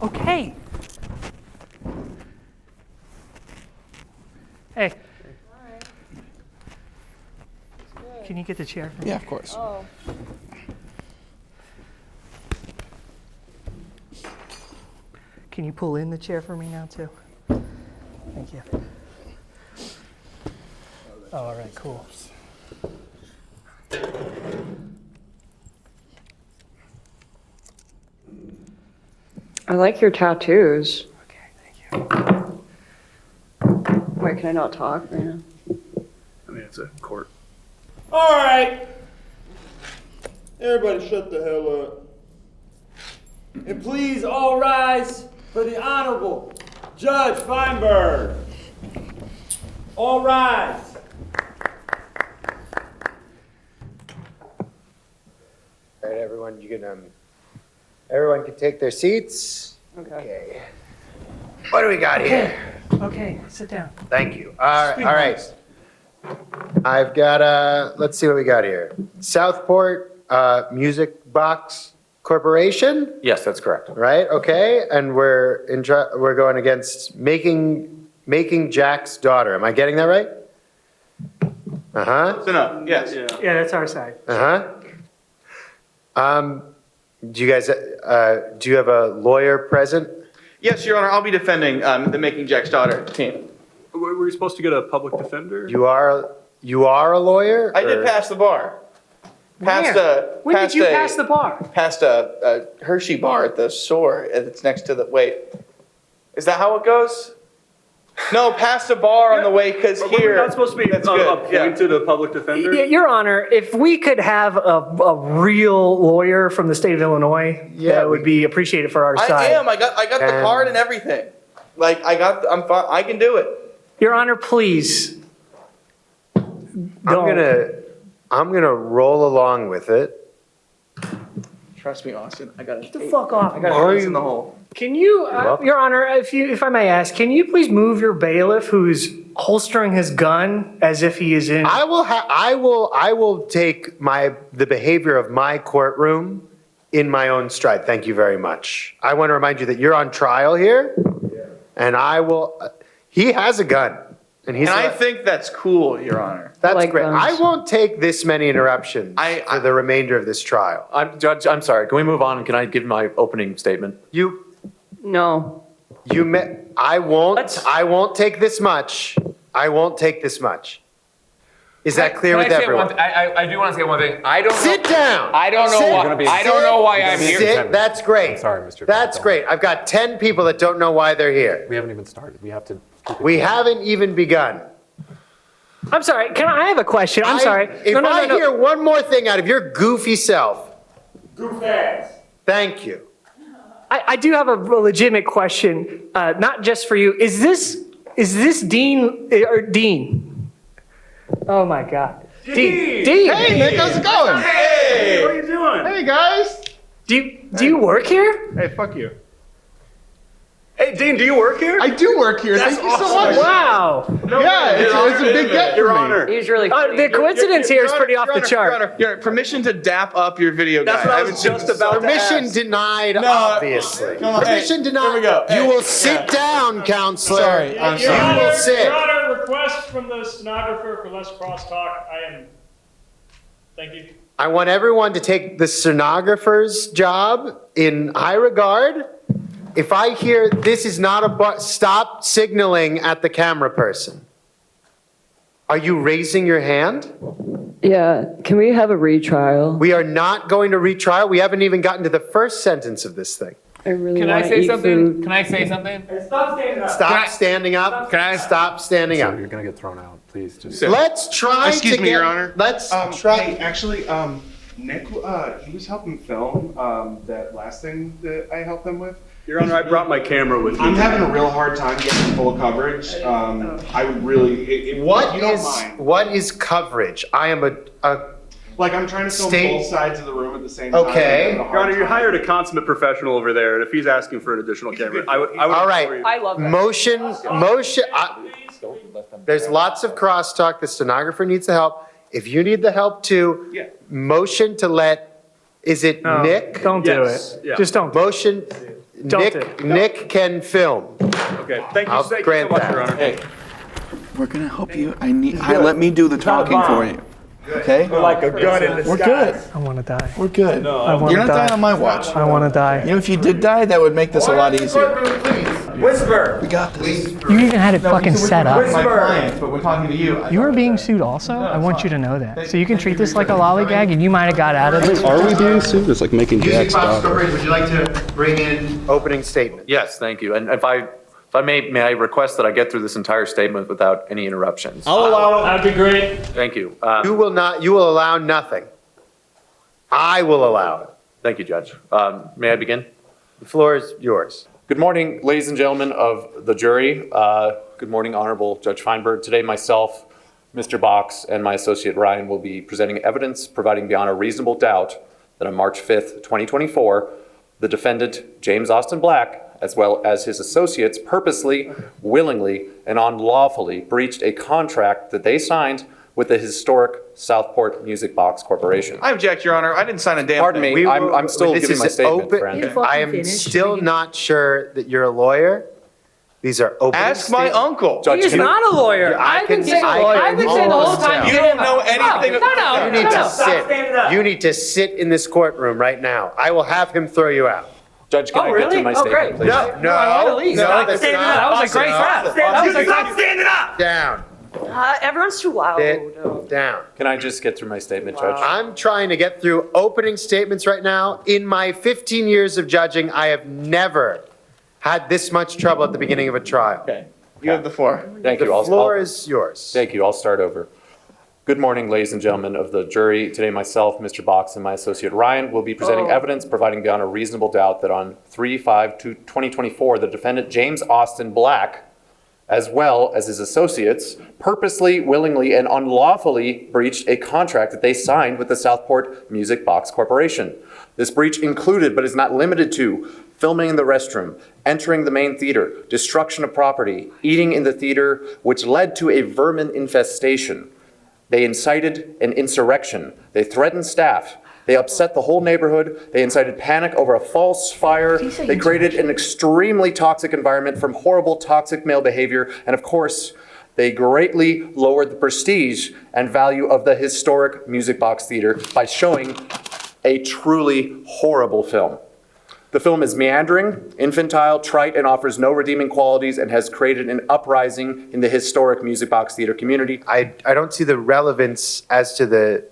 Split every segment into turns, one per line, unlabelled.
Okay. Hey. Can you get the chair for me?
Yeah, of course.
Oh.
Can you pull in the chair for me now, too? Thank you. Oh, all right, cool.
I like your tattoos.
Okay, thank you.
Wait, can I not talk right now?
I mean, it's a court.
All right. Everybody shut the hell up. And please all rise for the Honorable Judge Feinberg. All rise.
All right, everyone, everyone can take their seats.
Okay.
What do we got here?
Okay, sit down.
Thank you. All right. I've got, let's see what we got here. Southport Music Box Corporation,
Yes, that's correct.
right? Okay, and we're going against Making Jack's Daughter. Am I getting that right? Uh-huh,
Close enough, yes.
Yeah, that's our side.
uh-huh. Do you guys, do you have a lawyer present?
Yes, Your Honor, I'll be defending the Making Jack's Daughter team.
Were you supposed to get a public defender?
You are a lawyer?
I did
or-
pass the bar.
When did you pass the bar?
Past a Hershey bar at the store, and it's next to the, wait, is that how it goes? No, past a bar on the way, because
Were
here.
we not supposed to be
That's good, yeah.
appointed a public defender?
Your Honor, if we could have a real lawyer from the state of Illinois,
Yeah,
that would be appreciated for our side.
I am, I got the card and everything. Like, I'm fine, I can do it.
Your Honor, please.
I'm gonna roll along with it.
Trust me, Austin, I got
Get the fuck off.
I got it in the hole.
Can you,
welcome.
Your Honor, if I may ask, can you please move your bailiff who's holstering his gun as if he is in?
I will take the behavior of my courtroom in my own stride. Thank you very much. I want to remind you that you're on trial here, and he has a gun, and
I think that's cool, Your Honor.
that's
like
great.
guns.
I won't take this many interruptions for the remainder of this trial.
Judge, I'm sorry. Can we move on? Can I give my opening statement?
No.
I won't take this much. I won't take this much. Is that clear with everyone?
I do want to say one thing. I don't
Sit down.
I don't know why. I don't know why I'm here.
Sit. That's great.
Sorry, Mr.
That's great. I've got 10 people that don't know why they're here.
We haven't even started. We have to.
We haven't even begun.
I'm sorry, I have a question? I'm sorry.
If I hear one more thing out of your goofy self.
Goof ass.
Thank you.
I do have a legitimate question, not just for you. Is this Dean? Oh my God. Dean.
Hey, Nick, how's it going?
Hey, what are you doing?
Hey, guys.
Do you work here?
Hey, fuck you.
Hey, Dean, do you work here?
I do work here. Thank you so much.
Wow.
Yeah, it's a big get for
Your
me.
Honor.
He's really
The coincidence here is pretty off the chart.
Your Honor, permission to dap up your video guy.
That's what I was just about to
Permission
ask.
denied, obviously.
Come on,
Permission
hey,
denied.
here we go.
You
Hey,
will sit down, counselor.
Sorry, I'm
You
sorry.
will sit.
Your Honor, request from the stenographer for less crosstalk. Thank you.
I want everyone to take the stenographer's job in high regard. If I hear this is not stop signaling at the camera person. Are you raising your hand?
Yeah, can we have a retrial?
We are not going to retrial. We haven't even gotten to the first sentence of this thing.
I really
Can I
want to
say
eat
something?
food.
Can I say something?
Stop standing up.
Stop standing up.
Can I-
Stop standing up?
You're going to get thrown out. Please just.
Let's try
Excuse
to
me,
get,
Your Honor.
Let's
Hey,
try.
actually, Nick, he was helping film that last thing that I helped him with.
Your Honor, I brought my camera with me.
I'm having a real hard time getting full coverage. I would really, if you don't mind.
What is coverage? I am
Like, I'm trying to film both sides of the room at the same
Okay.
time. I'm having a hard
Your Honor, you
time.
hired a consummate professional over there, and if he's asking for an additional camera, I would.
all right.
I love that.
Motion. There's lots of crosstalk. The stenographer needs the help. If you need the help too, motion to let. Is it
No,
Nick?
Don't do
Yes,
it.
yeah.
Just don't.
Motion. Nick can film.
Okay, thank you
I'll
so much,
grant
Your
that.
Honor.
Hey, we're gonna help you. Let me do the talking for you. Okay?
Like a gun in the sky.
We're good.
I want to die.
We're good.
I want
You're
to
not
die.
dying on my watch.
I want to die.
You know, if you did die, that would make this a lot easier.
Whisper.
We got this.
You even had it fucking set up.
My client, but we're talking to you.
You are being sued also? I want you to know that. So you can treat this like a lollygag and you might have got out of this.
Are we being sued? It's like making Jack's daughter.
Would you like to bring in opening statement?
Yes, thank you. And if I may I request that I get through this entire statement without any interruptions?
I'll allow it. That'd be great.
Thank you.
You will allow nothing. I will allow it.
Thank you, Judge. May I begin?
The floor is yours.
Good morning, ladies and gentlemen of the jury. Good morning, Honorable Judge Feinberg. Today, myself, Mr. Box, and my associate Ryan will be presenting evidence providing beyond a reasonable doubt that on March 5th, 2024, the defendant, James Austin Black, as well as his associates, purposely, willingly, and unlawfully breached a contract that they signed with the historic Southport Music Box Corporation.
I object, Your Honor. I didn't sign a damn
Pardon
thing.
me, I'm still
This
giving
is
my statement,
open-
friend.
I am still not sure that you're a lawyer. These are open.
Ask my uncle.
Judge,
He's
can I-
not a lawyer.
I
I've been
can-
saying
I
the whole time.
You don't know anything
No, no,
You need to
no.
sit. You need to sit in this courtroom right now. I will have him throw you out.
Judge, can I get through my statement, please?
No,
I want to leave.
no, that's
Standing
not.
up. That was a great crap. That was a great
Standing up.
Down.
Everyone's too loud.
Sit down.
Can I just get through my statement, Judge?
I'm trying to get through opening statements right now. In my 15 years of judging, I have never had this much trouble at the beginning of a trial.
Okay. You have the floor.
Thank you.
The
I'll-
floor is yours.
Thank you. I'll start over. Good morning, ladies and gentlemen of the jury. Today, myself, Mr. Box, and my associate Ryan will be presenting evidence providing beyond a reasonable doubt that on 3/5/2024, the defendant, James Austin Black, as well as his associates, purposely, willingly, and unlawfully breached a contract that they signed with the Southport Music Box Corporation. This breach included, but is not limited to, filming in the restroom, entering the main theater, destruction of property, eating in the theater, which led to a vermin infestation. They incited an insurrection. They threatened staff. They upset the whole neighborhood. They incited panic over a false fire. They created an extremely toxic environment from horrible toxic male behavior. And of course, they greatly lowered the prestige and value of the historic Music Box Theater by showing a truly horrible film. The film is meandering, infantile, trite, and offers no redeeming qualities and has created an uprising in the historic Music Box Theater community.
I don't see the relevance as to the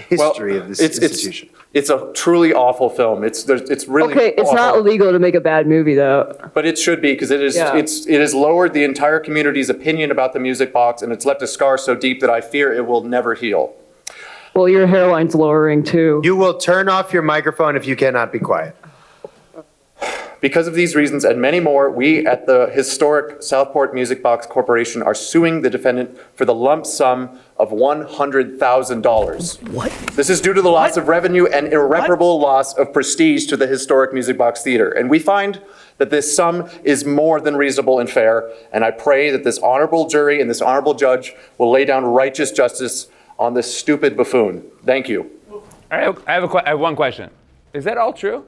history of this institution.
It's a truly awful film. It's really
Okay, it's not
awful.
illegal to make a bad movie though.
But it should be, because it
Yeah.
has lowered the entire community's opinion about the Music Box, and it's left a scar so deep that I fear it will never heal.
Well, your hairline's lowering too.
You will turn off your microphone if you cannot be quiet.
Because of these reasons and many more, we at the historic Southport Music Box Corporation are suing the defendant for the lump sum of $100,000. What? This is due to the loss of revenue and irreparable loss of prestige to the historic Music Box Theater. And we find that this sum is more than reasonable and fair, and I pray that this honorable jury and this honorable judge will lay down righteous justice on this stupid buffoon. Thank you.
I have one question. Is that all true?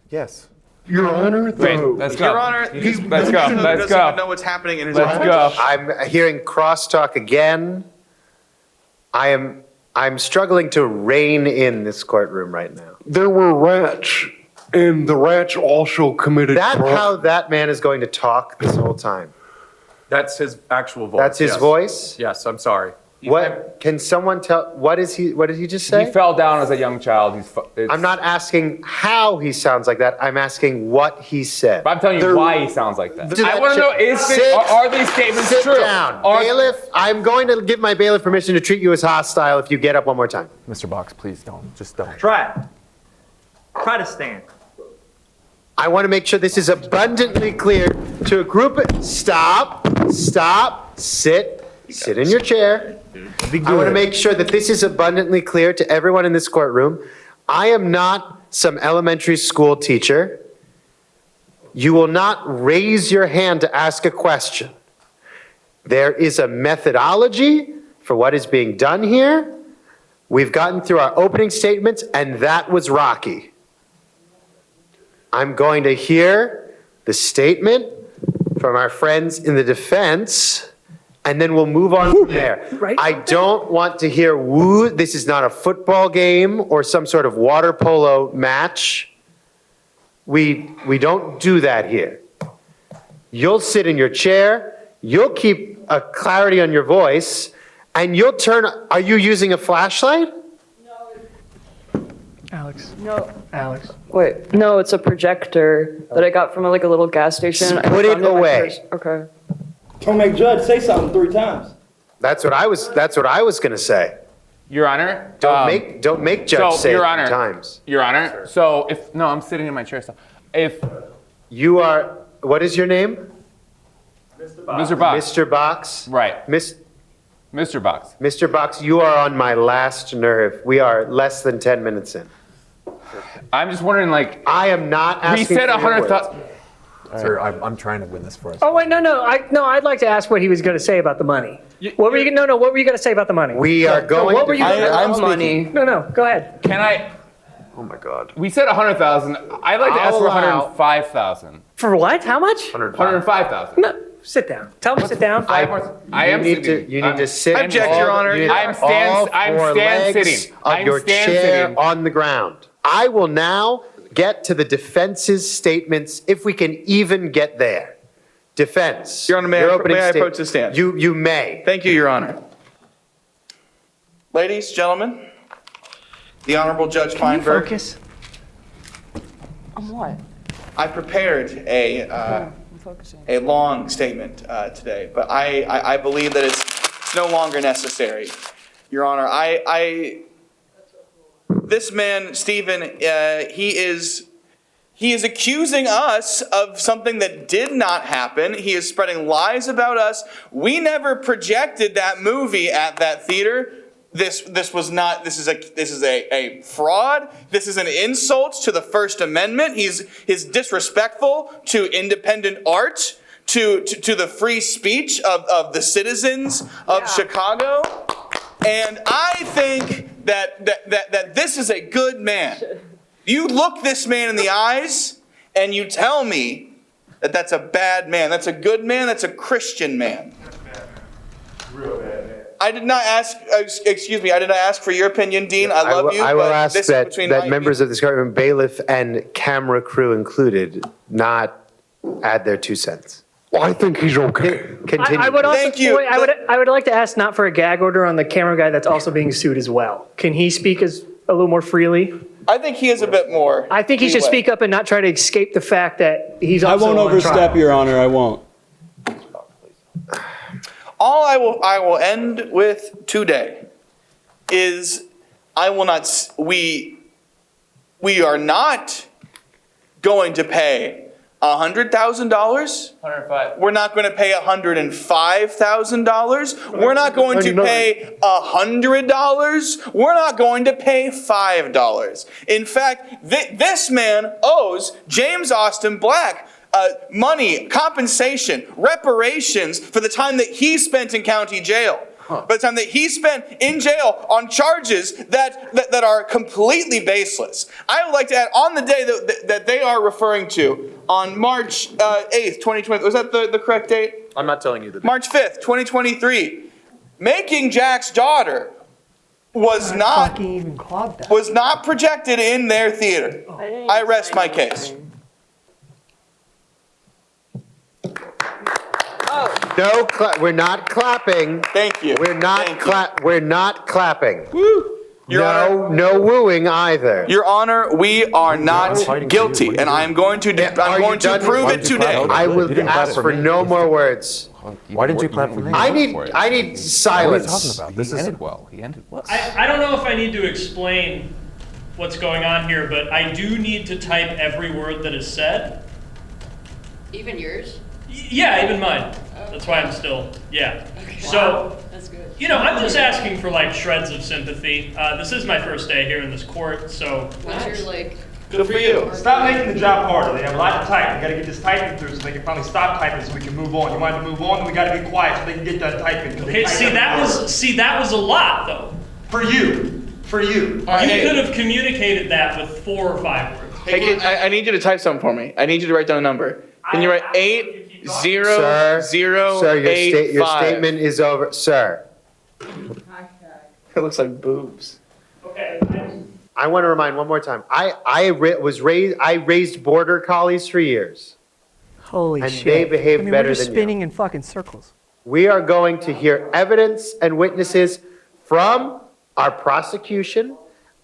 Yes.
Your Honor,
Wait, let's go.
Your Honor,
Let's go.
doesn't
Let's
even know
go.
what's happening in his
Let's
office.
go.
I'm hearing crosstalk again. I'm struggling to rein in this courtroom right now.
there were rats, and the rats also committed
That
crime.
how that man is going to talk this whole time?
That's his actual voice.
That's his
yes.
voice?
Yes, I'm sorry.
What can someone tell? What did he just
He
say?
fell down as a young child.
I'm not asking how he sounds like that. I'm asking what he said.
But I'm telling you why he sounds like that. I want to know,
Sit-
are these statements
Sit
true?
down.
Are-
Bailiff, I'm going to give my bailiff permission to treat you as hostile if you get up one more time.
Mr. Box, please don't. Just don't.
Try it. Try to stand.
I want to make sure this is abundantly clear to a group of, stop, sit in your chair. I want to make sure that this is abundantly clear to everyone in this courtroom. I am not some elementary school teacher. You will not raise your hand to ask a question. There is a methodology for what is being done here. We've gotten through our opening statements, and that was rocky. I'm going to hear the statement from our friends in the defense, and then we'll move on from there.
Right.
I don't want to hear woo. This is not a football game or some sort of water polo match. We don't do that here. You'll sit in your chair, you'll keep a clarity on your voice, and you'll turn. Are you using a flashlight?
Alex.
No.
Alex.
Wait, no, it's a projector that I got from like a little gas station. I
Put it
found in my
away.
purse. Okay.
Don't make Judge say something 3 times.
That's what I was going to say.
Your Honor.
Don't make Judge
so,
say
Your
it
Honor,
3 times.
Your Honor. So no, I'm sitting in my chair still. If
You are. What is your name?
Mr. Box.
Mr. Box.
Right.
Mr.
Box.
Mr. Box, you are on my last nerve. We are less than 10 minutes in.
I'm just wondering, like,
I am not asking.
we said
for your
100,000.
Sir, I'm trying to win this for us.
Oh wait, no. I'd like to ask what he was going to say about the money. What were you? No. What were you going to say about the money?
We are going.
What were you?
I'm
Money.
No. Go ahead.
Can I?
Oh my God.
We said 100,000. I'd like to ask
I'll
for
allow-
105,000.
For what? How much?
105,000.
No. Sit down. Tell him to sit down.
I am
You need
sitting.
to sit.
Object,
all-
Your Honor.
you need
I'm
all
I'm
4
stand
legs
sitting.
Of
I'm
your
stand
chair
sitting.
on the ground. I will now get to the defense's statements, if we can even get there. Defense.
Your Honor, may
your
I
opening
approach the stand?
You may.
Thank you, Your Honor. Ladies, gentlemen, the Honorable Judge Feinberg.
Focus.
On what?
I prepared a long statement today, but I believe that it's no longer necessary. Your Honor, this man, Stephen, he is accusing us of something that did not happen. He is spreading lies about us. We never projected that movie at that theater. This is a fraud. This is an insult to the First Amendment. He's disrespectful to independent art, to the free speech of the citizens of Chicago. And I think that this is a good man. You look this man in the eyes and you tell me that that's a bad man. That's a good man. That's a Christian man.
Real bad, man.
I did not ask, excuse me, I did not ask for your opinion, Dean. I love you.
I will
but
ask
this is
that
between my
members of this courtroom, bailiff and camera crew included, not add their 2 cents.
Well, I think he's okay.
Continue.
I would also.
Thank you.
Wait, I would like to ask not for a gag order on the camera guy that's also being sued as well. Can he speak a little more freely?
I think he is a bit more.
I think he should
leeway.
speak up and not try to escape the fact that he's also
I won't
on
overstep,
trial.
Your Honor. I won't.
All I will end with today is we are not going to pay $100,000.
105.
We're not going to pay $105,000. We're not going to pay $100. We're not going to pay $5. In fact, this man owes James Austin Black money, compensation, reparations for the time that he spent in county jail. By the time that he spent in jail on charges that are completely baseless. I would like to add, on the day that they are referring to, on March 8th, 2020, was that the correct date?
I'm not telling you the date.
March 5th, 2023, Making Jack's Daughter was not projected in their theater. I rest my case.
No, we're not clapping.
Thank you.
We're not We're not clapping.
Your Honor,
No wooing either.
Your Honor, we are not guilty, and I am going to prove it today.
I will ask for no more words.
Why didn't you clap for me?
I need
What are you
silence.
talking about? This
He
is
ended well. He ended well.
I don't know if I need to explain what's going on here, but I do need to type every word that is said.
Even yours?
Yeah, even mine. That's why I'm still, yeah.
Okay.
So,
That's good.
you know, I'm just asking for like shreds of sympathy. This is my first day here in this court, so.
What's your, like...
Good for you.
Stop making the job harder. They have a lot to type. We gotta get this typing through so they can finally stop typing so we can move on. You want to move on, then we gotta be quiet so they can get done typing.
Okay, see that was a lot though.
For you. For you.
You could have communicated that with 4 or 5 words.
Hey, I need you to type something for me. I need you to write down a number. Can you write 8008
Sir, your statement is over. Sir.
It looks like boobs.
Okay.
I want to remind one more time. I raised border collies for years.
Holy
and
shit.
they behave
we're
better
just
than
spinning in fucking circles.
We are going to hear evidence and witnesses from our prosecution,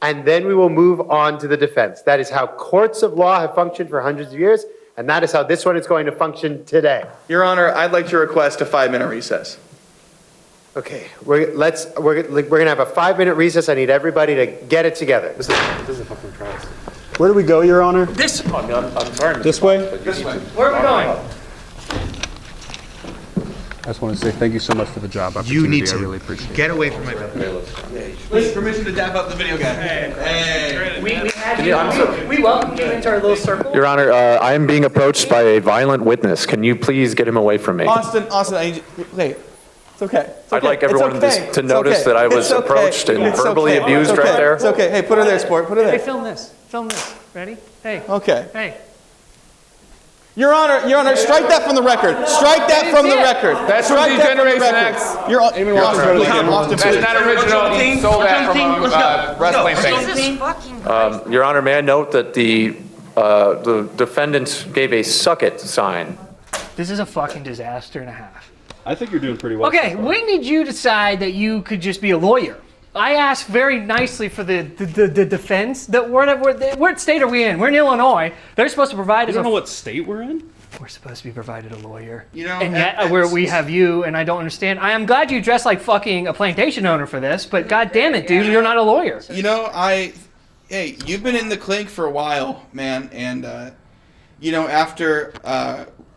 and then we will move on to the defense. That is how courts of law have functioned for hundreds of years, and that is how this one is going to function today.
Your Honor, I'd like to request a 5-minute recess.
Okay, we're gonna have a 5-minute recess. I need everybody to get it together.
This is a fucking trial.
Where do we go, Your Honor?
I'm sorry.
This way?
This way.
Where are we going?
I just want to say thank you so much for the job opportunity.
You need to
I really appreciate it.
get away from my building.
Please, permission to dap up the video guy. Hey.
We welcome you into our little circle.
Your Honor, I am being approached by a violent witness. Can you please get him away from me?
Austin, I need you. Hey, it's okay.
I'd like everyone to notice that I was approached and verbally abused right there.
It's okay. Hey, put her there, sport. Put her
Hey,
there.
film this. Film this. Ready? Hey.
Okay.
Hey.
Your Honor, strike that from the record. Strike that from the record.
That's from Degeneration X.
Your Honor,
That's not original. He stole that from a wrestling thing.
Your Honor, may I note that the defendant gave a suck it sign.
This is a fucking disaster and a half.
I think you're doing pretty well.
Okay, when did you decide that you could just be a lawyer? I asked very nicely for the defense. That what state are we in? We're in Illinois. They're supposed to provide us.
I don't know what state we're in.
We're supposed to be provided a lawyer.
You know,
and yet we have you, and I don't understand. I am glad you dressed like fucking a plantation owner for this, but god damn it, dude, you're not a lawyer.
You know, hey, you've been in the clink for a while, man, and you know, after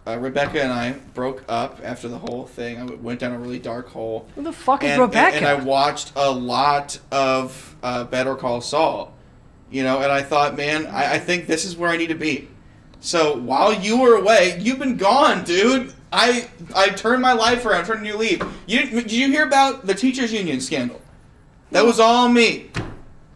Rebecca and I broke up after the whole thing, I went down a really dark hole.
Who the fuck is Rebecca?
And I watched a lot of Better Call Saul, you know, and I thought, man, I think this is where I need to be. So while you were away, you've been gone, dude. I turned my life around, turned a new leaf. Did you hear about the teachers union scandal? That was all me.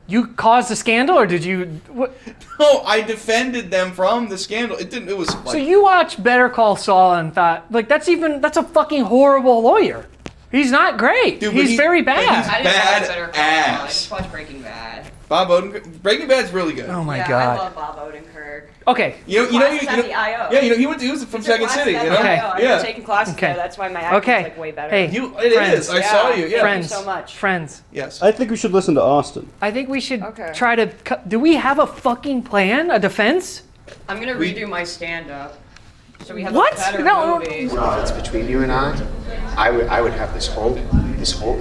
You caused the scandal, or did you? What?
No, I defended them from the scandal. It didn't. It was. Like,
So you watched Better Call Saul and thought, like, that's a fucking horrible lawyer. He's not great.
Dude,
he's very bad.
I didn't watch Better Call Saul. I
just watched Breaking Bad.
Bob Odenkirk. Breaking Bad's really good.
Oh my
Yeah,
god.
I love Bob Odenkirk.
Okay.
You know,
the IO.
Yeah, you know, he was from Second City. You know.
Okay.
I've taken classes there. That's why my acting's like way better.
Hey,
it is. I saw you. Yeah.
Friends.
Thank you so much.
Friends.
Yes.
I think we should listen to Austin.
I think we should try to. Do we have a fucking plan? A defense?
I'm gonna redo my stand-up. So we have
What?
a better
No.
movie.
If it's between you and I would have this whole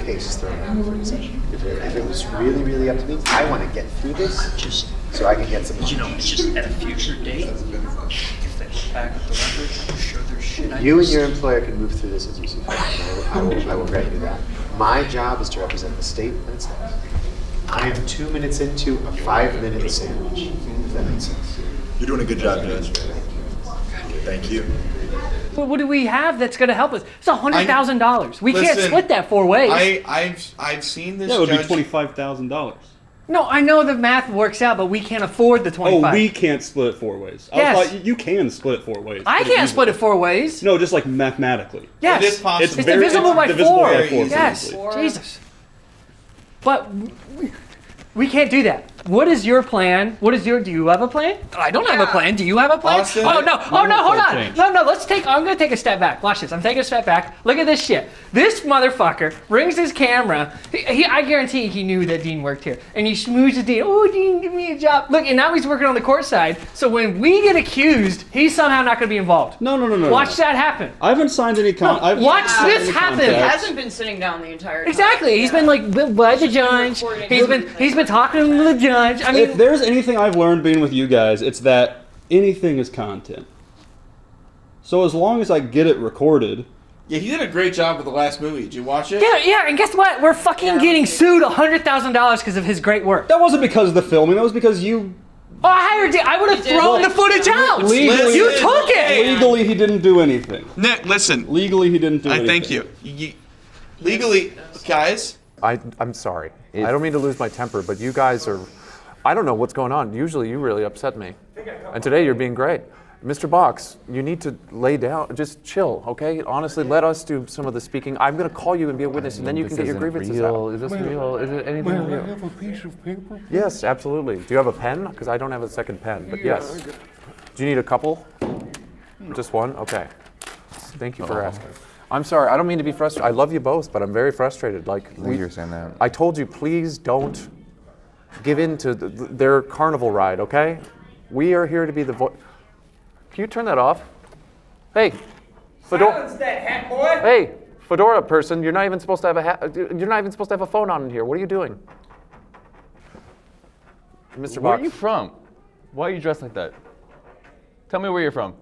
case thrown out for decision. If it was really, really up to me, I want to get through this just so I can get some.
You know, it's just at a future date. If they look back at the record, I'm sure there's shit.
You and your employer can move through this as you see fit. I will grant you that. My job is to represent the state and its laws. I am 2 minutes into a 5-minute sandwich, if that makes sense.
You're doing a good job, Judge. Thank you.
What do we have that's going to help us? It's $100,000. We can't split that 4 ways.
I've seen this.
That would be
judge.
$25,000.
No, I know the math works out, but we can't afford the 25.
Oh, we can't split it 4 ways.
Yes.
I thought you can split it 4 ways.
I can't split it 4 ways.
No, just like mathematically.
Yes.
It is possible.
It's divisible by 4.
Divisible by 4.
Yes.
easily.
Jesus. But we can't do that. What is your plan? Do you have a plan? I don't have a plan. Do you have a plan?
Austin,
oh no, hold on.
change.
No, I'm gonna take a step back. Watch this. I'm taking a step back. Look at this shit. This motherfucker brings his camera. I guarantee he knew that Dean worked here. And he schmoozes Dean. Oh, Dean, give me a job. Look, and now he's working on the court side. So when we get accused, he's somehow not gonna be involved.
No.
Watch that happen.
I haven't signed any contract.
Watch this happen.
He hasn't been sitting down the entire time.
Exactly. He's been like by the judge. He's been talking to the judge. I mean,
If there's anything I've learned being with you guys, it's that anything is content. So as long as I get it recorded.
Yeah, he did a great job with the last movie. Did you watch it?
Yeah, and guess what? We're fucking getting sued $100,000 because of his great work.
That wasn't because of the filming. That was because you.
Oh, I would have thrown the footage out.
Legally,
you took it.
Legally, he didn't do anything.
Nick, listen.
Legally, he didn't do anything.
Thank you. Legally, guys.
I'm sorry. I don't mean to lose my temper, but you guys are I don't know what's going on. Usually you really upset me. And today you're being great. Mr. Box, you need to lay down, just chill, okay? Honestly, let us do some of the speaking. I'm going to call you and be a witness, and then you can get your grievances out. Is this real? Is it anything real?
I have a piece of paper?
Yes, absolutely. Do you have a pen? Because I don't have a second pen, but yes. Do you need a couple? Just one? Okay. Thank you for asking. I'm sorry, I don't mean to be frustrated. I love you both, but I'm very frustrated. Like,
You're saying that.
I told you, please don't give in to their carnival ride, okay? We are here to be the voice. Can you turn that off? Hey,
Silence that hat boy!
Hey, fedora person, you're not even supposed to have a hat. You're not even supposed to have a phone on in here. What are you doing? Mr.
Where
Box.
are you from? Why are you dressed like that? Tell me where you're from.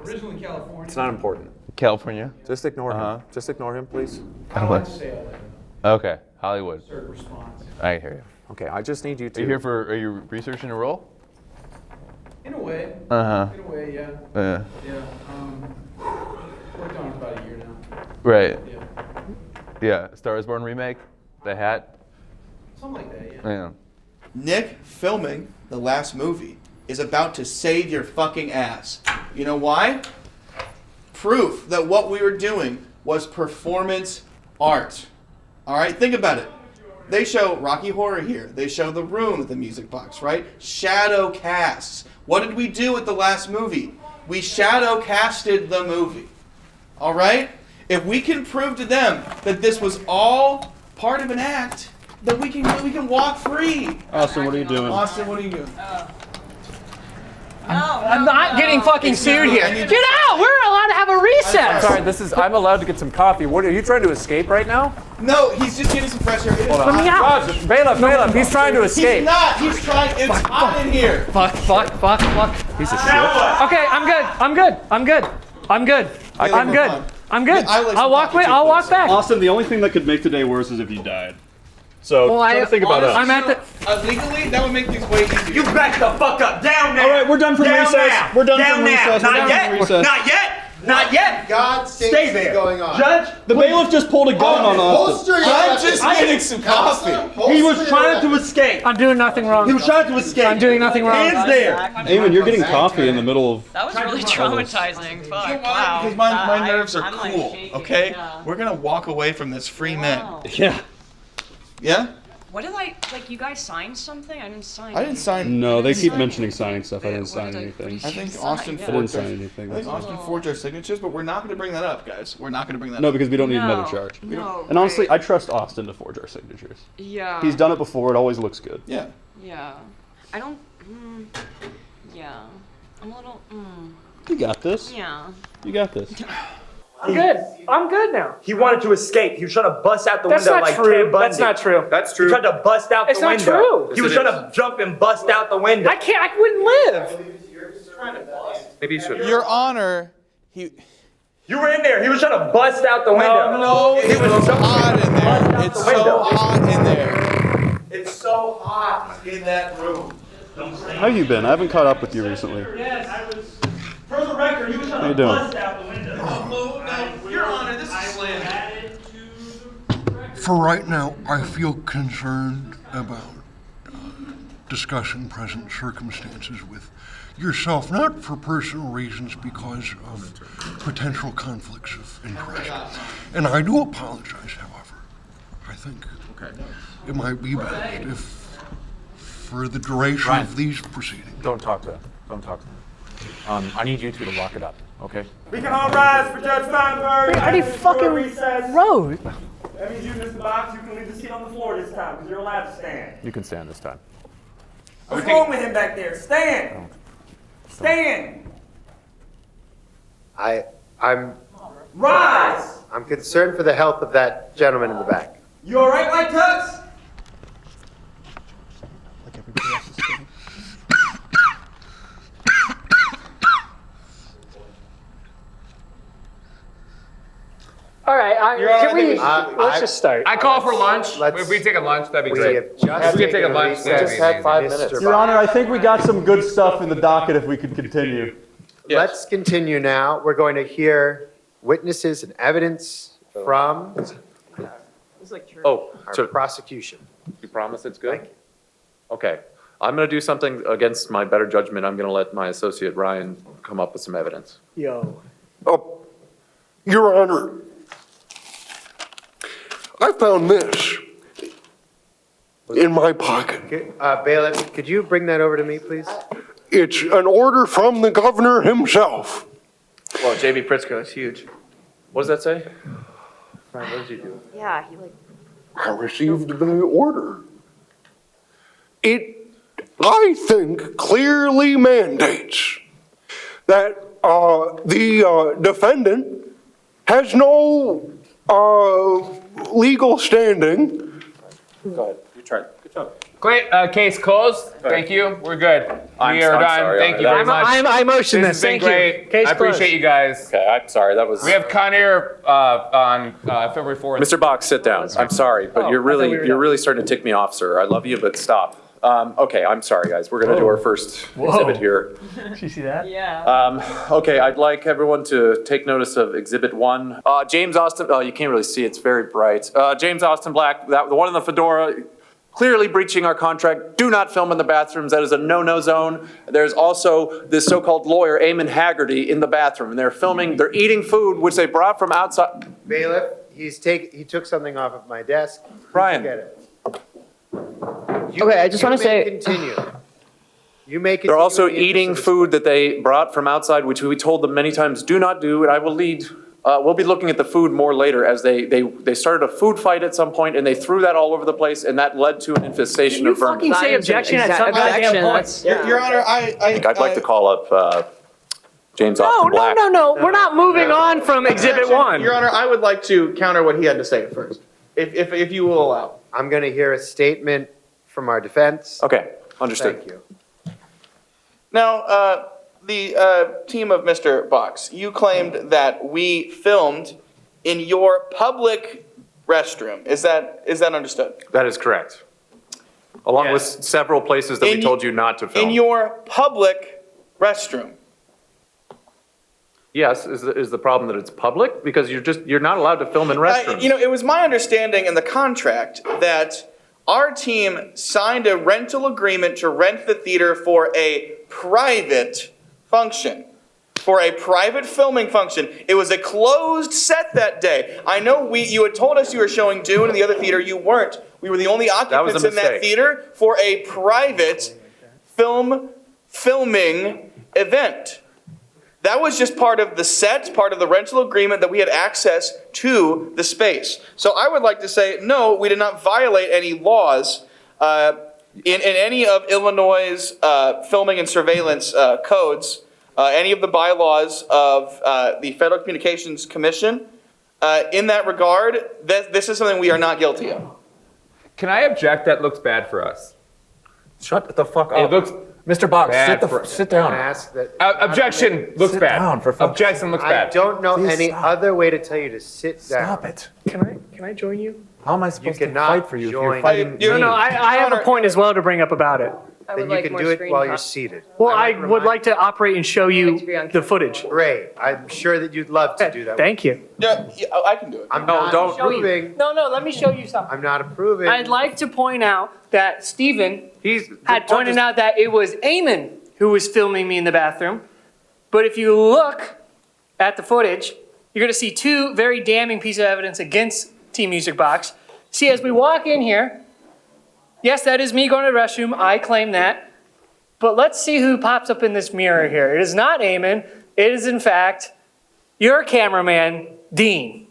Originally California.
It's not important.
California?
Just ignore him. Just ignore him, please.
I don't like to say all that.
Okay, Hollywood.
Certain response.
I hear you.
Okay, I just need you to.
Are you researching a role?
In a way.
Uh-huh.
In a way, yeah.
Yeah.
Worked on it about a year now.
Right.
Yeah.
Yeah, Star is Born remake, The Hat.
Something like that,
Yeah.
Nick filming the last movie is about to save your fucking ass. You know why? Proof that what we were doing was performance art. All right, think about it. They show Rocky Horror here. They show The Room at the Music Box, right? Shadow casts. What did we do with the last movie? We shadow casted the movie. All right? If we can prove to them that this was all part of an act, then we can walk free.
Austin, what are you doing?
Austin, what are you doing?
I'm not getting fucking sued here. Get out! We're allowed to have a recess.
Sorry, I'm allowed to get some coffee. What are you trying to escape right now?
No, he's just getting some fresh air.
Let me out. Bailiff, he's trying to escape.
He's not. He's trying. It's hot in here.
Fuck.
Piece of shit.
Okay, I'm good. I'll walk back.
Austin, the only thing that could make today worse is if you died. So try to think about us.
I'm at the.
Legally, that would make things way easier.
You back the fuck up. Down now.
All right, we're done from
Down
recess.
now.
We're done
Down
from
now.
recess.
Not
We're done
yet.
from recess.
Not yet. Not yet.
God sakes,
Stay
is
there.
going on?
Judge,
The bailiff just pulled a gun on Austin.
Holster your
I'm
weapon.
just getting some coffee.
he was trying to escape.
I'm doing nothing wrong.
He was trying to escape.
I'm doing nothing wrong.
Hands there.
Eamon, you're getting coffee in the middle of.
That was really traumatizing. Fuck.
You know why?
Wow.
Because my nerves are
I'm, like,
cool.
shaking.
Okay,
Yeah.
we're gonna walk away from this free men.
Yeah.
Yeah.
What did you guys sign something? I didn't sign.
I didn't sign.
No, they keep mentioning signing stuff. I didn't sign anything.
I think Austin
I didn't sign anything.
I think Austin forged our signatures, but we're not going to bring that up, guys. We're not going to bring that
No,
up.
because we don't need
No,
another charge.
no,
And honestly,
right.
I trust Austin to forge our signatures.
Yeah.
He's done it before. It always looks good.
Yeah.
Yeah. I don't. Yeah. I'm a little.
You got this.
Yeah.
You got this.
I'm good now.
He wanted to escape. He was trying to bust out the
That's
window
not
like
true.
Ted Bundy.
That's not true.
That's
He
true.
tried to bust out
It's
the
not
window.
true.
He was trying to jump and bust out the window.
I wouldn't live.
Maybe you should.
Your Honor,
You were in there. He was trying to bust out the window.
no,
He
it
was
was
so
hot in there. It's
the
so
window.
hot in there. It's so hot in that room.
How you been? I haven't caught up with you recently.
Yes, I was. For the record, he was
How
trying
you
to
doing?
bust out the window.
No, Your Honor, this is slander.
For right now, I feel concerned about discussing present circumstances with yourself, not for personal reasons, because of potential conflicts of interest. And I do apologize, however. I think it might be best if, for the duration of these proceedings.
Don't talk to him. I need you two to lock it up, okay?
We can all rise for Judge Feinberg.
I already fucking rode.
That means you, Mr. Box, you can leave the seat on the floor this time, because you're allowed to stand.
You can stand this time.
What's wrong with him back there? Stand! Stand!
I'm
Rise!
concerned for the health of that gentleman in the back.
You alright, White Tux?
Like everybody else is doing.
All right, let's just start.
I call for lunch.
Let's-
If we take a lunch, that'd be
We
great.
have
If
just
we could take a
taken
lunch,
recess.
that'd be amazing.
Mr.
Your Honor, I think we got some good stuff in the docket if we could continue.
Let's continue now. We're going to hear witnesses and evidence from
It's like church.
Oh,
our
so
prosecution.
you promise it's good?
Thank you.
Okay. I'm going to do something against my better judgment. I'm going to let my associate Ryan come up with some evidence.
Yo.
Oh, Your Honor, I found this in my pocket.
Bailiff, could you bring that over to me, please?
It's an order from the governor himself.
Well, J.B. Pritzker, that's huge.
What does that say? Ryan, what did you do?
Yeah, he like.
I received the order. It, I think, clearly mandates that the defendant has no legal standing.
Go ahead. Your turn. Good job.
Great. Case closed. Thank you. We're good.
I'm
We are done.
sorry,
Thank you very much.
I motion
This has
this.
been
Thank you.
great.
Case
I appreciate
closed.
you guys.
Okay, I'm sorry. That was.
We have Con Air on February 4th.
Mr. Box, sit down. I'm sorry, but you're really starting to tick me off, sir. I love you, but stop. Okay, I'm sorry, guys. We're gonna do our first exhibit here.
Did you see that?
Yeah.
Okay, I'd like everyone to take notice of Exhibit 1. James Austin, oh, you can't really see, it's very bright. James Austin Black, the one in the fedora, clearly breaching our contract. Do not film in the bathrooms. That is a no-no zone. There's also this so-called lawyer, Eamon Hegarty, in the bathroom, and they're eating food which they brought from outside.
Bailiff, he took something off of my desk.
Ryan.
Get it.
Okay, I just want to say.
Continue. You may continue.
They're also
in the interest
eating
of the-
food that they brought from outside, which we told them many times, do not do, and I will lead. We'll be looking at the food more later, as they started a food fight at some point, and they threw that all over the place, and that led to an infestation of vermin.
Fucking say objection at some goddamn point.
Your Honor,
I'd like to call up James Austin Black.
No. We're not moving on from Exhibit 1.
Your Honor, I would like to counter what he had to say first, if you will allow.
I'm going to hear a statement from our defense.
Okay, understood.
Thank you.
Now, the team of Mr. Box, you claimed that we filmed in your public restroom. Is that understood?
That is correct. Along with several places that we told you not to film.
In your public restroom.
Yes, is the problem that it's public? Because you're not allowed to film in restrooms.
It was my understanding in the contract that our team signed a rental agreement to rent the theater for a private function, for a private filming function. It was a closed set that day. I know you had told us you were showing Dune in the other theater. You weren't. We were the only occupants in that theater for a private filming event. That was just part of the set, part of the rental agreement that we had access to the space. So I would like to say, no, we did not violate any laws in any of Illinois' filming and surveillance codes, any of the bylaws of the Federal Communications Commission. In that regard, this is something we are not guilty of.
Can I object? That looks bad for us.
Shut the fuck up.
It looks
Mr. Box,
sit down. Objection looks bad. Objection looks bad.
I don't know any other way to tell you to sit down.
Stop it.
Can I join you?
How am I supposed to
cannot
fight for you if you're
join-
fighting me?
No, I have a point as well to bring up about it.
Then you can do it while you're seated.
Well, I would like to operate and show you the footage.
Great. I'm sure that you'd love to do that.
Thank you.
Yeah, I can do it.
I'm not approving.
No, let me show you something.
I'm not approving.
I'd like to point out that Stephen had pointed out that it was Eamon who was filming me in the bathroom. But if you look at the footage, you're going to see two very damning pieces of evidence against Team Music Box. See, as we walk in here, yes, that is me going to the restroom. I claim that. But let's see who pops up in this mirror here. It is not Eamon. It is, in fact, your cameraman, Dean.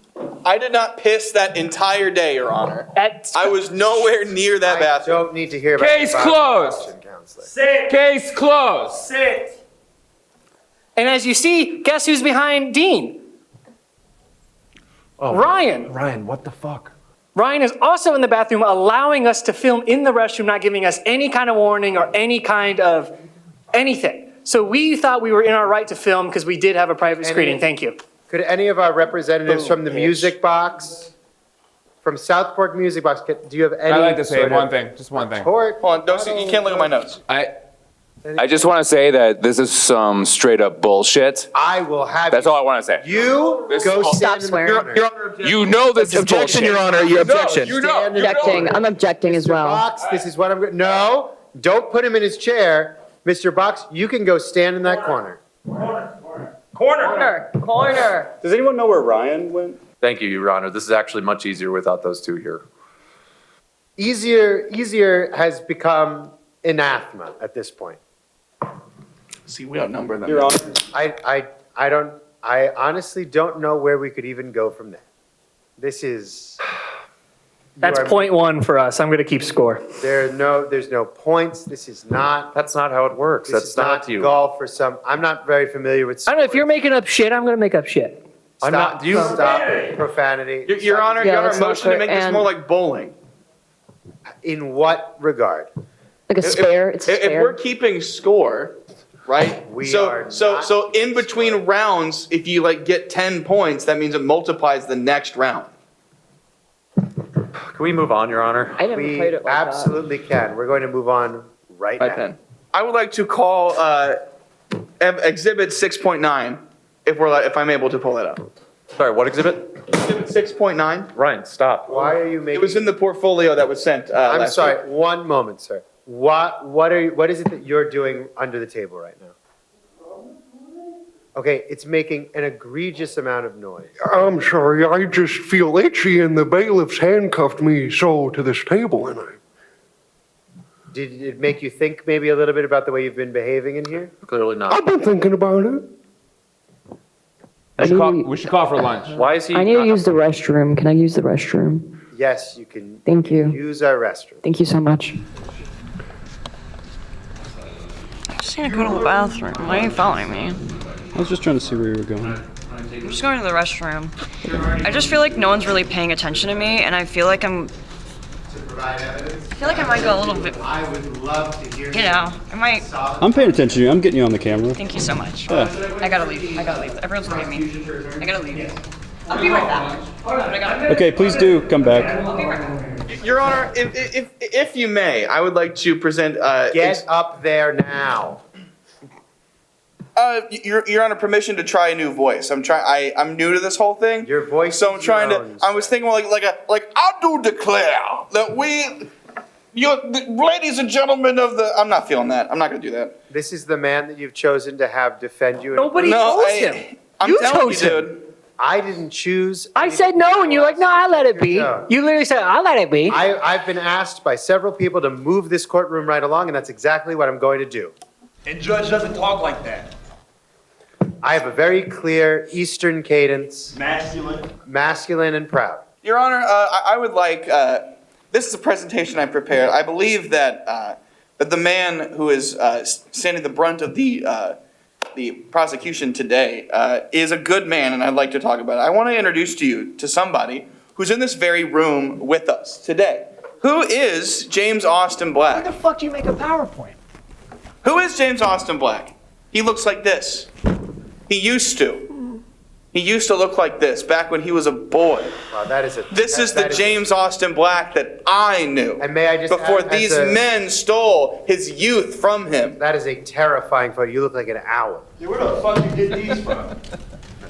I did not piss that entire day, Your Honor. I was nowhere near that bathroom.
I don't need to hear about
Case closed.
Sit.
Case closed.
Sit. And as you see, guess who's behind Dean?
Oh,
Ryan.
Ryan, what the fuck?
Ryan is also in the bathroom, allowing us to film in the restroom, not giving us any kind of warning or any kind of anything. So we thought we were in our right to film because we did have a private screening. Thank you.
Could any of our representatives from the Music Box, from Southport Music Box, do you have any?
I'd like to say
sort of
one thing, just one thing.
Hold
on, you can't look at my notes.
I just want to say that this is some straight up bullshit.
I will have.
That's all I want to say.
You go stand in the corner.
You know this is bullshit.
Your Honor, your objection.
I'm objecting as well.
Box, this is what I'm going. No, Don't put him in his chair. Mr. Box, you can go stand in that corner.
Corner.
Does anyone know where Ryan went?
Thank you, Your Honor. This is actually much easier without those two here.
Easier has become anathema at this point.
See, we outnumber them.
Your Honor.
I honestly don't know where we could even go from there. This is.
That's point one for us. I'm going to keep score.
There's no points. This is not.
That's not how it works.
This
That's
is
not
not
you.
golf or some. I'm not very familiar with.
I don't know if you're making up shit. I'm going to make up shit.
Stop profanity.
Your Honor,
Yeah,
Your Honor,
that's not
motion to
fair.
make this
And-
more like bowling.
In what regard?
Like a spare. It's a
If
spare.
we're keeping score, right?
We are
So in between rounds, if you like get 10 points, that means it multiplies the next round.
Can we move on, Your Honor?
I never
We
played it like
absolutely can. We're going to move on right now.
I would like to call Exhibit 6.9, if I'm able to pull that up.
Sorry, what exhibit?
Exhibit 6.9.
Ryan, stop.
Why are you making?
It was in the portfolio that was sent.
I'm
last
sorry.
week.
One moment, sir. What is it that you're doing under the table right now? Okay, it's making an egregious amount of noise.
I'm sorry, I just feel itchy and the bailiffs handcuffed me so to this table and
Did it make you think maybe a little bit about the way you've been behaving in here?
Clearly not.
I've been thinking about it.
We should call for lunch.
Why is he?
I need to use the restroom. Can I use the restroom?
Yes, you can.
Thank you.
Use our restroom.
Thank you so much.
I'm just gonna go to the bathroom. Why are you following me?
I was just trying to see where you were going.
I'm just going to the restroom. I just feel like no one's really paying attention to me, and I feel like I might go a little bit.
I would love to hear.
You know, I might.
I'm paying attention to you. I'm getting you on the camera.
Thank you so much.
Yeah.
I gotta leave. Everyone's looking at me. I gotta leave. I'll be right back. But I gotta.
Okay, please do come back.
I'll be right back.
Your Honor, if you may, I would like to present.
Get up there now.
You're on permission to try a new voice. I'm new to this whole thing.
Your voice.
So I'm trying to. I was thinking like I do declare that ladies and gentlemen of the. I'm not feeling that. I'm not going to do that.
This is the man that you've chosen to have defend you.
Nobody chose him.
I'm telling you, dude.
I didn't choose.
I said no, and you're like, no, I let it be.
No.
You literally said, I let it be.
I've been asked by several people to move this courtroom right along, and that's exactly what I'm going to do.
And Judge doesn't talk like that.
I have a very clear Eastern cadence.
Masculine
and proud.
Your Honor, I would like. This is a presentation I prepared. I believe that the man who is standing the brunt of the prosecution today is a good man, and I'd like to talk about it. I want to introduce to you to somebody who's in this very room with us today. Who is James Austin Black?
Why the fuck do you make a PowerPoint?
Who is James Austin Black? He looks like this. He used to. He used to look like this back when he was a boy.
Wow, that is a.
This is the James Austin Black that I knew.
And may I just
before
add,
these men stole his youth from him.
That is a terrifying photo. You look like an owl.
Yeah, where the fuck you get these from?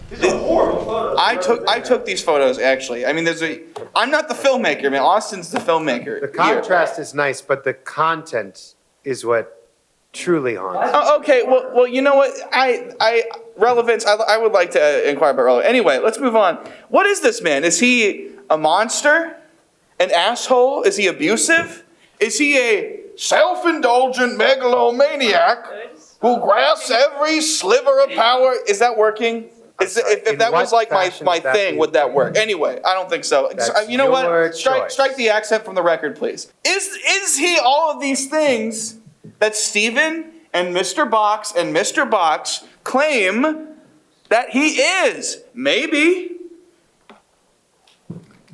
These are horrible photos.
I took these photos actually. I mean, I'm not the filmmaker, man. Austin's the filmmaker.
The contrast is nice, but the content is what truly haunts.
Oh, okay, well, you know what? Relevance. I would like to inquire about relevance. Anyway, let's move on. What is this man? Is he a monster? An asshole? Is he abusive? Is he a self-indulgent megalomaniac who grasps every sliver of power? Is that working? If that was like my thing, would that work? Anyway, I don't think so. You know what? Strike the accent from the record, please. Is he all of these things that Stephen and Mr. Box claim that he is? Maybe.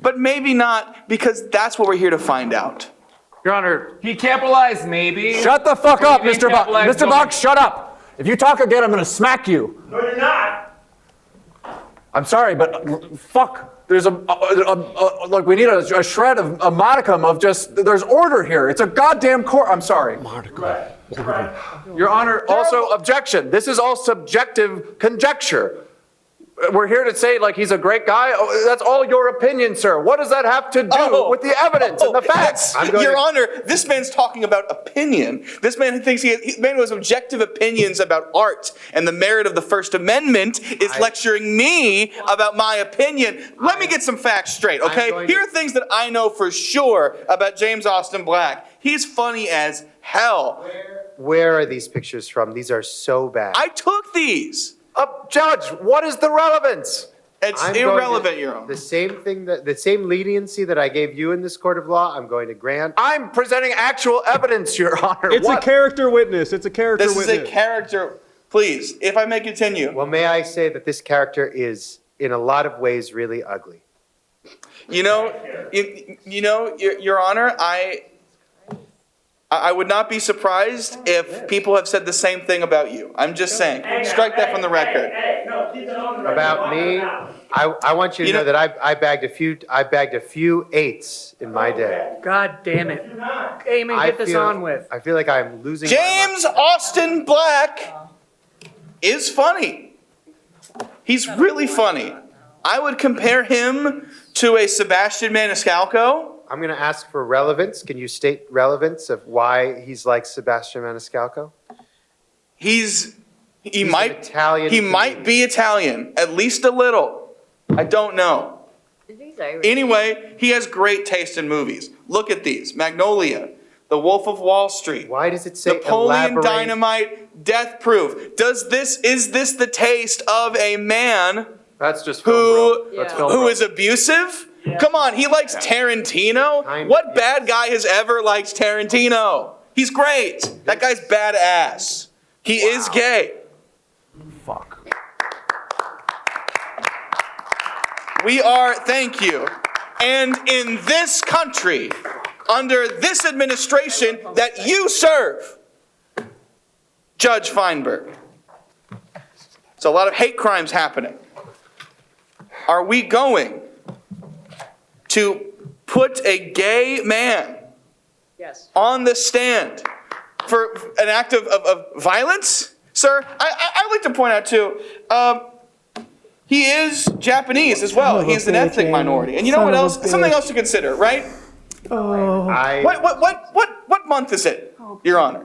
But maybe not, because that's what we're here to find out.
Your Honor, he capitalized maybe.
Shut the fuck up, Mr. Box. Mr. Box, shut up. If you talk again, I'm going to smack you.
No, you're not.
I'm sorry, but fuck. There's like we need a shred of a modicum of just, there's order here. It's a goddamn court. I'm sorry.
Right.
Your Honor, also objection. This is all subjective conjecture. we're here to say like he's a great guy. Oh, that's all your opinion, sir. What does that have to do with the evidence and the facts?
Your Honor, this man's talking about opinion. This man thinks this man who has objective opinions about art and the merit of the First Amendment is lecturing me about my opinion. Let me get some facts straight, okay? Here are things that I know for sure about James Austin Black. He's funny as hell.
Where are these pictures from? These are so bad.
I took these.
Judge, what is the relevance?
It's irrelevant, Your Honor.
The same leniency that I gave you in this court of law, I'm going to grant.
I'm presenting actual evidence, Your Honor.
It's a character witness. It's a character
This
witness.
is a character. Please, if I may continue.
Well, may I say that this character is, in a lot of ways, really ugly.
You know, Your Honor, I would not be surprised if people have said the same thing about you. I'm just saying. Strike that from the record.
About me, I want you to know that I bagged a few eights in my day.
God damn it. Eamon, get this on with.
I feel like I'm losing
James Austin Black is funny. He's really funny. I would compare him to a Sebastian Maniscalco.
I'm going to ask for relevance. Can you state relevance of why he's like Sebastian Maniscalco?
He might be Italian, at least a little. I don't know. Anyway, he has great taste in movies. Look at these: Magnolia, The Wolf of Wall Street.
Why does it say
Napoleon
elaborate?
Dynamite, Death Proof? Is this the taste of a man
That's just film, bro. That's film,
who
bro.
is abusive? Come on, he likes Tarantino. What bad guy has ever liked Tarantino? He's great. That guy's badass. He is gay.
Fuck.
Thank you. And in this country, under this administration that you serve, Judge Feinberg, it's a lot of hate crimes happening. Are we going to put a gay man on the stand for an act of violence? Sir, I'd like to point out too, he is Japanese as well. He is an ethnic minority. And you know what else? Something else to consider, right? What month is it, Your Honor?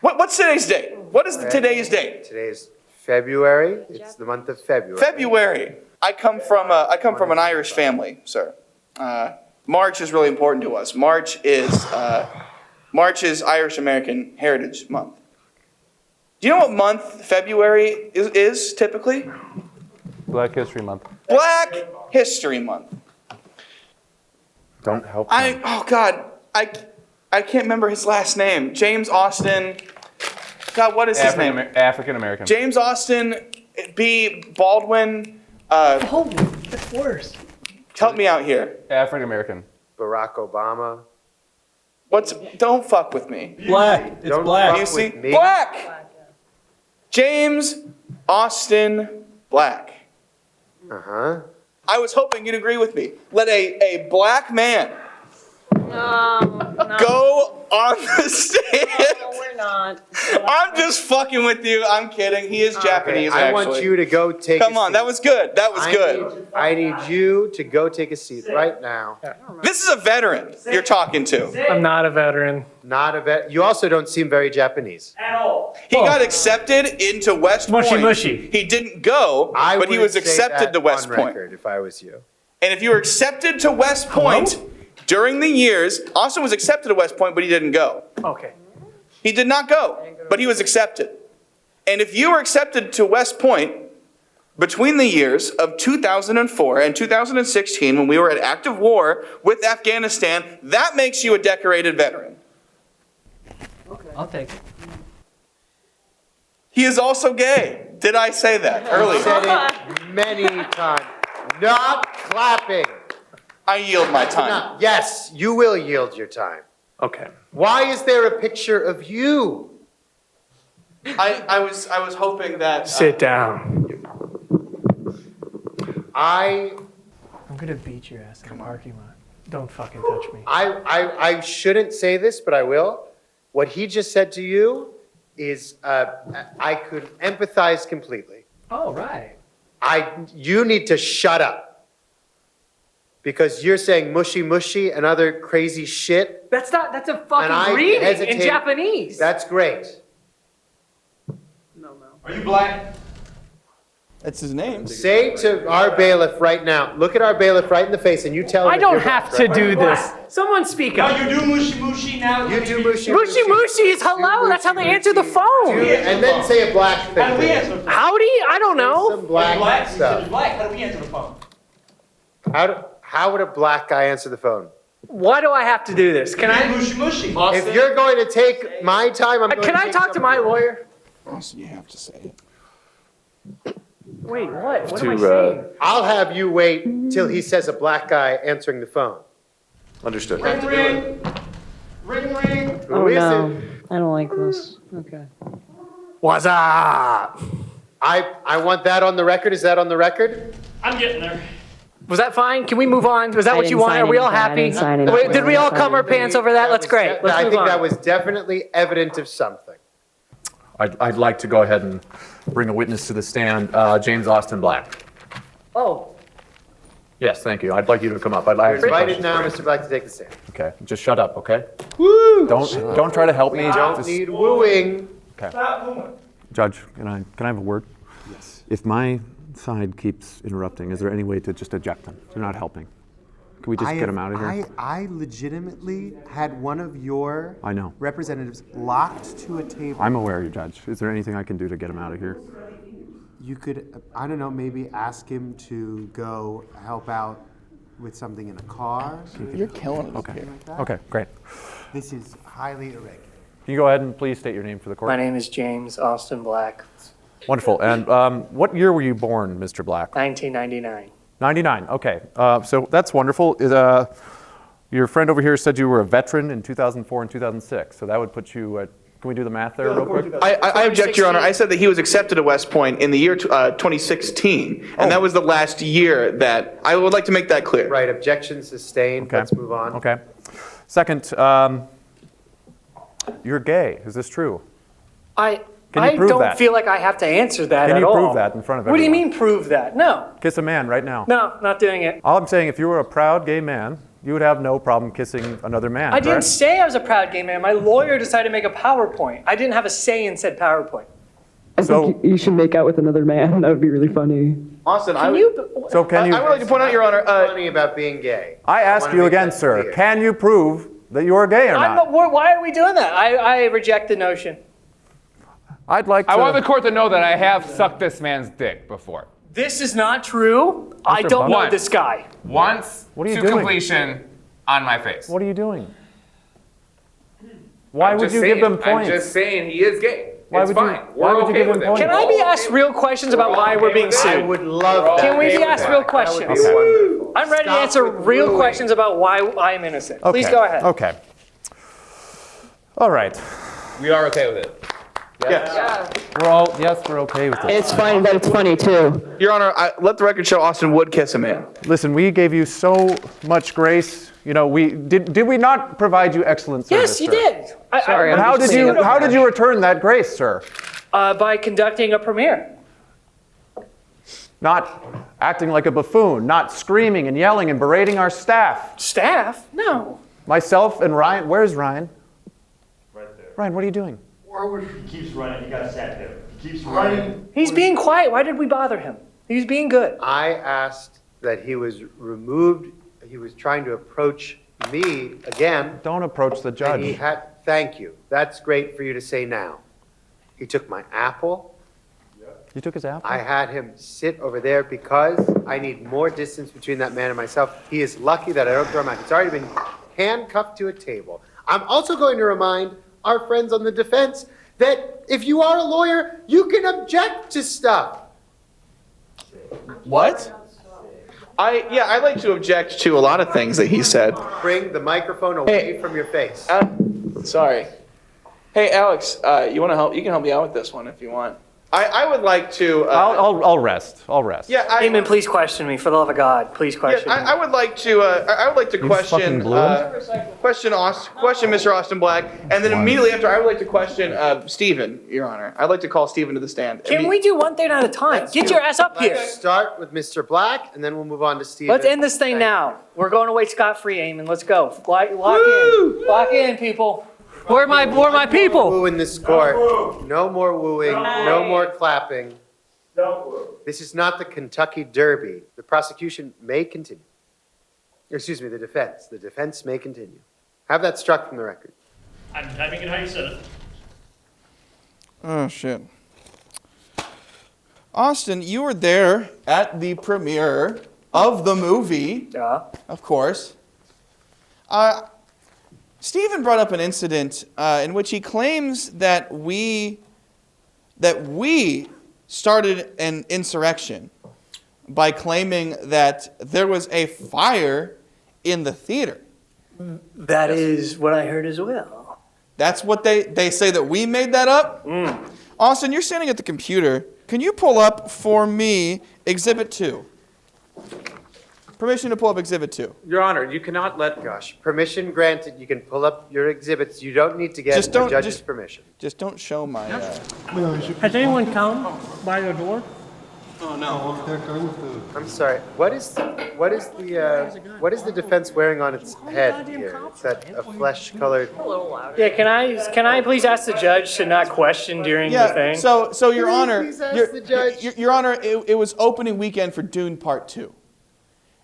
What's today's date? What is today's date?
Today's February. It's the month of February.
February. I come from an Irish family, sir. March is really important to us. March is Irish American Heritage Month. Do you know what month February is typically?
Black History Month.
Black History Month.
Don't help.
Oh God, I can't remember his last name. James Austin. God, what is his name?
African American.
James Austin B. Baldwin.
That's worse.
Help me out here.
African American.
Barack Obama.
Don't fuck with me.
Black. It's black.
You see? Black. James Austin Black.
Uh-huh.
I was hoping you'd agree with me. Let a black man go on the stand.
No, we're not.
I'm just fucking with you. I'm kidding. He is Japanese,
I
actually.
want you to go take a seat.
Come on, that was good. That was good.
I need you to go take a seat right now.
This is a veteran you're talking to.
I'm not a veteran.
Not a vet. You also don't seem very Japanese.
At all.
He got accepted into West Point.
Mushy.
He didn't go, but he was accepted to West
on
Point.
record, if I was you.
And if you were accepted to West Point during the years, Austin was accepted to West Point, but he didn't go.
Okay.
He did not go, but he was accepted. And if you were accepted to West Point between the years of 2004 and 2016, when we were at active war with Afghanistan, that makes you a decorated veteran.
Okay. I'll take it.
He is also gay. Did I say that earlier?
I said it many times. Not clapping.
I yield my time.
Yes, you will yield your time.
Okay.
Why is there a picture of you?
I was hoping that.
Sit down.
I'm
gonna beat your ass in the parking lot. Don't fucking touch me.
I shouldn't say this, but I will. What he just said to you is I could empathize completely.
Oh, right.
You need to shut up. Because you're saying mushy mushy and other crazy shit.
That's a fucking greeting in Japanese.
That's great.
Are you black? That's his name.
Say to our bailiff right now, look at our bailiff right in the face and you tell him.
I don't have to do this. Someone speak up.
No, you do mushy mushy now.
You do mushy
mushy. Mushy is hello. That's how they answer the phone.
And then say a black thing.
How do we answer the phone?
Howdy? I don't know.
Some black stuff.
Black. How do we answer the phone?
How would a black guy answer the phone?
Why do I have to do this? Can I?
Mushy mushy.
If you're going to take my time, I'm going
Can I talk to my lawyer?
Austin, you have to say it.
Wait, what? What am I saying?
I'll have you wait till he says a black guy answering the phone.
Understood.
Ring ring. Ring ring.
Who is it?
I don't like this. Okay.
What's up?
I want that on the record. Is that on the record?
I'm getting there.
Was that fine? Can we move on? Was that what you wanted? Are we all happy? Wait, did we all cum our pants over that? Let's great. Let's
I
move
think
on.
that was definitely evident of something.
I'd like to go ahead and bring a witness to the stand, James Austin Black.
Oh.
Yes, thank you. I'd like you to come up. I'd like
You're invited now, Mr. Black, to take the stand.
Okay, just shut up, okay?
Woo!
Don't try to help me.
We don't
Just-
need wooing.
Okay.
Judge, can I have a word? Yes. If my side keeps interrupting, is there any way to just eject them? They're not helping. Can we just get them out of here?
I legitimately had one of your
I know.
representatives locked to a table.
I'm aware, Judge. Is there anything I can do to get him out of here?
You could, I don't know, maybe ask him to go help out with something in a car.
You're killing us.
Okay. Okay, great.
This is highly irregular.
Can you go ahead and please state your name for the court?
My name is James Austin Black.
Wonderful. And what year were you born, Mr. Black?
1999.
99. Okay. So that's wonderful. Your friend over here said you were a veteran in 2004 and 2006. So that would put you at, can we do the math there real quick?
I object, Your Honor. I said that he was accepted at West Point in the year 2016, and that was the last year that, I would like to make that clear.
Right, objection sustained.
Okay.
Let's move on.
Okay. Second, you're gay. Is this true?
I
Can you prove
don't
that?
feel like I have to answer that
Can
at
you
all.
prove that in front of
What do you
everyone?
mean prove that? No.
Kiss a man right now.
No, not doing it.
All I'm saying, if you were a proud gay man, you would have no problem kissing another man.
I didn't
correct?
say I was a proud gay man. My lawyer decided to make a PowerPoint. I didn't have a say in said PowerPoint.
I think you should make out with another man. That would be really funny.
Austin,
So can you?
I would like to point out, Your Honor.
Funny about being gay.
I ask
wanna
you
make
again,
that
sir.
clear.
Can you prove that you are gay or not?
Why are we doing that? I reject the notion.
I'd like to.
I want the court to know that I have sucked this man's dick before.
This is not true. I don't know
Once.
this guy.
Once
What are you
to
doing?
completion on my face.
What are you doing? Why
I'm
would
just
you
saying,
give him points?
I'm just saying he is gay.
Why
It's
would you-
fine.
why
We're
would you
okay
give him
with it.
points?
Can I be asked real questions about why we're being
I
sued?
would love that.
Can we be asked real questions?
That would be wonderful.
I'm ready to
Stop
answer
with
real
wooing.
questions about why I'm innocent. Please go ahead.
Okay. All right.
We are okay with it.
Yes.
We're okay with it.
It's fine, but it's funny too.
Your Honor, let the record show Austin would kiss a man.
Listen, we gave you so much grace. You know, did we not provide you excellent service?
Yes, you
sir?
did.
Sorry,
And
I'm
how
just
did you return that grace, sir?
By conducting a premiere.
Not acting like a buffoon, not screaming and yelling and berating our staff.
Staff? No.
Myself and Ryan. Where's Ryan? Right there. Ryan, what are you doing?
He keeps running. He got sat there. He keeps running.
He's being quiet. Why did we bother him? He's being good.
I asked that he was removed. He was trying to approach me again.
Don't approach the judge.
And he had, thank you. That's great for you to say now. He took my apple.
You took his apple?
I had him sit over there because I need more distance between that man and myself. He is lucky that I don't throw him out. He's already been handcuffed to a table. I'm also going to remind our friends on the defense that if you are a lawyer, you can object to stuff.
What? I'd like to object to a lot of things that he said.
Bring the microphone away from your face.
Sorry. Hey, Alex, you want to help? You can help me out with this one if you want. I would like to.
I'll rest. I'll rest.
Yeah,
Eamon, please question me. For the love of God, please question me.
I would like to. I would like to
You
question.
fucking blew him?
Question Mr. Austin Black, and then immediately after, I would like to question Stephen, Your Honor. I'd like to call Stephen to the stand.
Can we do one thing at a time? Get your ass up here.
Let's start with Mr. Black, and then we'll move on to Stephen.
Let's end this thing now. We're going away scot-free, Eamon. Let's go. Lock in. Lock in, people. Where are my people?
Woo in this court. No more wooing. No more clapping. This is not the Kentucky Derby. The prosecution may continue. Excuse me, the defense. The defense may continue. Have that struck from the record.
I'm typing it how you said it.
Oh, shit. Austin, you were there at the premiere of the movie.
Yeah.
Of course. Stephen brought up an incident in which he claims that we started an insurrection by claiming that there was a fire in the theater.
That is what I heard as well.
That's what they say, that we made that up? Austin, you're standing at the computer. Can you pull up for me Exhibit 2? Permission to pull up Exhibit 2.
Your Honor, you cannot let...
Gosh, permission granted. You can pull up your exhibits. You don't need to get the judge's permission.
Just don't show my...
Has anyone come by the door?
Oh, no.
I'm sorry. What is the defense wearing on its head here? Is that a flesh-colored...
Yeah, can I please ask the judge to not question during the thing?
So Your Honor,
Please ask the judge.
Your Honor, it was opening weekend for Dune Part 2.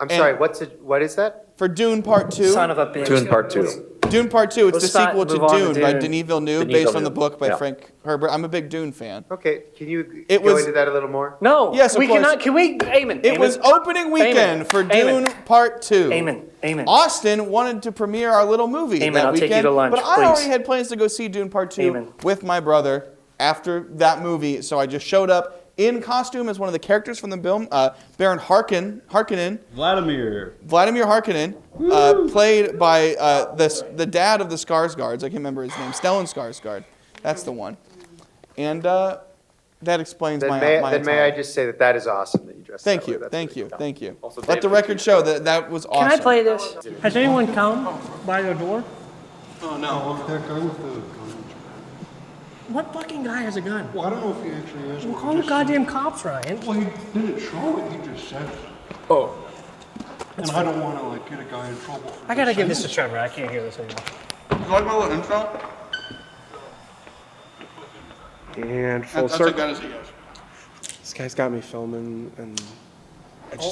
I'm sorry, what is that?
For Dune Part 2.
Son of a bitch.
Dune Part 2.
Dune Part 2, it's
Let's
the sequel
move
to
on to
Dune by
Dune.
Denis Villeneuve,
Denis
based on
Villeneuve.
the book by
Yeah.
Frank Herbert. I'm a big Dune fan.
Okay, can you
It
go
was-
into that a little more?
No.
Yes, of
we
course.
cannot. Can we, Eamon?
It was opening weekend for Dune Part 2.
Eamon.
Austin wanted to premiere our little movie
Eamon,
that
I'll
weekend,
take you to lunch,
but I
please.
already had plans to go see Dune Part 2
Eamon.
with my brother after that movie, so I just showed up in costume as one of the characters from the film, Baron Harkonnen.
Vladimir
Harkonnen, played by the dad of the Skarsgårds. I can't remember his name. Stellan Skarsgård. That's the one. And that explains my
Then
attire.
may I just say that is awesome that you dressed
Thank
that way.
you,
That's
thank
really
you,
cool.
thank you.
Also,
Let the record show that that was awesome.
Can I play this? Has anyone come by the door?
Oh, no. That guy with the gun.
What fucking guy has a gun?
Well, I don't know if he actually has
Well,
one.
call the goddamn cops, Ryan.
Well, he didn't show it. He just said it.
Oh.
And I don't want to, get a guy in trouble.
I gotta give this to Trevor. I can't hear this anymore.
You like my little intro?
And full
That's
circle.
as good as he goes.
This guy's got me filming, and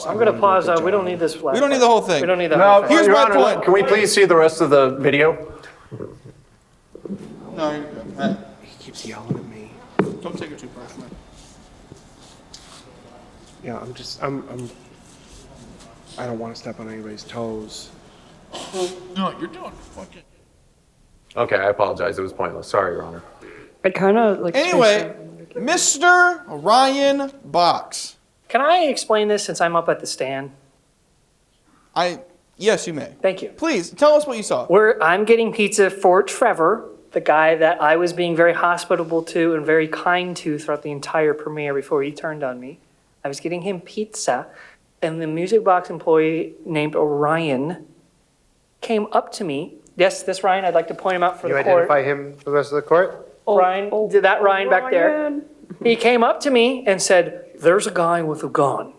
I'm gonna pause. We don't need this flag.
We don't need the whole thing.
We don't need that.
No,
whole
Here's
Your
my
Honor,
point.
can we please see the rest of the video?
No, you're good.
he keeps yelling at me.
Don't take it too personally.
Yeah, I don't want to step on anybody's toes.
No, you're doing fucking.
Okay, I apologize. It was pointless. Sorry, Your Honor.
I kind of like.
Anyway, Mr. Ryan Box.
Can I explain this since I'm up at the stand?
Yes, you may.
Thank you.
Please tell us what you saw.
I'm getting pizza for Trevor, the guy that I was being very hospitable to and very kind to throughout the entire premiere before he turned on me. I was getting him pizza, and the music box employee named Orion came up to me. Yes, this Ryan, I'd like to point him out for
You
the court.
identify him for the rest of the court?
Ryan, did that Ryan back there? He came up to me and said, "There's a guy with a gun."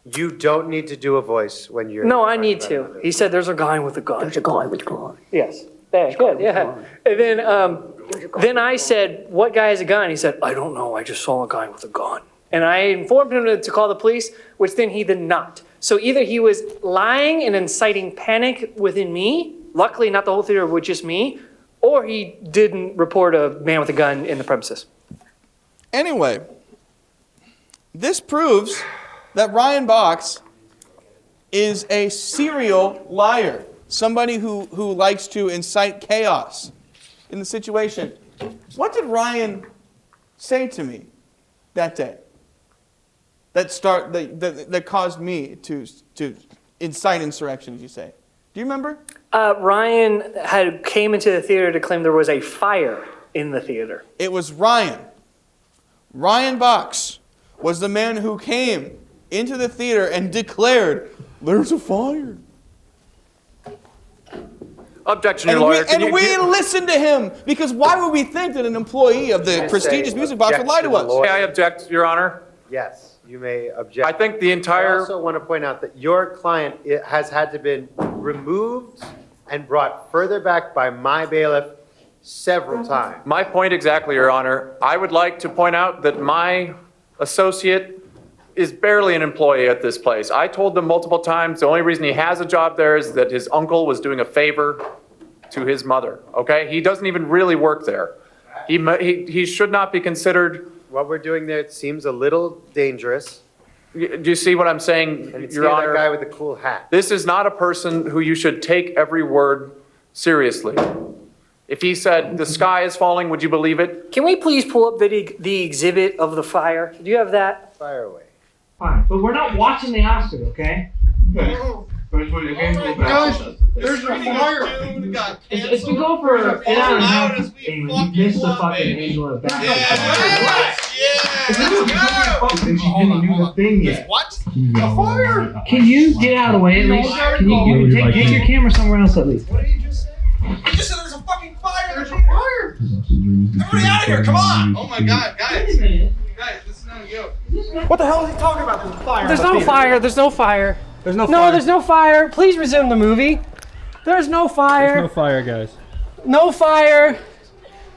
You don't need to do a voice when you're...
No, I need to. He said, "There's a guy with a gun." There's a guy with a gun. Yes. Yeah, good, yeah. And then I said, "What guy has a gun?" He said, "I don't know. I just saw a guy with a gun." And I informed him to call the police, which then he did not. So either he was lying and inciting panic within me, luckily not the whole theater, but just me, or he didn't report a man with a gun in the premises.
Anyway, this proves that Ryan Box is a serial liar, somebody who likes to incite chaos in the situation. What did Ryan say to me that day that caused me to incite insurrection, as you say? Do you remember?
Ryan came into the theater to claim there was a fire in the theater.
It was Ryan Ryan Box was the man who came into the theater and declared, "There's a fire."
Objection, your lawyer.
And we listened to him, because why would we think that an employee of the prestigious music box would lie to us?
May I object, Your Honor?
Yes, you may object.
I think the entire...
I also want to point out that your client has had to be removed and brought further back by my bailiff several times.
My point exactly, Your Honor. I would like to point out that my associate is barely an employee at this place. I told them multiple times the only reason he has a job there is that his uncle was doing a favor to his mother, okay? He doesn't even really work there. He should not be considered...
What we're doing there seems a little dangerous.
Do you see what I'm saying,
And it's
Your Honor?
that guy with the cool hat.
This is not a person who you should take every word seriously. If he said, the sky is falling, would you believe it?
Can we please pull up the exhibit of the fire? Do you have that?
Fire away.
Fine, but we're not watching the Oscar, okay?
Guys, there's a fire.
It's been going for an hour and a half. And you missed the fucking Angela back.
What? A fire?
Can you get out of the way at least? Can you take your camera somewhere else at least?
What did you just say? You just said there's a fucking fire. There's a fire. Everybody out of here! Come on! Oh my God, guys! Guys, this is not a joke.
What the hell is he talking about? There's a fire.
There's no fire. There's no fire.
There's no fire.
No, there's no fire. Please resume the movie. There's no fire.
There's no fire, guys.
No fire.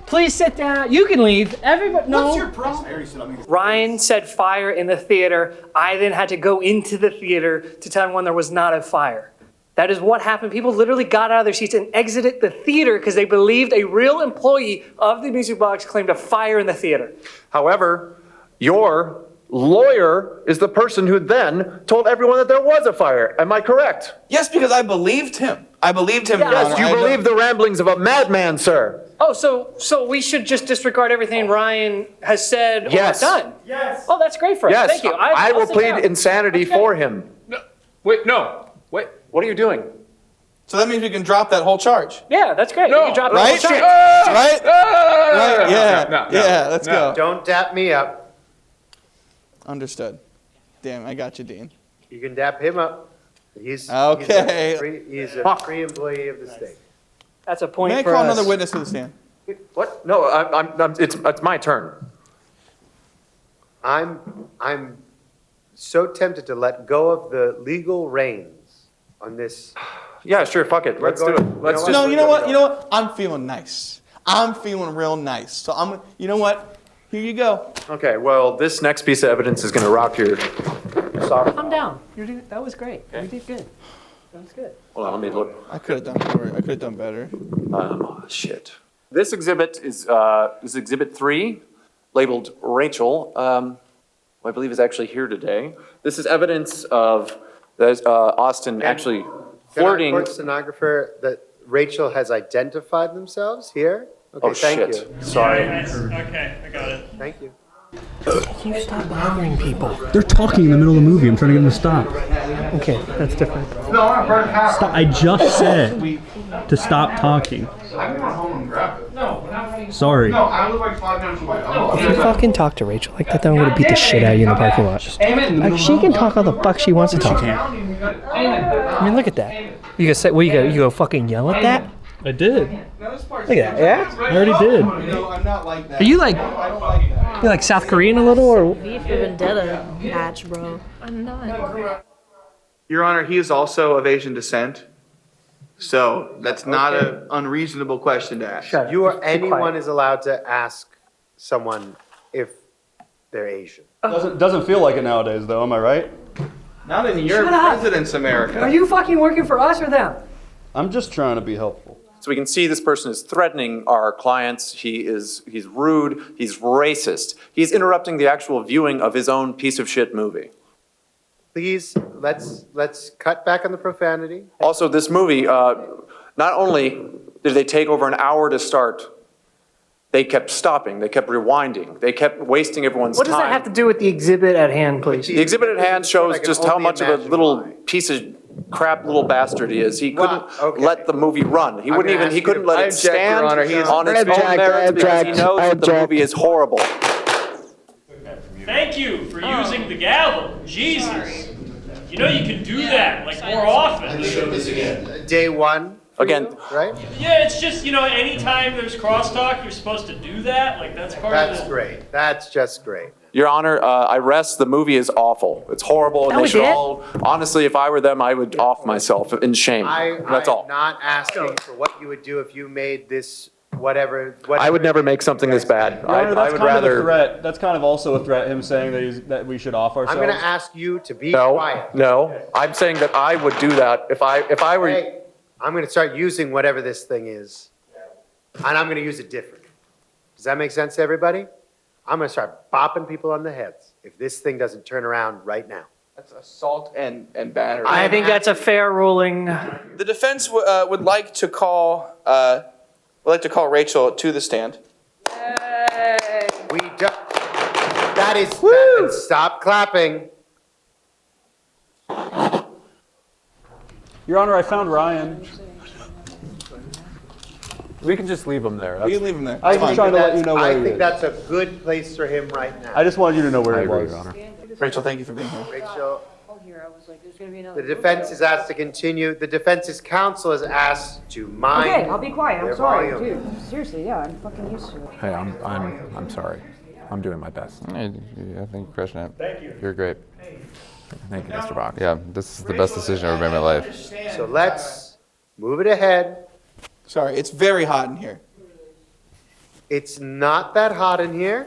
Please sit down. You can leave. Everybody, no.
What's your problem?
Ryan said fire in the theater. I then had to go into the theater to tell everyone there was not a fire. That is what happened. People literally got out of their seats and exited the theater because they believed a real employee of the music box claimed a fire in the theater.
However, your lawyer is the person who then told everyone that there was a fire. Am I correct?
Yes, because I believed him. I believed him, Your
Yes,
Honor.
you believe the ramblings of a madman, sir.
Oh, so we should just disregard everything Ryan has said
Yes.
or done?
Yes.
Oh, that's great for us.
Yes,
Thank you.
I
I'll
will
sit
plead
down.
insanity for him.
Wait, no. Wait.
What are you doing?
So that means we can drop that whole charge.
Yeah, that's great.
No.
You can drop
Right?
the whole charge.
Right? Right? Yeah.
No,
Yeah, let's go.
Don't dap me up.
Understood. Damn, I got you, Dean.
You can dap him up. He's
Okay.
He's a free employee of the state.
That's a point
May I
for
call
us.
another witness to the stand?
What? No, it's my turn.
I'm so tempted to let go of the legal reins on this.
Yeah, sure, fuck it. Let's do it. Let's
No, you know what? You know what? I'm feeling nice. I'm feeling real nice. So you know what? Here you go.
Okay, well, this next piece of evidence is going to rock your sock.
Calm down. That was great. You did good. That was good.
Hold on, let me look.
I could have done better.
Shit. This exhibit is Exhibit 3, labeled Rachel. I believe is actually here today. This is evidence of Austin actually flirting.
Court stenographer that Rachel has identified themselves here. Okay,
Oh,
thank
shit.
you.
Sorry.
Okay, I got it.
Thank you.
Can you stop bothering people?
They're talking in the middle of the movie. I'm trying to get them to stop.
Okay, that's different.
Stop. I just said to stop talking.
I can run home and grab it.
Sorry.
No, I live like 5 minutes away.
If you fucking talk to Rachel like that, then I'm gonna beat the shit out of you in the parking lot. Like, she can talk all the fuck she wants to talk. I mean, look at that. You gonna say, well, you go fucking yell at that?
I did.
Look at that, yeah?
I already did.
I'm not like that.
Are you like, you like South Korean a little, or?
V for Vendetta match, bro. I'm not.
Your Honor, he is also of Asian descent. So that's not an unreasonable question to ask.
You or anyone is allowed to ask someone if they're Asian.
Doesn't feel like it nowadays, though. Am I right?
Not in your
Shut up.
president's America.
Are you fucking working for us or them?
I'm just trying to be helpful.
So we can see this person is threatening our clients. He's rude. He's racist. He's interrupting the actual viewing of his own piece of shit movie.
Please, let's cut back on the profanity.
Also, this movie, not only did they take over an hour to start, they kept stopping, they kept rewinding, they kept wasting everyone's
What
time.
does that have to do with the exhibit at hand, please?
The exhibit at hand shows just how much of a little piece of crap little bastard he is. He couldn't let the movie run. He couldn't let it stand on its own merits because he knows that the movie is horrible.
Thank you for using the gavel. Jesus. You know you can do that like more often.
Day one.
Again,
right?
Yeah, it's just, anytime there's crosstalk, you're supposed to do that. Like, that's part of
That's
the...
great. That's just great.
Your Honor, I rest. The movie is awful. It's horrible. And they should all, honestly, if I were them, I would off myself in shame. That's all.
I'm not asking for what you would do if you made this whatever.
I would never make something this bad.
Your Honor,
I would rather.
Of a threat. That's kind of also a threat. Him saying that we should off ourselves.
I'm going to ask you to be quiet.
No. I'm saying that I would do that if I were.
Hey, I'm going to start using whatever this thing is, and I'm going to use it different. Does that make sense to everybody? I'm going to start bopping people on the heads if this thing doesn't turn around right now.
That's assault and battery.
I think that's a fair ruling.
The defense would like to call Rachel to the stand.
We do. That is. Stop clapping.
Your Honor, I found Ryan.
We can just leave him there.
We can leave him there.
I was just trying to let you know where he is.
I think that's a good place for him right now.
I just wanted you to know where he was.
Your Honor.
Rachel, thank you for being here.
Rachel, the defense is asked to continue. The defense's counsel is asked to mind.
Okay, I'll be quiet.
their
I'm sorry,
volume.
dude. Seriously, yeah, I'm fucking used to it.
Hey, I'm sorry. I'm doing my best.
I think you're crushing it.
Thank you.
You're great.
Thank you, Mr. Box.
Yeah, this is the best decision I've ever made in my life.
So let's move it ahead.
Sorry, it's very hot in here.
It's not that hot in here.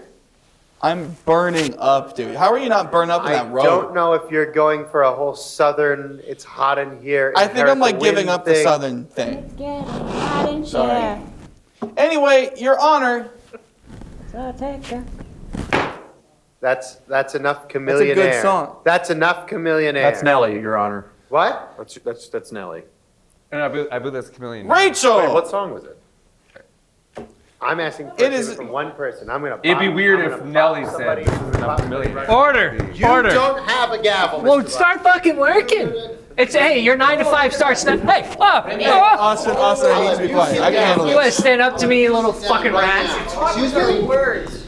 I'm burning up, dude. How are you not burning up in that road?
I don't know if you're going for a whole southern, it's hot in here.
I think I'm like
inherit
giving up the
thing.
southern thing.
It's getting hot in
Sorry.
here.
Anyway, Your Honor.
So take her.
That's enough chameleon
good
air.
song.
That's enough chameleon air.
That's Nelly, Your Honor.
What?
That's Nelly.
And I believe that's Chameleon.
Rachel!
Wait, what song was it?
I'm asking for
It is-
from one person. I'm gonna.
It'd be
bop-
weird
I'm
if
gonna
Nelly
bop
said
somebody.
this is enough Chameleon.
Order.
You
Order.
don't have a gavel.
Well,
Mr.
start fucking working. It's, hey, your 9 to 5 starts now. Hey,
Austin, I need to be quiet. I can handle
You want to
this.
stand up to me, you little fucking rat?
Excuse me. Words.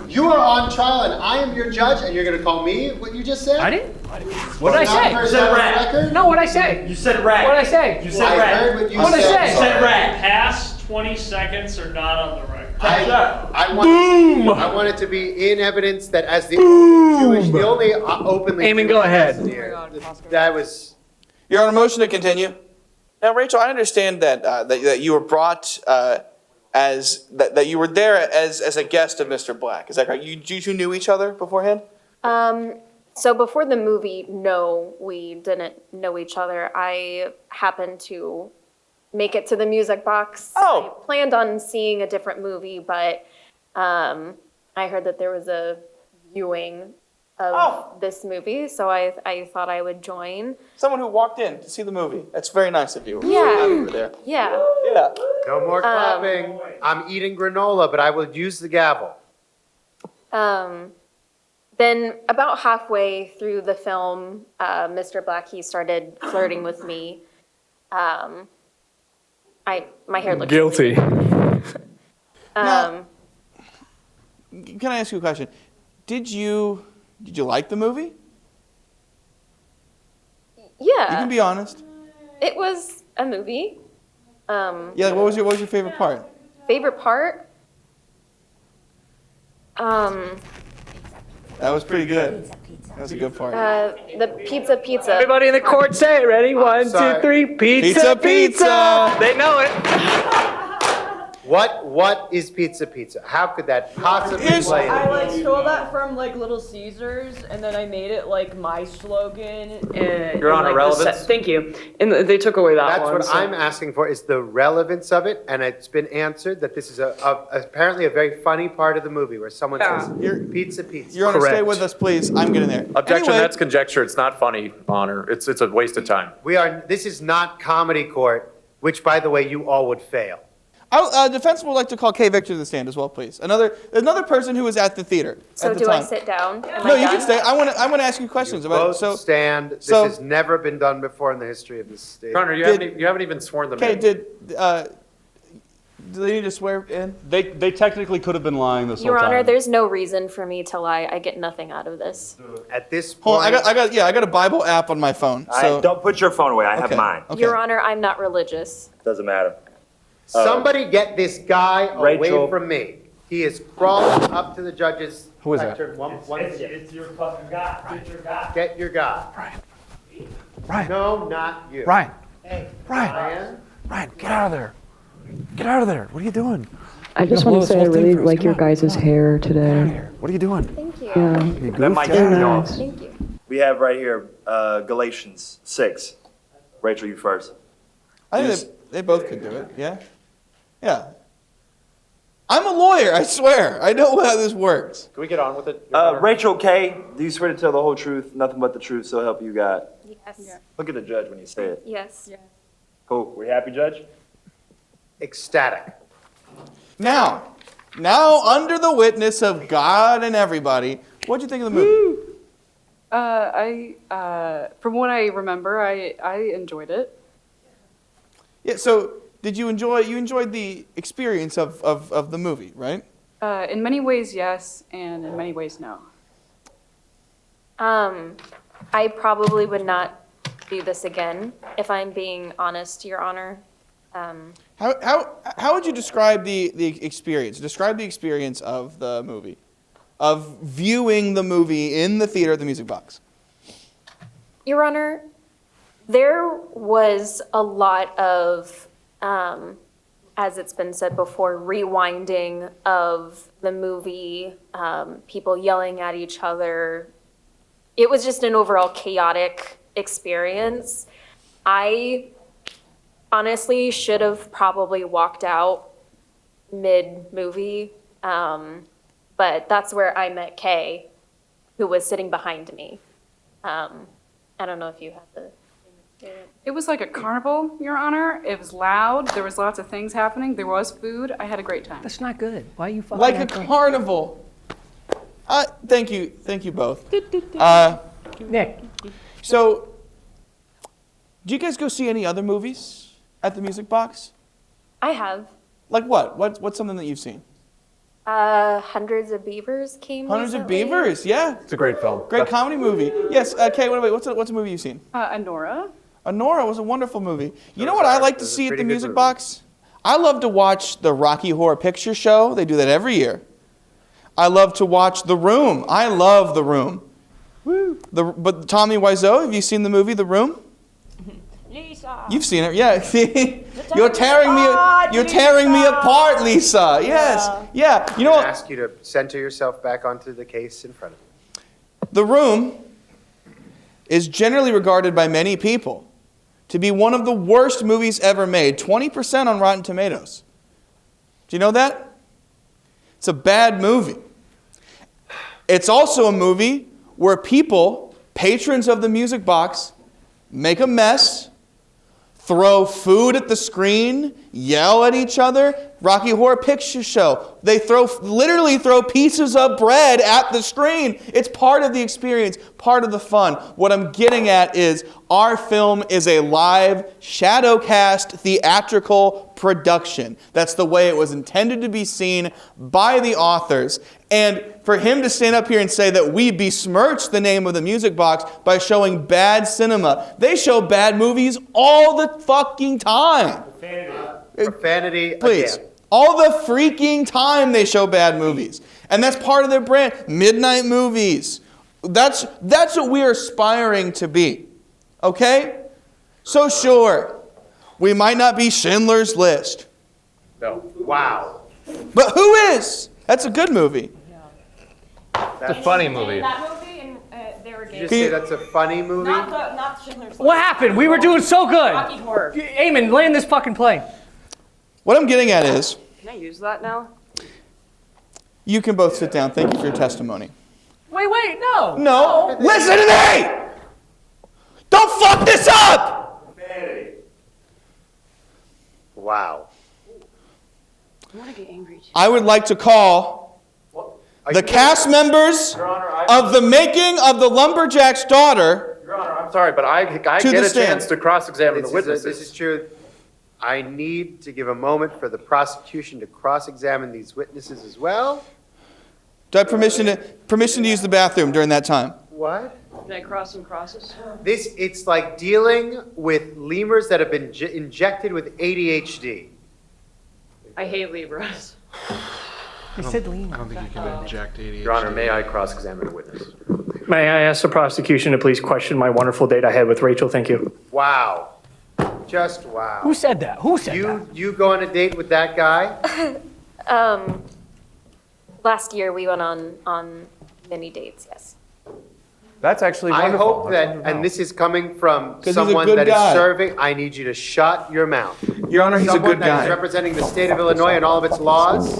You are on trial, and I am your judge, and you're going to call me what you just said?
I didn't. What did I say?
You said rat.
No, what did I say?
You said rat.
What did I say?
You said
I
rat.
heard what you
What did I
said.
say?
You said rat.
Past 20 seconds are not on the record.
I want it to be in evidence that as the only openly
Eamon,
Jewish
go ahead.
person here, that was.
You're on a motion to continue. Now, Rachel, I understand that you were brought that you were there as a guest of Mr. Black. Is that correct? You two knew each other beforehand?
So before the movie, no, we didn't know each other. I happened to make it to the music box.
Oh.
I planned on seeing a different movie, but I heard that there was a viewing of this movie, so I thought I would join.
Someone who walked in to see the movie. That's very nice of you.
Yeah.
You were there.
Yeah.
Yeah.
No more clapping. I'm eating granola, but I will use the gavel.
Then about halfway through the film, Mr. Black, he started flirting with me. My hair looks
Guilty.
Now, can I ask you a question? Did you like the movie?
Yeah.
You can be honest.
It was a movie.
Yeah, like, what was your favorite part?
Favorite part?
That was pretty good. That was a good part.
The pizza.
Everybody in the court say it. Ready? 1, 2, 3. Pizza. They know it.
What is pizza? How could that possibly play?
I stole that from Little Caesars, and then I made it my slogan.
Your Honor, relevance?
Thank you. And they took away that
That's
one.
what I'm asking for, is the relevance of it, and it's been answered that this is apparently a very funny part of the movie where someone says, pizza.
Your Honor, stay with us, please. I'm getting there.
Objection,
Anyway,
that's conjecture. It's not funny, Honor. It's a waste of time.
This is not comedy court, which, by the way, you all would fail.
Defense would like to call Kay Victor to the stand as well, please. Another person who was at the theater
So
at the
do I
time.
sit down?
No, you can stay. I want to ask you questions about it.
Both stand. This has never been done before in the history of this state.
Your Honor, you haven't even sworn them
Okay,
in.
Do they need to swear in?
They technically could have been lying this
Your
whole time.
Honor, there's no reason for me to lie. I get nothing out of this.
At this
Hold
point,
on, I got a Bible app on my phone. So
Don't put your phone away. I have
Okay.
mine.
Your Honor, I'm not religious.
Doesn't matter.
somebody get this guy
Rachel.
away from me. He is crawling up to the judge's
Who is that?
lectern.
It's your fucking guy. Get your guy.
Get your guy.
Ryan.
No, not you.
Ryan.
Hey,
Ryan. Ryan, get out of there. Get out of there. What are you doing?
I just want to say I really like your guys' hair today.
What are you doing?
Thank you.
Yeah.
That might
Very
be off.
nice.
Thank you.
We have right here Galatians 6. Rachel, you first.
I think they both could do it. Yeah. Yeah. I'm a lawyer. I swear. I know how this works.
Can we get on with it?
Rachel K., do you swear to tell the whole truth, nothing but the truth, so help you God?
Yes.
Look at the judge when you say it.
Yes.
Cool. We happy, Judge?
ecstatic.
Now, under the witness of God and everybody, what'd you think of the movie?
From what I remember, I enjoyed it.
Yeah. So, did you enjoyed the experience of the movie, right?
In many ways, yes, and in many ways, no.
I probably would not do this again, if I'm being honest, Your Honor.
How would you describe the experience? Describe the experience of the movie, of viewing the movie in the theater at the Music Box.
Your Honor, there was a lot of, as it's been said before, rewinding of the movie, people yelling at each other. It was just an overall chaotic experience. I honestly should have probably walked out mid-movie, but that's where I met Kay, who was sitting behind me. I don't know if you had the experience.
It was like a carnival, Your Honor. It was loud. There was lots of things happening. There was food. I had a great time.
That's not good. Why are you fucking
Like a
acting?
carnival. Thank you both.
Nick.
So, do you guys go see any other movies at the Music Box?
I have.
Like what? What's something that you've seen?
Hundreds of Beavers came
Hundreds of
recently.
Beavers, yeah.
It's a great film.
Great comedy movie. Yes, Kay, what's a movie you've seen?
Anora.
Anora was a wonderful movie. You know what I like to see at the Music Box? I love to watch the Rocky Horror Picture Show. They do that every year. I love to watch The Room. I love The Room. Woo. But Tommy Wiseau, have you seen the movie The Room?
Lisa.
You've seen it, yeah. You're tearing me apart, Lisa. Yes, yeah. You know
I'm
what?
gonna ask you to center yourself back onto the case in front of you.
The Room is generally regarded by many people to be one of the worst movies ever made. 20% on Rotten Tomatoes. Do you know that? It's a bad movie. It's also a movie where people, patrons of the Music Box, make a mess, throw food at the screen, yell at each other. Rocky Horror Picture Show. They literally throw pieces of bread at the screen. It's part of the experience, part of the fun. What I'm getting at is our film is a live, shadowcast, theatrical production. That's the way it was intended to be seen by the authors. And for him to stand up here and say that we besmirch the name of the Music Box by showing bad cinema. They show bad movies all the fucking time.
Profanity
Please.
again.
All the freaking time they show bad movies. And that's part of their brand. Midnight movies. That's what we're aspiring to be. Okay? So sure, we might not be Schindler's List.
No. Wow.
But who is? That's a good movie.
It's a funny movie.
That movie, and they were
Did you just say that's a funny movie?
Not Schindler's List.
What happened? We were doing so good.
Rocky Horror.
Eamon, land this fucking plane.
What I'm getting at is,
Can I use that now?
you can both sit down. Thank you for your testimony.
Wait, no.
No. Listen to me! Don't fuck this up!
Wow.
I want to get angry.
I would like to call the cast members of the making of the Lumberjack's daughter.
Your Honor, I'm sorry, but I get a chance to cross-examine the witnesses.
This is true. I need to give a moment for the prosecution to cross-examine these witnesses as well.
Do I have permission to use the bathroom during that time?
What?
Can I cross some crosses?
It's like dealing with lemurs that have been injected with ADHD.
I hate Libras.
He said lean.
I don't think you can inject ADHD.
Your Honor, may I cross-examine a witness?
May I ask the prosecution to please question my wonderful date I had with Rachel? Thank you.
Wow. Just wow.
Who said that? Who said that?
You go on a date with that guy?
Last year we went on many dates, yes.
That's actually
I
wonderful.
hope that, and this is coming from
'Cause he's a
someone
good
that is
guy.
serving, I need you to shut your mouth.
Your Honor, he's a
Someone
good
that is
guy.
representing the state of Illinois and all of its laws,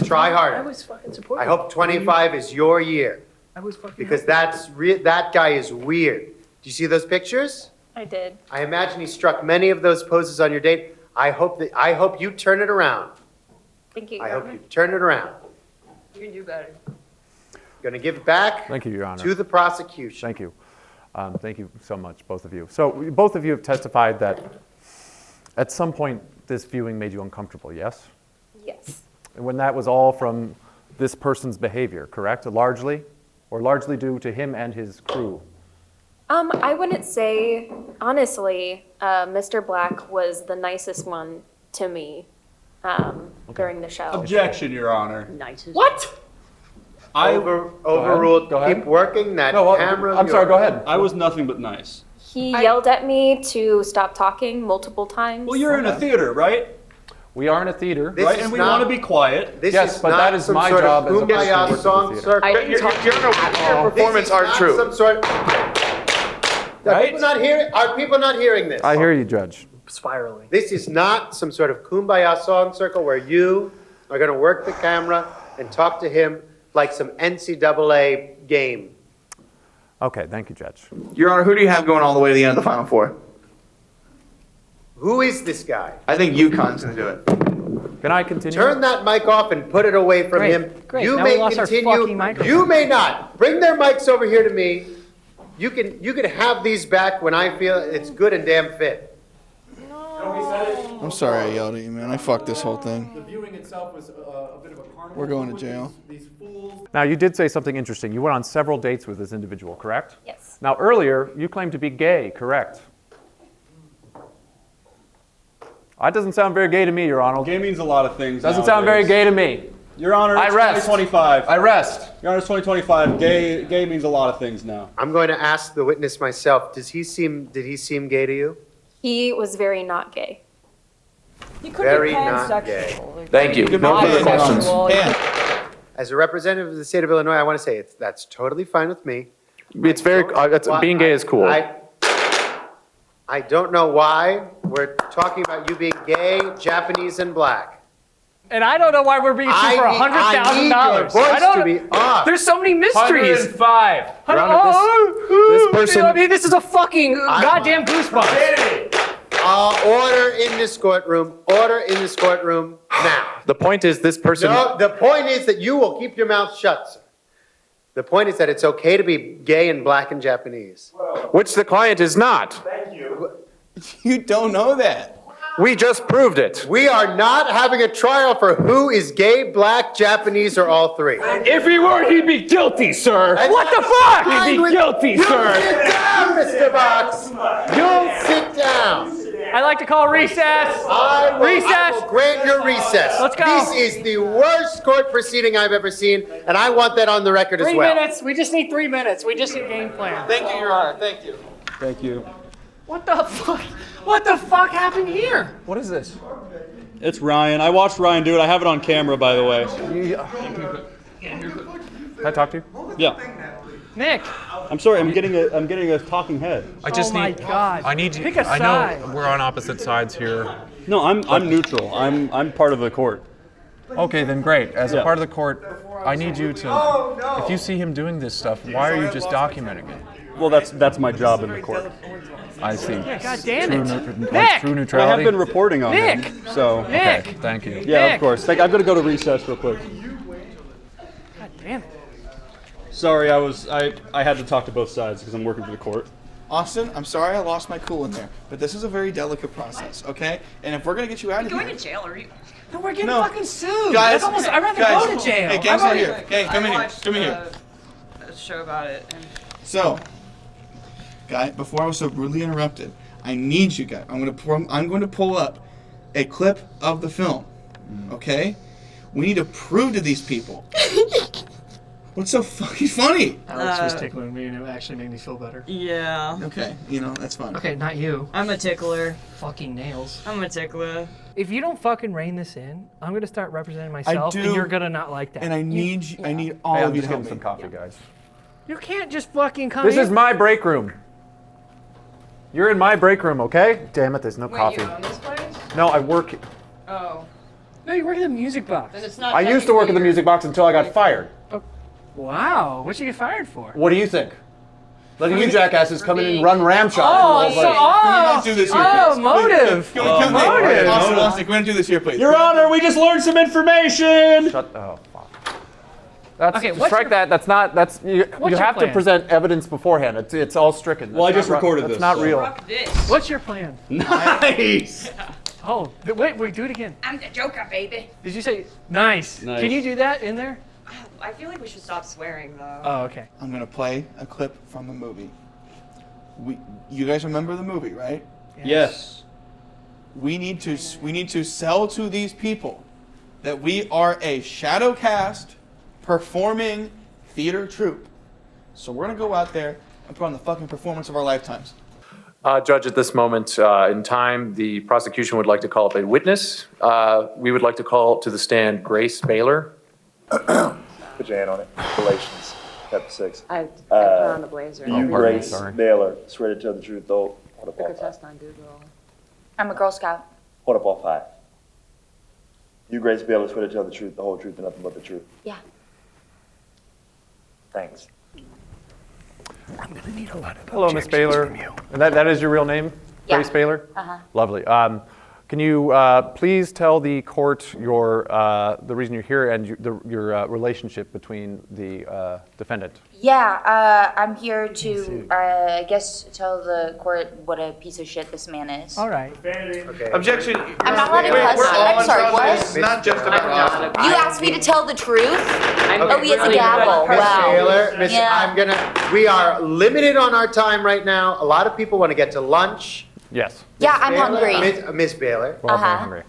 try
I
harder.
was fucking supportive.
I hope 25 is your year,
I was fucking.
because that guy is weird. Do you see those pictures?
I did.
I imagine he struck many of those poses on your date. I hope you turn it around.
Thank you,
I
Your
hope
Honor.
you turn it around.
You can do better.
Going to give it back
Thank you, Your Honor.
to the prosecution.
Thank you. Thank you so much, both of you. So both of you have testified that at some point this viewing made you uncomfortable, yes?
Yes.
And when that was all from this person's behavior, correct? Largely? Or largely due to him and his crew?
I wouldn't say, honestly, Mr. Black was the nicest one to me during the show.
Objection, Your Honor.
Nicest.
What?
Overruled.
Go ahead.
Keep working that
No,
camera.
I'm sorry, go ahead.
I was nothing but nice.
He yelled at me to stop talking multiple times.
Well, you're in a theater, right?
We are in a theater.
This
Right,
is
and we
not-
want to be quiet.
This
Yes,
is
but
not
that is
some
my
sort
job
of
as a person
Kumbaya
who works
song
in the theater.
circle.
I didn't talk
Your Honor, performance are true.
Some sort. Are people not hearing this?
I hear you, Judge.
Spiraling.
This is not some sort of Kumbaya song circle where you are going to work the camera and talk to him like some NCAA game.
Okay, thank you, Judge.
Your Honor, who do you have going all the way to the end of the Final Four?
Who is this guy?
I think UConn's going to do it.
Can I continue?
Turn that mic off and put it away from
Great,
him.
great.
You
Now
may
we lost our
continue.
fucking microphone.
You may not. Bring their mics over here to me. You can have these back when I feel it's good and damn fit.
I'm sorry I yelled at you, man. I fucked this whole thing.
The viewing itself was a bit of a carnival.
We're going to jail.
These fools. Now, you did say something interesting. You went on several dates with this individual, correct?
Yes.
Now, earlier, you claimed to be gay, correct? That doesn't sound very gay to me, Your Honor.
Gay means a lot of things.
Doesn't sound very gay to me.
Your Honor, it's
I rest.
2025.
I rest.
Your Honor, it's 2025. Gay means a lot of things now.
I'm going to ask the witness myself. Did he seem gay to you?
He was very not gay.
You could
Very
be
not
pansexual.
Thank you. No further questions.
As a representative of the state of Illinois, I want to say that's totally fine with me.
It's very, being gay is cool.
I don't know why we're talking about you being gay, Japanese, and black.
And I don't know why we're being sued for
I need your
$100,000.
voice
I don't
to be off.
There's so many mysteries.
105.
Your Honor, this person-
I mean, this is a fucking goddamn goosebumps.
Order in this courtroom. Order in this courtroom now.
The point is this person.
No, the point is that you will keep your mouth shut, sir. The point is that it's okay to be gay and black and Japanese.
Which the client is not.
Thank you.
You don't know that.
We just proved it.
We are not having a trial for who is gay, black, Japanese, or all three.
If he were, he'd be guilty, sir.
What the fuck?
He'd be guilty,
You'll
sir.
sit down, Mr. Box. You'll sit down.
I like to call recess.
I will grant your recess.
Let's go.
This is the worst court proceeding I've ever seen, and I want that on the record as
3
well.
minutes. We just need 3 minutes. We just need game plan.
Thank you, Your Honor. Thank you.
Thank you.
What the fuck? What the fuck happened here?
What is this?
It's Ryan. I watched Ryan do it. I have it on camera, by the way.
Can I talk to you?
Yeah.
Nick.
I'm sorry. I'm getting a talking head.
I just
my
need.
God.
I need you.
Pick a
I
side.
know we're on opposite sides here.
No, I'm neutral. I'm part of the court.
Okay, then great. As
Yeah.
a part of the court, I need you to. If you see him doing this stuff, why are you just documenting it?
Well, that's my job in the court.
I see.
Yeah, God damn it.
Nick! True
I
neutrality.
have been reporting on
Nick!
him. So
Nick!
Okay, thank you.
yeah,
Nick!
of course. Like, I'm gonna go to recess real quick.
God damn it.
Sorry, I had to talk to both sides because I'm working for the court.
Austin, I'm sorry I lost my cool in there, but this is a very delicate process, okay? And if we're gonna get you out of here,
Going to jail, are you?
No, we're getting fucking sued.
guys,
I'd rather
guys,
go to jail.
Hey, gang's not here. Gang, come in here. Come in here.
A show about it. And
So, guy, before I was so rudely interrupted, I need you guys. I'm going to pull up a clip of the film. Okay? We need to prove to these people. What's so fucking funny?
Alex was tickling me, and it actually made me feel better.
Yeah.
Okay, that's fine.
Okay, not you.
I'm a tickler.
Fucking nails.
I'm a tickler.
If you don't fucking rein this in, I'm gonna start representing myself, and you're gonna not like that.
And I need all
Hey,
of
I'm
you
just
to help
getting
me.
some coffee, guys.
You can't just fucking come
This
in.
is my break room. You're in my break room, okay? Damn it, there's no coffee.
You own this place?
No, I work.
Oh.
No, you work at the music box.
Then it's not.
I used to work at the music box until I got fired.
Wow, what'd you get fired for?
What do you think? Letting you jackasses come in and run ramshot.
Can we do this here, please?
Motive.
Can we
Motive.
Austin, can we do this here, please?
Your Honor, we just learned some information.
Shut. Oh, fuck. That's,
Okay, what's
strike that. That's not. That's you.
What's
You
your
have to
plan?
present evidence beforehand. It's all stricken.
Well, I
That's
just
not
recorded
That's
this,
not
so.
real.
Fuck this.
What's your plan?
Nice.
Oh, wait, do it again.
I'm the Joker, baby.
Did you say nice?
Nice.
Can you do that in there?
I feel like we should stop swearing though.
Oh, okay.
I'm gonna play a clip from the movie. You guys remember the movie, right?
Yes.
We need to sell to these people that we are a shadow cast performing theater troupe. So we're gonna go out there and put on the fucking performance of our lifetimes.
Judge, at this moment in time, the prosecution would like to call up a witness. We would like to call to the stand Grace Bahler.
Put your hand on it. Galatians, chapter 6.
I put on the blazer.
You, Grace Bahler, swear to tell the truth, though. Hold up
Took
all
a
five.
test on Google.
I'm a Girl Scout.
Hold up all five. You, Grace Bahler, swear to tell the truth, the whole truth, and nothing but the truth.
Yeah.
Thanks.
I'm gonna need a lot of
Hello, Miss Bahler. And that is your real name,
Yeah.
Grace Bahler?
Uh-huh.
Lovely. Can you please tell the court the reason you're here and your relationship between the defendant?
Yeah, I'm here to, I guess, tell the court what a piece of shit this man is.
All right.
Okay. Objection.
I'm not allowed to
Wait,
cuss.
we're all
I'm sorry,
in
what?
trouble. It's not just about Austin.
You asked me to tell the truth? Oh, he has a
Miss
gavel. Wow.
Taylor,
Yeah.
we are limited on our time right now. A lot of people want to get to lunch.
Yes.
Yeah, I'm hungry.
Miss Bahler.
We're all very hungry.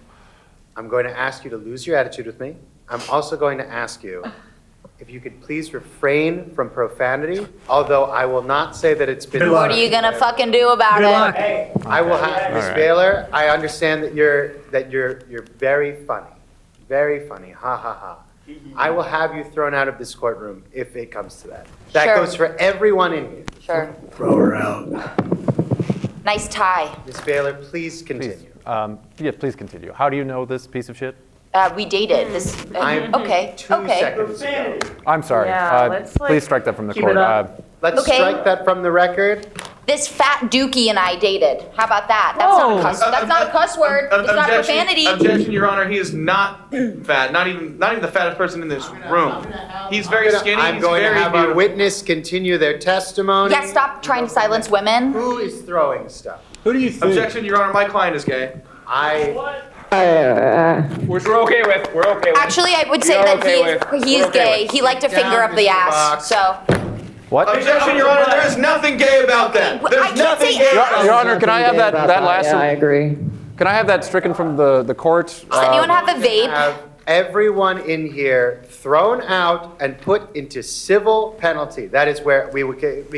I'm going to ask you to lose your attitude with me. I'm also going to ask you if you could please refrain from profanity, although I will not say that it's been.
What are you gonna fucking do about it?
I will have Miss
All right.
Bahler. I understand that you're very funny, very funny. Ha ha ha. I will have you thrown out of this courtroom if it comes to that. That
Sure.
goes for everyone in here.
Sure.
Throw her out.
Nice tie.
Miss Bahler, please continue.
Yeah, please continue. How do you know this piece of shit?
We dated. This.
I'm
okay.
2
Okay.
seconds ago.
I'm sorry.
Yeah, let's, like,
please strike that from the
keep
court.
it up.
Let's
Okay.
strike that from the record.
This fat dookie and I dated. How about that? That's not a cuss. That's not a cuss word. It's not profanity.
Objection, Your Honor. He is not fat. Not even the fattest person in this room. He's very skinny.
I'm
He's
going to
very
have our
beautiful.
witness continue their testimony.
Yeah, stop trying to silence women.
Who is throwing stuff?
Who do you think?
Objection, Your Honor. My client is gay.
Which we're okay with. We're okay with.
Actually, I would say
You're
that
okay with.
he is
We're okay
gay.
with.
He liked a finger up the ass. So.
What?
Objection, Your Honor. There is nothing gay about that.
I
There's
can't
nothing
say
gay
Your,
about
Your
that.
Honor, can I have that last?
Yeah, I agree.
Can I have that stricken from the court?
Does anyone have a vape?
Have everyone in here thrown out and put into civil penalty. That is where we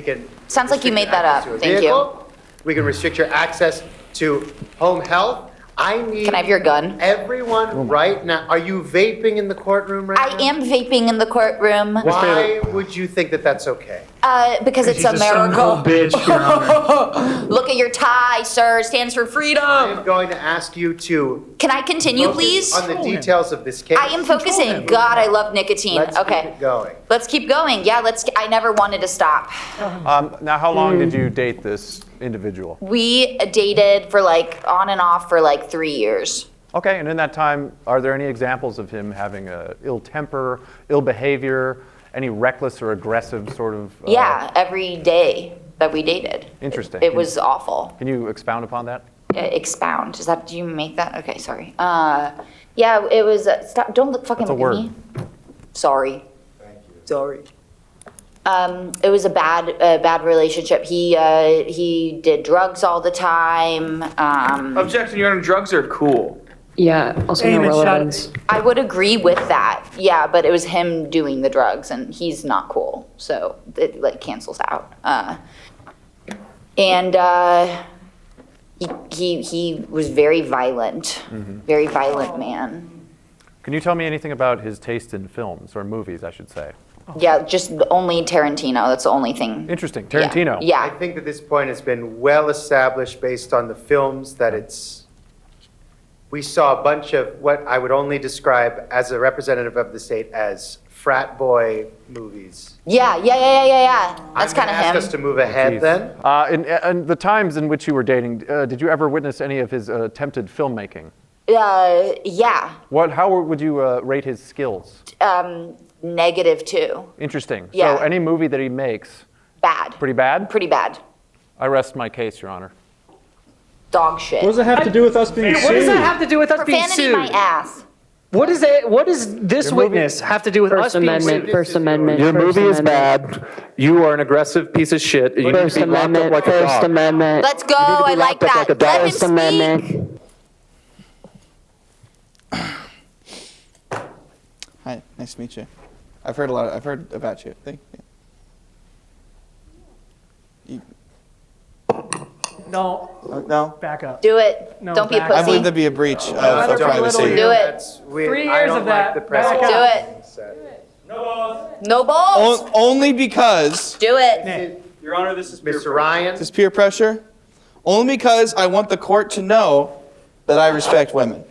can.
Sounds like you
restrict
made
your
that
access
up.
to a
Thank you.
vehicle. We can restrict your access to home health. I need.
Can I have your gun?
Everyone right now. Are you vaping in the courtroom right now?
I am vaping in the courtroom.
Why would you think that that's okay?
Because it's America. Look at your tie, sir. It stands for freedom.
I'm going to ask you to.
Can I continue,
focus
please?
on the details of this case.
I am focusing. God, I love nicotine.
Let's
Okay.
keep it going.
Let's keep going. Yeah, I never wanted to stop.
Now, how long did you date this individual?
We dated for on and off for 3 years.
Okay, and in that time, are there any examples of him having a ill temper, ill behavior, any reckless or aggressive sort of?
Yeah, every day. that we dated.
Interesting.
It was awful.
Can you expound upon that?
Expound. Is that, do you make that? Okay, sorry. Yeah, it was, stop, don't look fucking
That's a
look at me. Sorry. Thank you. Sorry. It was a bad relationship. He did drugs all the time.
Objection, Your Honor, drugs are cool.
Yeah, also no relevance.
I would agree with that. Yeah, but it was him doing the drugs, and he's not cool, so it like cancels out. He was very violent, very violent man.
Can you tell me anything about his taste in films, or movies, I should say?
Yeah, just only Tarantino. That's the only thing.
Interesting. Tarantino.
Yeah.
I think that this point has been well established based on the films that we saw a bunch of what I would only describe as a representative of the state as frat boy movies.
Yeah. That's kind of him.
Ask us to move ahead then.
In the times in which you were dating, did you ever witness any of his attempted filmmaking?
Yeah.
How would you rate his skills?
-2.
Interesting.
Yeah.
So any movie that he makes.
Bad.
Pretty bad?
Pretty bad.
I rest my case, Your Honor.
Dog shit.
What does that have to do with us being sued?
What does that have to do with us being
Profanity
sued?
my ass.
What does this witness have to do with us being sued?
First Amendment.
Your
First
movie is
Amendment.
bad. You are an aggressive piece of shit. You
First
need to be locked up
Amendment.
like a
First
dog.
Amendment.
Let's go. I like that.
Like a dog.
Let him
First
speak.
Amendment.
Hi, nice to meet you. I've heard about you. Thank you.
No.
No?
Back up.
Do it.
No,
Don't be a
back
pussy.
up.
I believe there'd be a breach of
Don't
privacy.
belittle
Do
you.
it.
3 years of that. Back
Do
up.
it. No balls.
Only because.
Do it.
Your Honor, this is
Mr. Ryan.
This is peer pressure. Only because I want the court to know that I respect women.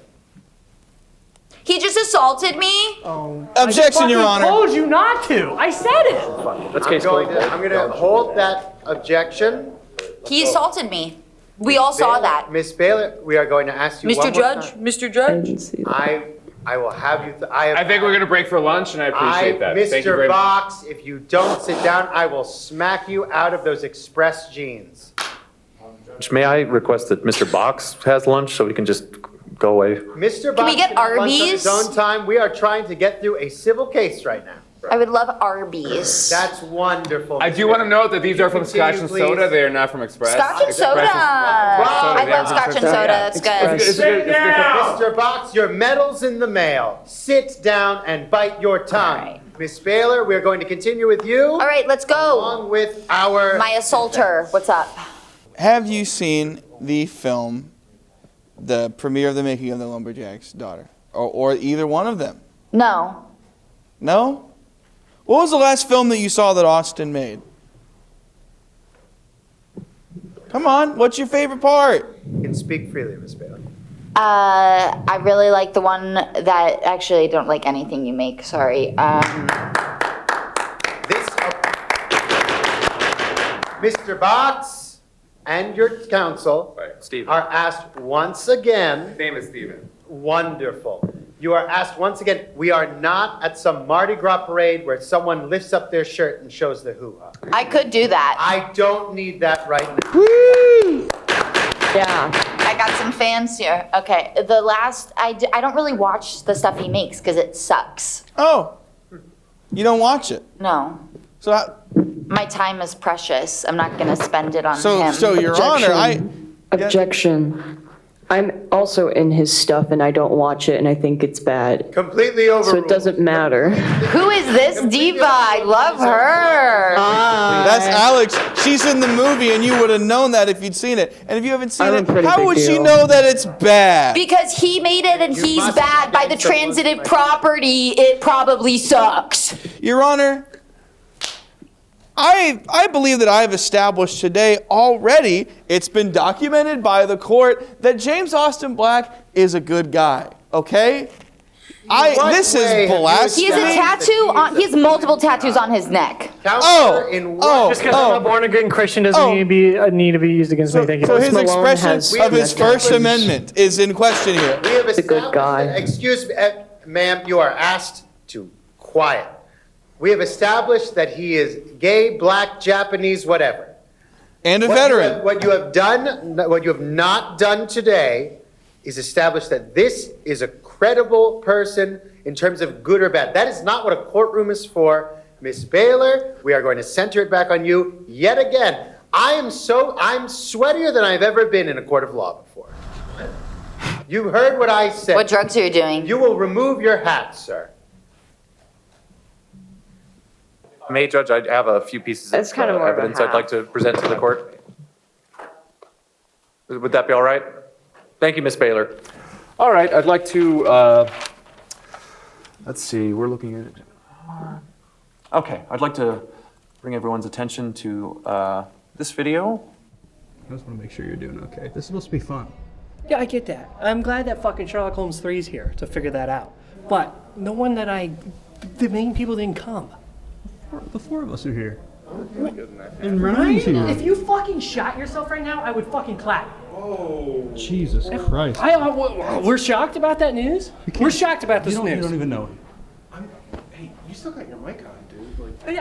He just assaulted me.
Objection, Your Honor.
I told you not to. I said it.
I'm going to hold that objection.
He assaulted me. We all saw that.
Miss Bahler, we are going to ask you one
Mr.
more
Judge,
time.
Mr. Judge.
I will have you.
I think we're going to break for lunch, and I appreciate that. Thank you
Mr.
very much.
Box, if you don't sit down, I will smack you out of those express jeans.
May I request that Mr. Box has lunch so we can just go away?
Mr. Box,
Can we get
can have lunch on
Arby's?
his own time. We are trying to get through a civil case right now.
I would love Arby's.
That's wonderful.
I do want to note that these are from Scotch and
Continue,
Soda.
please.
They are not from Express.
Scotch and soda. I love Scotch and soda. That's good.
Mr. Box, your medal's in the mail. Sit down and bite your tongue. Miss Bahler, we're going to continue with you.
All right, let's go.
Along with our...
My assaulter. What's up?
Have you seen the film, the premiere of the making of the Lumberjack's daughter? Or either one of them?
No.
No? What was the last film that you saw that Austin made? Come on, what's your favorite part?
You can speak freely, Miss Bahler.
I really like the one that actually I don't like anything you make. Sorry.
Mr. Box and your counsel are asked once again.
His name is Steven.
Wonderful. You are asked once again. We are not at some Mardi Gras parade where someone lifts up their shirt and shows the hoo-ha.
I could do that.
I don't need that right now.
Woo! Yeah. I got some fans here. Okay. The last, I don't really watch the stuff he makes because it sucks.
Oh. You don't watch it?
No.
So
my time is precious. I'm not going to spend it on him.
So, Your Honor,
Objection. I'm also in his stuff and I don't watch it and I think it's bad.
Completely overruled.
So it doesn't matter.
Who is this diva? I love her.
That's Alex. She's in the movie, and you would have known that if you'd seen it. And if you haven't seen it, how would she know that it's bad?
Because he made it and he's bad. By the transitive property, it probably sucks.
Your Honor, I believe that I have established today already, it's been documented by the court, that James Austin Black is a good guy, okay? This is blasphemy.
He has a tattoo on, he has multiple tattoos on his neck.
Just because I'm a born again Christian doesn't need to be used against me. Thank you.
So his expression of his First Amendment is in question here.
We have established, excuse me, ma'am, you are asked to quiet. We have established that he is gay, black, Japanese, whatever.
And a veteran.
What you have not done today is establish that this is a credible person in terms of good or bad. That is not what a courtroom is for. Miss Bahler, we are going to center it back on you yet again. I'm sweatier than I've ever been in a court of law before. You heard what I said.
What drugs are you doing?
You will remove your hat, sir.
May, Judge, I have a few pieces
It's kind of more of a
evidence I'd
half.
like to present to the court. Would that be all right? Thank you, Ms. Bahler.
All right, I'd like to, let's see, we're looking at, okay, I'd like to bring everyone's attention to this video.
I just want to make sure you're doing okay. This is supposed to be fun.
Yeah, I get that. I'm glad that fucking Sherlock Holmes 3's here to figure that out. But the one that the main people didn't come.
The four of us are here.
And
Ryan's here.
If you fucking shot yourself right now, I would fucking clap.
Oh, Jesus Christ.
We're shocked about that news? We're shocked about this news.
You don't even know it.
Hey, you still got your mic on, dude.
I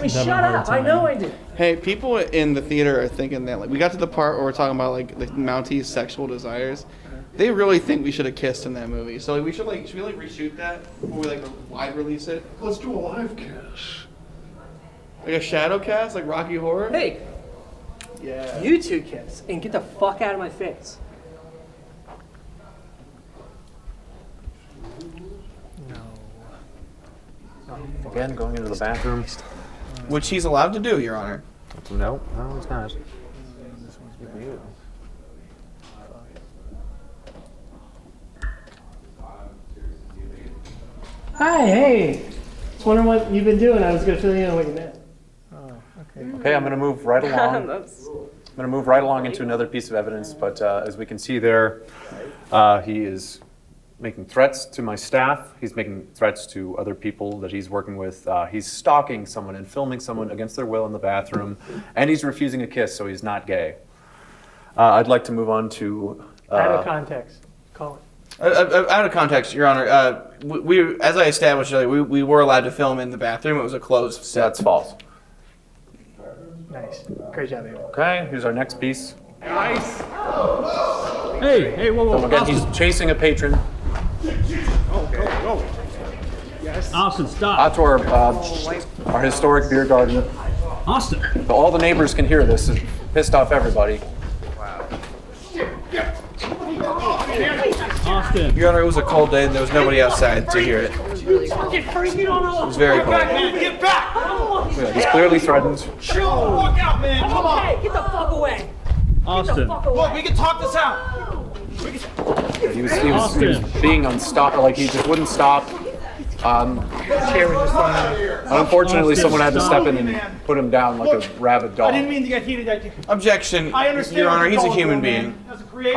mean, shut up. I know I did.
Hey, people in the theater are thinking that, like, we got to the part where we're talking about, like, the Mountie's sexual desires. They really think we should have kissed in that movie. So, like, should we reshoot that before we, like, wide release it?
Let's do a live kiss.
Like a shadow cast, like Rocky Horror?
Hey,
yeah.
You two kiss and get the fuck out of my face.
Again, going into the bathroom.
Which he's allowed to do, Your Honor.
No, it's not.
Hi, hey. Just wondering what you've been doing. I was gonna fill you in on what you meant. Oh, okay.
Okay, I'm going to move right along. I'm going to move right along into another piece of evidence, but as we can see there, he is making threats to my staff. He's making threats to other people that he's working with. He's stalking someone and filming someone against their will in the bathroom, and he's refusing a kiss, so he's not gay. I'd like to move on to...
Out of context. Call it.
Out of context, Your Honor, we, as I established earlier, we were allowed to film in the bathroom. It was a closed set.
That's false.
Nice. Great job, Eamon.
Okay, here's our next piece.
Nice.
Hey, whoa.
So again, he's chasing a patron.
Go. Yes.
Austin, stop.
Out to our historic beer garden.
Austin.
So all the neighbors can hear this. It pissed off everybody.
Austin.
Your Honor, it was a cold day and there was nobody outside to hear it.
You fucking freak, you don't know.
It was very cold.
Get back!
Yeah, he's clearly threatened.
Chill the fuck out, man. Come on.
Hey, get the fuck away.
Austin.
Look, we can talk this out.
He was being unstoppable, like he just wouldn't stop. Unfortunately, someone had to step in and put him down like a rabid dog.
I didn't mean to get heated.
Objection,
I understand.
Your Honor, he's a human being.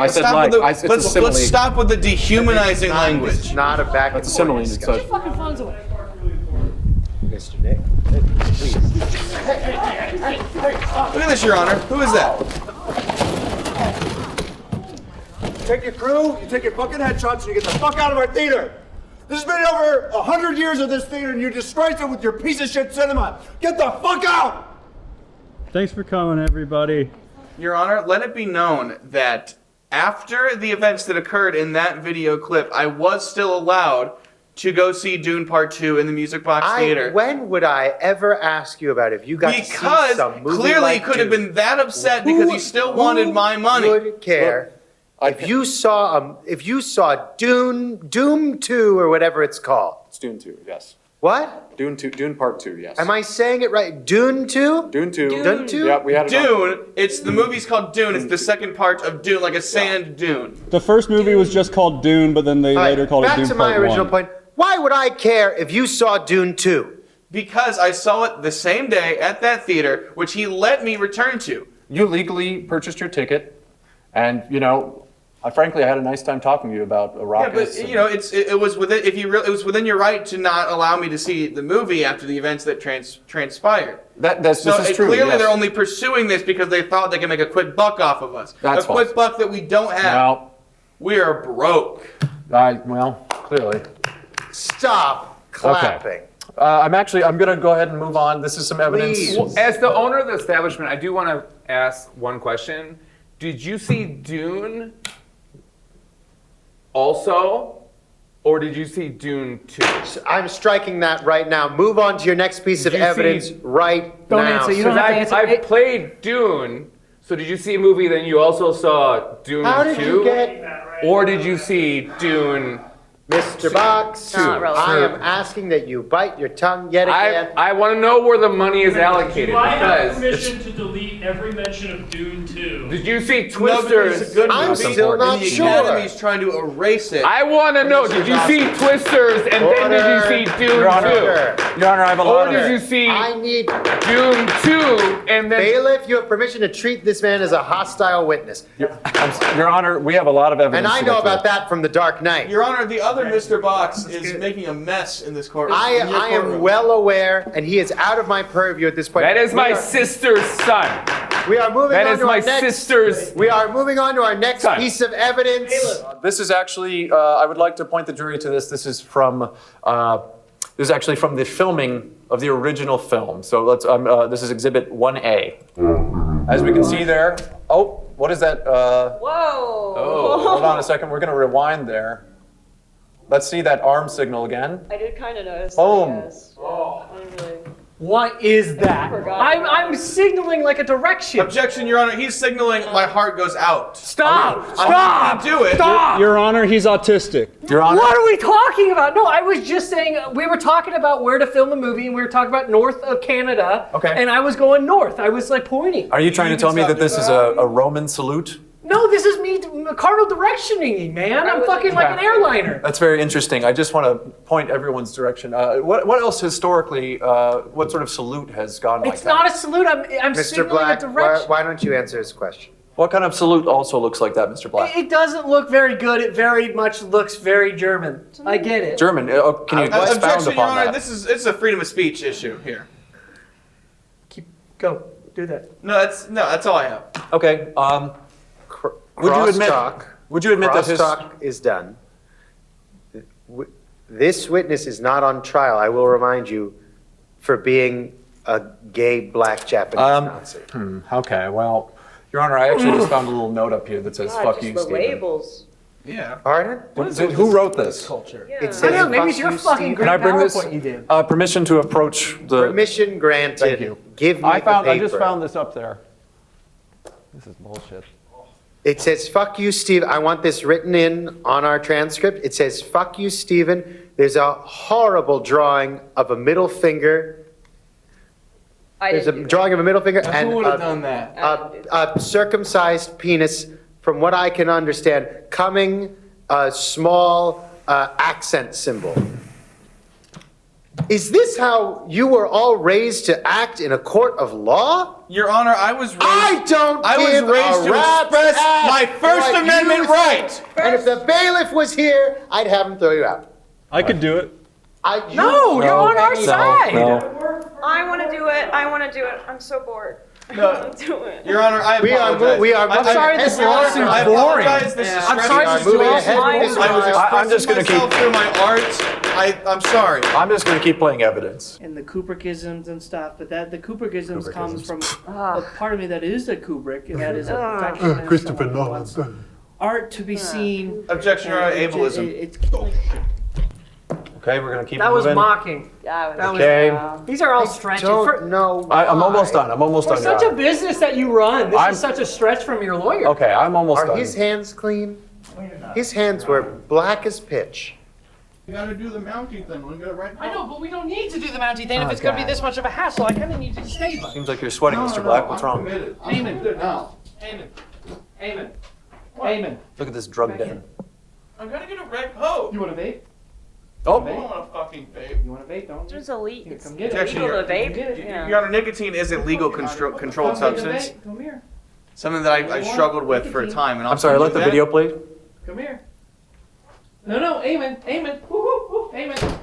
I said like, it's a simile.
Let's stop with the dehumanizing language.
It's not a back and
It's a simile.
forth
It's
Get your fucking phones away.
Mr. Nick, please.
Look at this, Your Honor. Who is that?
You take your crew, you take your fucking headshots, and you get the fuck out of our theater. This has been over 100 years of this theater, and you disgrace it with your piece of shit cinema. Get the fuck out!
Thanks for coming, everybody.
Your Honor, let it be known that after the events that occurred in that video clip, I was still allowed to go see Dune Part 2 in the Music Box Theater.
When would I ever ask you about if you got to see some movie
clearly
like
he could have
Dune?
been that upset because he still wanted my money.
Who would care if you saw Doom 2 or whatever it's called?
It's Dune 2, yes.
What?
Dune Part 2, yes.
Am I saying it right? Dune 2?
Dune 2.
Dune 2?
Yeah, we had it on.
Dune, the movie's called Dune. It's the second part of Dune, like a sand dune.
The first movie was just called Dune, but then they later called it Dune Part 1.
Back to my original point. Why would I care if you saw Dune 2?
Because I saw it the same day at that theater, which he let me return to.
You legally purchased your ticket, and frankly, I had a nice time talking to you about Arrakis.
Yeah, but it was within it was within your right to not allow me to see the movie after the events that transpired.
This is true.
Clearly,
yes.
they're only pursuing this because they thought they could make a quick buck off of us.
That's false.
Quick buck that we don't have.
Well,
we are broke.
Clearly.
Stop clapping.
Okay. I'm going to go ahead and move on. This is some evidence.
Well, as the owner of the establishment, I do want to ask one question. Did you see Dune also, or did you see Dune 2?
I'm striking that right now. Move on to your next piece of evidence right
Don't
now.
answer. You don't have to answer.
I've played Dune, so did you see a movie, then you also saw Dune 2?
How did you get...
Or did you see Dune
Mr. Box, I am asking that you bite your tongue yet again.
I want to know where the money is allocated.
Do I have
because
permission to delete every mention of Dune 2?
Did you see Twisters?
I'm still not
The
sure.
Academy's trying to erase it.
I want to know, did you see Twisters and then did you see Dune 2?
Your Honor, I have a lot
Or
of
did you see
I need
Dune 2 and then...
Bailiff, you have permission to treat this man as a hostile witness.
Your Honor, we have a lot of evidence.
And I
to
know
get
about
to.
that from the Dark Knight.
Your Honor, the other Mr. Box is making a mess in this courtroom.
I am well aware, and he is out of my purview at this point.
That is my sister's son.
We are moving
That
on
is
to
my
our next.
sister's
We are moving on to our next
son.
piece of evidence.
This is actually, I would like to point the jury to this. This is actually from the filming of the original film. So let's. This is Exhibit 1A. As we can see there. Oh, what is that?
Whoa.
Oh, hold on a second. We're going to rewind there. Let's see that arm signal again.
I did kind of notice.
Boom.
That, yes. Oh.
What is that? I'm signaling like a direction.
Objection, Your Honor. He's signaling my heart goes out.
Stop!
I'm not gonna do it.
Stop!
Your Honor, he's autistic.
Your Honor.
What are we talking about? No, I was just saying we were talking about where to film a movie, and we were talking about north of Canada.
Okay.
And I was going north. I was like pointing.
Are you trying to tell me that this is a Roman salute?
No, this is me cardinal directioning, man. I'm fucking like an airliner.
That's very interesting. I just want to point everyone's direction. What else historically, what sort of salute has gone like
It's
that?
not a salute. I'm
Mr.
signaling
Black,
a direction.
why don't you answer his question?
What kind of salute also looks like that, Mr. Black?
It doesn't look very good. It very much looks very German. I get it.
German. Can you expound
Objection, Your
upon
Honor.
that?
It's a freedom of speech issue here.
Go. Do that.
No, that's all I have.
Okay. Would you admit that his
Crosstalk is done. This witness is not on trial, I will remind you, for being a gay black Japanese Nazi.
Okay, well, Your Honor, I actually just found a little note up here that says,
God,
fuck
just
you,
the
Stephen.
labels.
Yeah.
Pardon?
Who wrote this?
Culture.
Yeah.
It
I
says,
don't know. Maybe it's
"Fuck
your
you,
fucking
Steve."
great
Can I bring this?
PowerPoint you did.
Permission to approach the...
Permission granted.
Thank you.
Give me
I
the paper.
just found this up there. This is bullshit.
It says, fuck you, Steve. I want this written in on our transcript. It says, fuck you, Stephen. There's a horrible drawing of a middle finger. There's a drawing of a middle finger and
Who would have done that?
a circumcised penis, from what I can understand, coming a small accent symbol. Is this how you were all raised to act in a court of law?
Your Honor, I was raised.
I
was raised to express my First Amendment right.
And if the bailiff was here, I'd have him throw you out.
I could do it.
No, you're on our side.
I want to do it. I want to do it. I'm so bored.
No.
I want to do it.
Your Honor, I apologize.
I'm sorry this lawsuit's
I
boring.
apologize. This is
I'm sorry this
moving
lawsuit's
ahead with this
boring.
I was
trial.
I'm just
expressing
gonna keep-
myself through my art. I'm sorry.
I'm just going to keep playing evidence.
And the Kubrickisms and stuff, but the Kubrickisms comes from a part of me that is a Kubrick, and that is a perfectionist.
Christopher
someone who wants
Nolan.
art to be seen.
Objection, Your Honor, ableism.
It's
Okay, we're going to keep
That was
moving.
mocking.
That was
Okay.
These are all stretches.
Don't know.
I'm almost done. I'm almost
For
done.
such
Your
a
Honor.
business that you run, this
I'm-
is such a stretch from your lawyer.
Okay, I'm almost
Are
done.
his hands clean? His hands were black as pitch.
You gotta do the mounting thing. We gotta write.
I know, but we don't need to do the mounting thing if it's going to be this much of a hassle. I kind of need you to stay.
Seems like you're sweating, Mr. Black. What's wrong?
Eamon.
now.
Eamon.
Look at this drug den.
I'm gonna get a red coat.
You want to vape?
Oh,
I don't want to fucking vape.
You want to vape? Don't you?
There's elite.
Here,
It's
come get it.
Objection,
illegal
Your
to vape.
Get it.
Yeah.
Your Honor, nicotine is a legal controlled
Come take a
substance.
vape. Come here.
Something that I struggled with for a time. And
I'm sorry. Let the video play.
Come here.
No, Eamon. Woo, Eamon.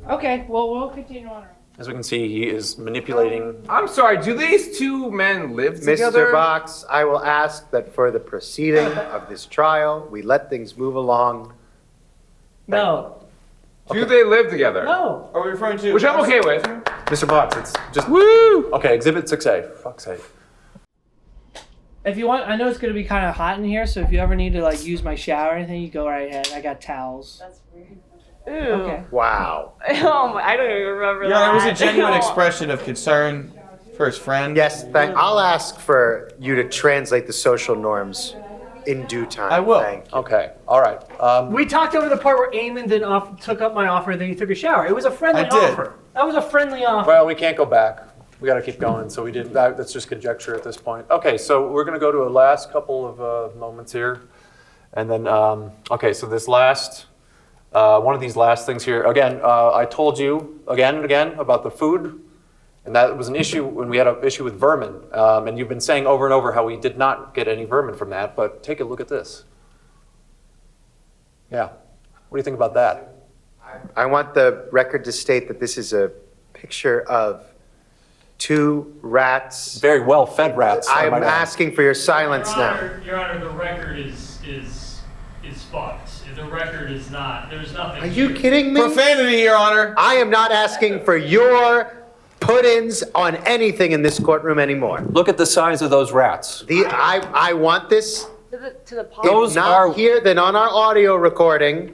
Okay, well, we'll continue on.
As we can see, he is manipulating.
I'm sorry, do these two men live together?
Mr. Box, I will ask that for the proceeding of this trial, we let things move along.
No.
Do they live together?
No.
Are we referring to?
Which I'm okay with.
Mr. Box, it's just... Woo! Okay, Exhibit 6A. Fuck's sake.
If you want, I know it's gonna be kind of hot in here, so if you ever need to like use my shower or anything, you go right ahead. I got towels.
That's weird. Ew.
Okay.
Wow.
Oh my, I don't even remember that.
Yeah, it was a genuine expression of concern for his friend.
Yes, I'll ask for you to translate the social norms in due time.
I will.
Thank you.
Okay, all right.
We talked over the part where Eamon didn't took up my offer, and then he took a shower. It was a friendly offer. That was a friendly offer.
Well, we can't go back. We got to keep going, so we didn't. That's just conjecture at this point. Okay, so we're going to go to a last couple of moments here. And then, okay, so this last, one of these last things here. Again, I told you again and again about the food. And that was an issue when we had an issue with vermin. And you've been saying over and over how we did not get any vermin from that. But take a look at this. Yeah. What do you think about that?
I want the record to state that this is a picture of 2 rats.
Very well-fed rats.
I'm asking for your silence now.
Your Honor, the record is fucked. The record is not. There's nothing.
Are you kidding me?
Profanity, Your Honor.
I am not asking for your put-ins on anything in this courtroom anymore.
Look at the size of those rats.
I want this.
To the pop.
If not here, then on our audio recording.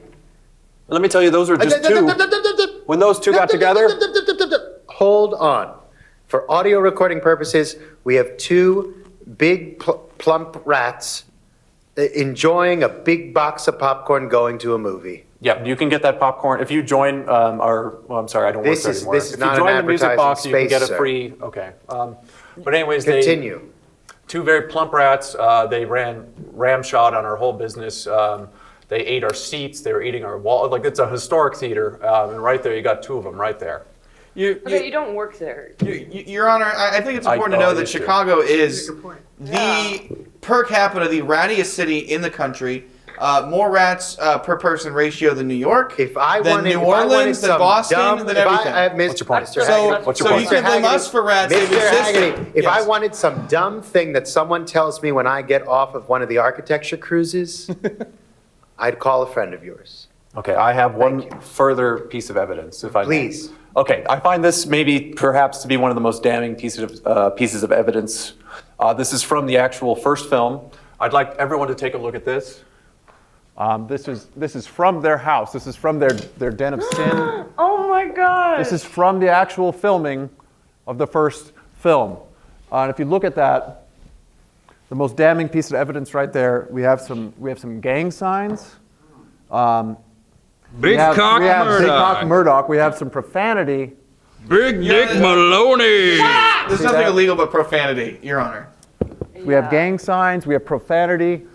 Let me tell you, those are just 2. When those 2 got together.
Hold on. For audio recording purposes, we have 2 big plump rats enjoying a big box of popcorn going to a movie.
Yeah, you can get that popcorn if you join our. Well, I'm sorry, I don't work there anymore.
This is
if
not
you join
an
the music
advertising
box,
space,
you can get a
sir.
free. Okay. But anyways,
Continue.
2 very plump rats. They ran ramshot on our whole business. They ate our seats. They were eating our wall. Like it's a historic theater, and right there you got 2 of them right there.
You don't work there.
Your Honor, I think it's important to know that Chicago is the per capita, the rattiest city in the country. More rats per person ratio than New York, than New Orleans, than Boston, than everything.
What's your point?
So you can blame us for rats. They've existed.
If I wanted some dumb thing that someone tells me when I get off of one of the architecture cruises, I'd call a friend of yours.
Okay, I have one further piece of evidence, if I may.
Please.
Okay, I find this perhaps to be one of the most damning pieces of evidence. This is from the actual first film. I'd like everyone to take a look at this. This is from their house. This is from their den of sin.
Oh my God.
This is from the actual filming of the first film. And if you look at that, the most damning piece of evidence right there, we have some gang signs.
Big Cock Murdoch.
Big Cock Murdoch. We have some profanity.
Big Dick Maloney.
There's nothing illegal but profanity, Your Honor.
We have gang signs. We have profanity.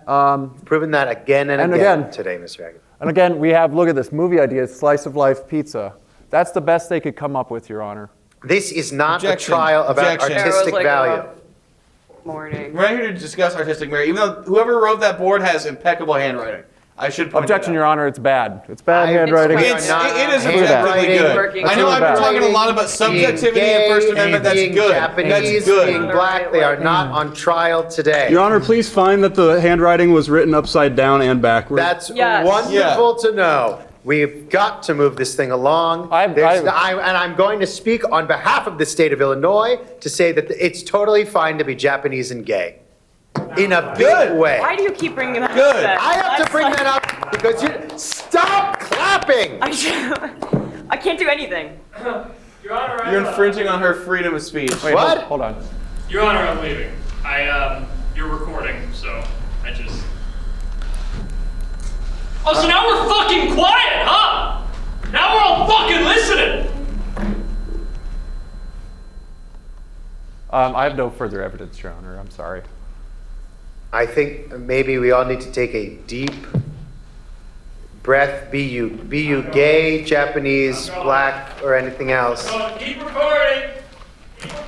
Proven that again and again today, Mr. Haggard.
And again, we have, look at this, movie ideas, slice of life pizza. That's the best they could come up with, Your Honor.
This is not a trial about artistic value.
Morning.
We're not here to discuss artistic merit, even though whoever wrote that board has impeccable handwriting. I should point
Objection, Your Honor, it's bad. It's bad handwriting.
It is objectively good. I know I've been talking a lot about subjectivity and First Amendment. That's good.
Japanese,
That's good.
being black, they are not on trial today.
Your Honor, please find that the handwriting was written upside down and backward.
That's wonderful to know. We've got to move this thing along. And I'm going to speak on behalf of the state of Illinois to say that it's totally fine to be Japanese and gay. In a big way.
Why do you keep bringing that up?
Good. I have to bring that up because you stop clapping.
I can't do anything.
Your Honor,
You're infringing on her freedom of speech.
Wait,
what?
Hold on.
Your Honor, I'm leaving. You're recording, so I just. Oh, so now we're fucking quiet, huh? Now we're all fucking listening.
I have no further evidence, Your Honor. I'm sorry.
I think maybe we all need to take a deep breath. Be you gay, Japanese, black, or anything else.
Keep recording.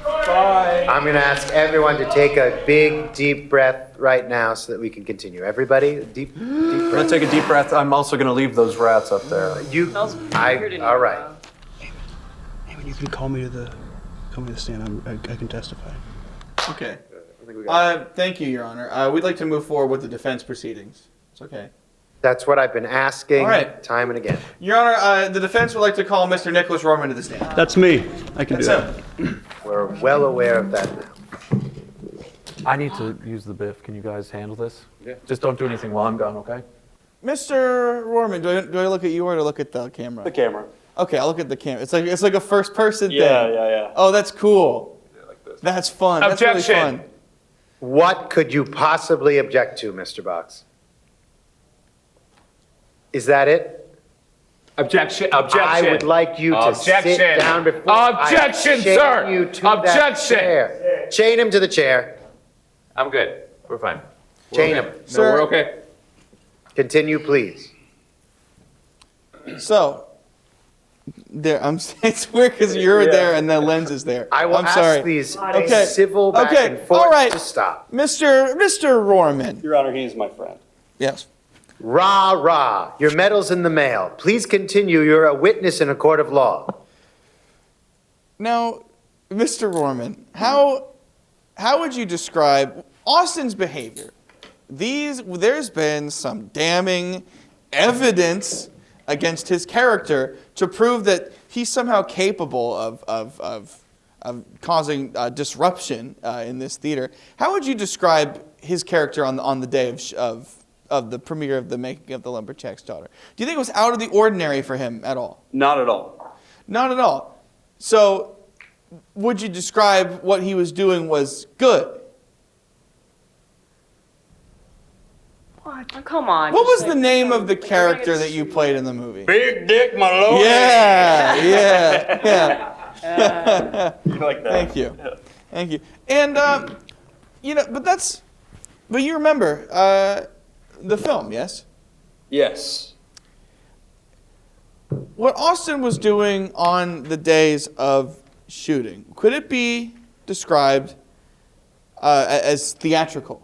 Bye.
I'm going to ask everyone to take a big, deep breath right now so that we can continue. Everybody, deep breath.
I'm going to take a deep breath. I'm also going to leave those rats up there.
All right.
Eamon, you can call me to the stand. I can testify.
Okay. Thank you, Your Honor. We'd like to move forward with the defense proceedings. It's okay.
That's what I've been asking
All right.
time and again.
Your Honor, the defense would like to call Mr. Nicholas Rohrman to the stand.
That's me. I can do
That's
that.
We're well aware of that now.
I need to use the biff. Can you guys handle this? Yeah. Just don't do anything while I'm gone, okay?
Mr. Rohrman, do I look at you or to look at the camera?
The camera.
Okay, I'll look at the camera. It's like a first person thing.
Yeah.
Oh, that's cool. Yeah, like this. That's fun.
Objection.
That's really fun.
What could you possibly object to, Mr. Box? Is that it?
Objection.
I would like you to sit down before
Objection,
I chain
sir.
you to that
Objection.
chair. Chain him to the chair.
I'm good. We're fine.
Chain him.
No, we're okay.
Continue, please.
So, there. It's weird because you're there and the lens is there.
I will
I'm
ask
sorry.
these civil back and forth
all right.
to stop.
Mr. Rohrman.
Your Honor, he's my friend.
Yes.
Rah, rah. Your medal's in the mail. Please continue. You're a witness in a court of law.
Now, Mr. Rohrman, how would you describe Austin's behavior? There's been some damning evidence against his character to prove that he's somehow capable of causing disruption in this theater. How would you describe his character on the day of the premiere of the making of The Lumberjack's Daughter? Do you think it was out of the ordinary for him at all?
Not at all.
Not at all. So, would you describe what he was doing was good?
What? Oh, come on.
What was the name of the character that you played in the movie?
Big Dick Maloney.
Yeah.
You like that?
Thank you. Thank you. And, but you remember the film, yes?
Yes.
What Austin was doing on the days of shooting, could it be described as theatrical?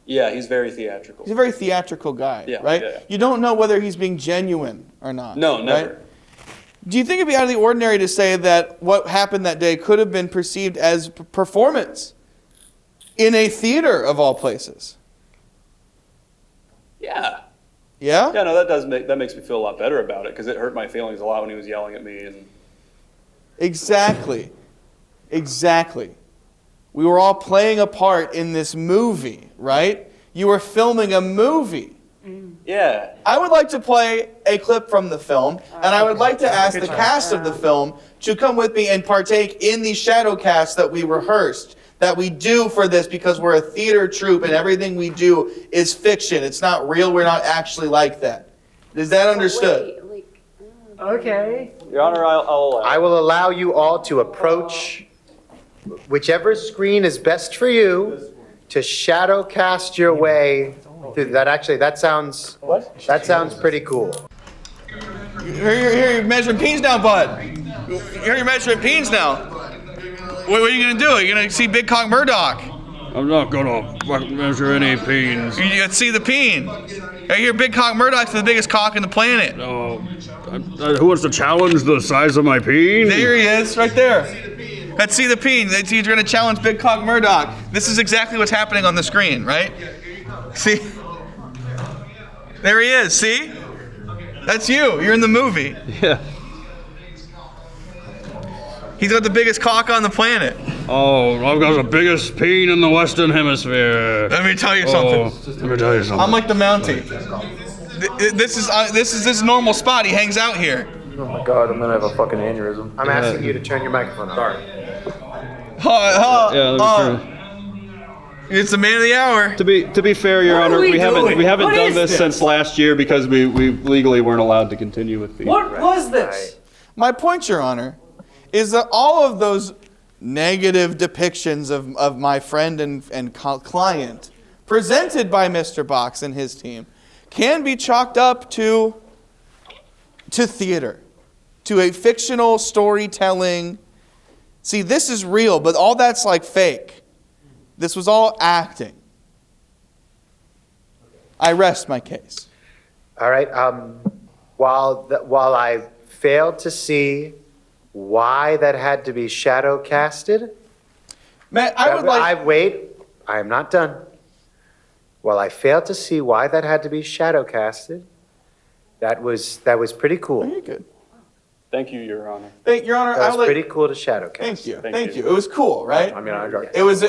Yeah, he's very theatrical.
He's a very theatrical guy, right?
Yeah.
You don't know whether he's being genuine or not.
No, never.
Right? Do you think it'd be out of the ordinary to say that what happened that day could have been perceived as performance in a theater of all places?
Yeah.
Yeah?
Yeah, no, that makes me feel a lot better about it because it hurt my feelings a lot when he was yelling at me and.
Exactly. We were all playing a part in this movie, right? You were filming a movie.
Yeah.
I would like to play a clip from the film, and I would like to ask the cast of the film to come with me and partake in the shadow cast that we rehearsed, that we do for this because we're a theater troupe and everything we do is fiction. It's not real. We're not actually like that. Is that understood?
Okay.
Your Honor, I'll allow.
I will allow you all to approach whichever screen is best for you to shadow cast your way through that. Actually, that sounds pretty cool.
Here you're measuring peens now, bud. Here you're measuring peens now. What are you going to do? Are you going to see Big Cock Murdoch?
I'm not going to measure any peens.
You can see the peen. Right here, Big Cock Murdoch's the biggest cock in the planet.
Who wants to challenge the size of my peen?
There he is, right there. Let's see the peen. He's going to challenge Big Cock Murdoch. This is exactly what's happening on the screen, right? See? There he is, see? That's you. You're in the movie.
Yeah.
He's got the biggest cock on the planet.
Oh, I've got the biggest peen in the Western Hemisphere.
Let me tell you something.
Let me tell you something.
I'm like the Mountie. This is this normal spot. He hangs out here.
Oh my God, I'm gonna have a fucking aneurysm.
I'm asking you to turn your microphone on. Sorry.
Yeah, that's true.
It's the man of the hour.
To be fair, Your Honor, we haven't done this since last year because we legally weren't allowed to continue with the.
What was this?
My point, Your Honor, is that all of those negative depictions of my friend and client presented by Mr. Box and his team can be chalked up to theater, to a fictional storytelling. See, this is real, but all that's like fake. This was all acting. I rest my case.
All right. While I failed to see why that had to be shadow casted,
Matt, I would like.
Wait. I am not done. While I fail to see why that had to be shadow casted, that was pretty cool.
Very good.
Thank you, Your Honor.
Your Honor,
That was pretty cool to shadow cast.
Thank you. Thank you. It was cool, right?
I mean,
it was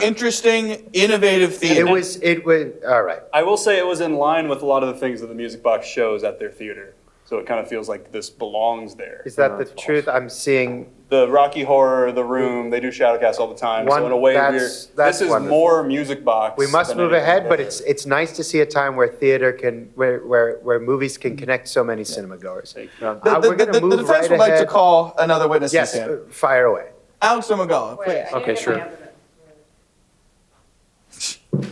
interesting, innovative theater.
It was all right.
I will say it was in line with a lot of the things that the Music Box shows at their theater. So it kind of feels like this belongs there.
Is that the truth? I'm seeing
the Rocky Horror, The Room. They do shadowcasts all the time. So in a way, this is
wonderful.
more Music Box.
We must
than
move
anything.
ahead, but it's nice to see a time where theater can, where movies can connect so many cinema goers.
The defense would like to call another witness.
Yes, fire away.
Alex Domagala, please.
Okay, sure.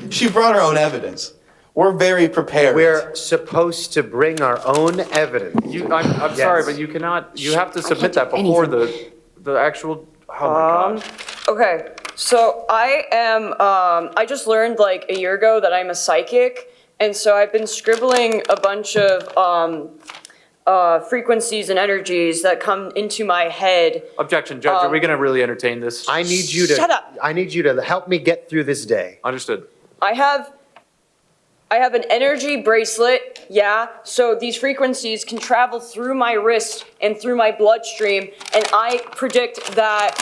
She brought her own evidence. We're very prepared.
We're supposed to bring our own evidence.
I'm sorry, but you cannot. You have to submit that before the actual. Oh my gosh.
Okay, so I am, I just learned like a year ago that I'm a psychic, and so I've been scribbling a bunch of frequencies and energies that come into my head.
Objection, Judge. Are we going to really entertain this?
I need you to.
Shut up.
I need you to help me get through this day.
Understood.
I have an energy bracelet, yeah, so these frequencies can travel through my wrist and through my bloodstream, and I predict that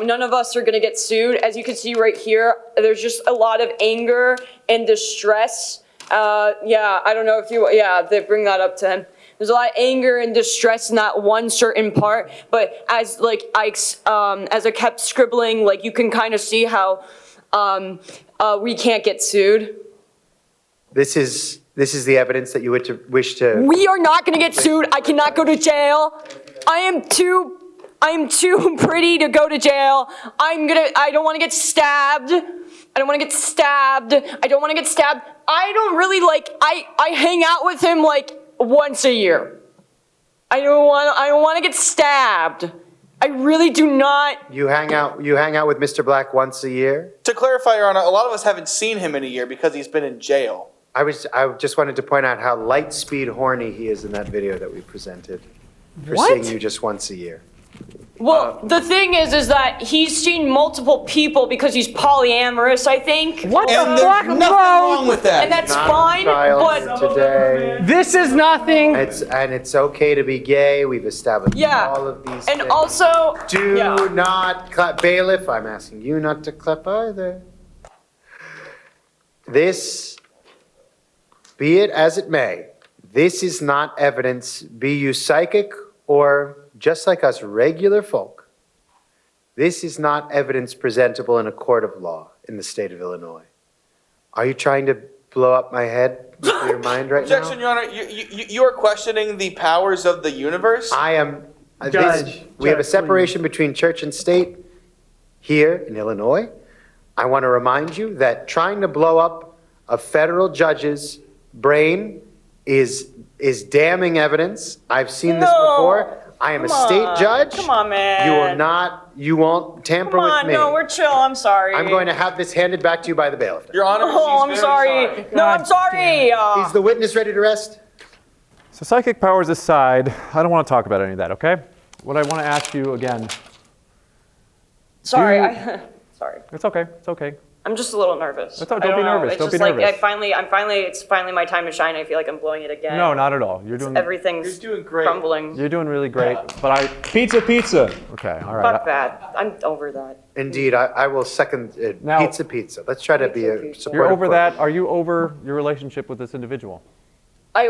none of us are gonna get sued. As you can see right here, there's just a lot of anger and distress. Yeah, I don't know if you, yeah, they bring that up to him. There's a lot of anger and distress in that one certain part, but as like as I kept scribbling, like you can kind of see how we can't get sued.
This is the evidence that you wish to.
We are not going to get sued. I cannot go to jail. I am too pretty to go to jail. I don't want to get stabbed. I don't want to get stabbed. I don't want to get stabbed. I don't really like, I hang out with him like once a year. I don't want to get stabbed. I really do not.
You hang out with Mr. Black once a year?
To clarify, Your Honor, a lot of us haven't seen him in a year because he's been in jail.
I just wanted to point out how light speed horny he is in that video that we presented. For seeing you just once a year.
Well, the thing is that he's seen multiple people because he's polyamorous, I think.
What the
And
fuck?
there's nothing wrong with that.
And that's
Not
fine,
child
but
today.
This is nothing.
It's okay to be gay. We've established
yeah.
all of these
And
things.
also,
Do
yeah.
not clap. Bailiff, I'm asking you not to clap either. This, be it as it may, this is not evidence, be you psychic or just like us regular folk. This is not evidence presentable in a court of law in the state of Illinois. Are you trying to blow up my head with your mind right now?
Objection, Your Honor. You are questioning the powers of the universe?
I am.
Judge,
We have a separation between church and state here in Illinois. I want to remind you that trying to blow up a federal judge's brain is damning evidence. I've seen this before. I am a state judge.
Come on, man.
You won't tamper
Come on,
with me.
no, we're chill. I'm sorry.
I'm going to have this handed back to you by the bailiff.
Your Honor,
Oh, I'm sorry. No, I'm sorry.
Is the witness ready to rest?
So psychic powers aside, I don't want to talk about any of that, okay? What I want to ask you again.
Sorry. Sorry.
It's okay. It's okay.
I'm just a little nervous.
Don't be nervous.
It's
Don't
just
be
like
nervous.
it's finally my time to shine. I feel like I'm blowing it again.
No, not at all. You're doing.
Everything's crumbling.
You're doing really great. But
Pizza.
Okay. All right.
Fuck that. I'm over that.
Indeed, I will second it.
Now-
Pizza. Let's try to be a supportive.
You're over
court.
that. Are you over your relationship with this individual?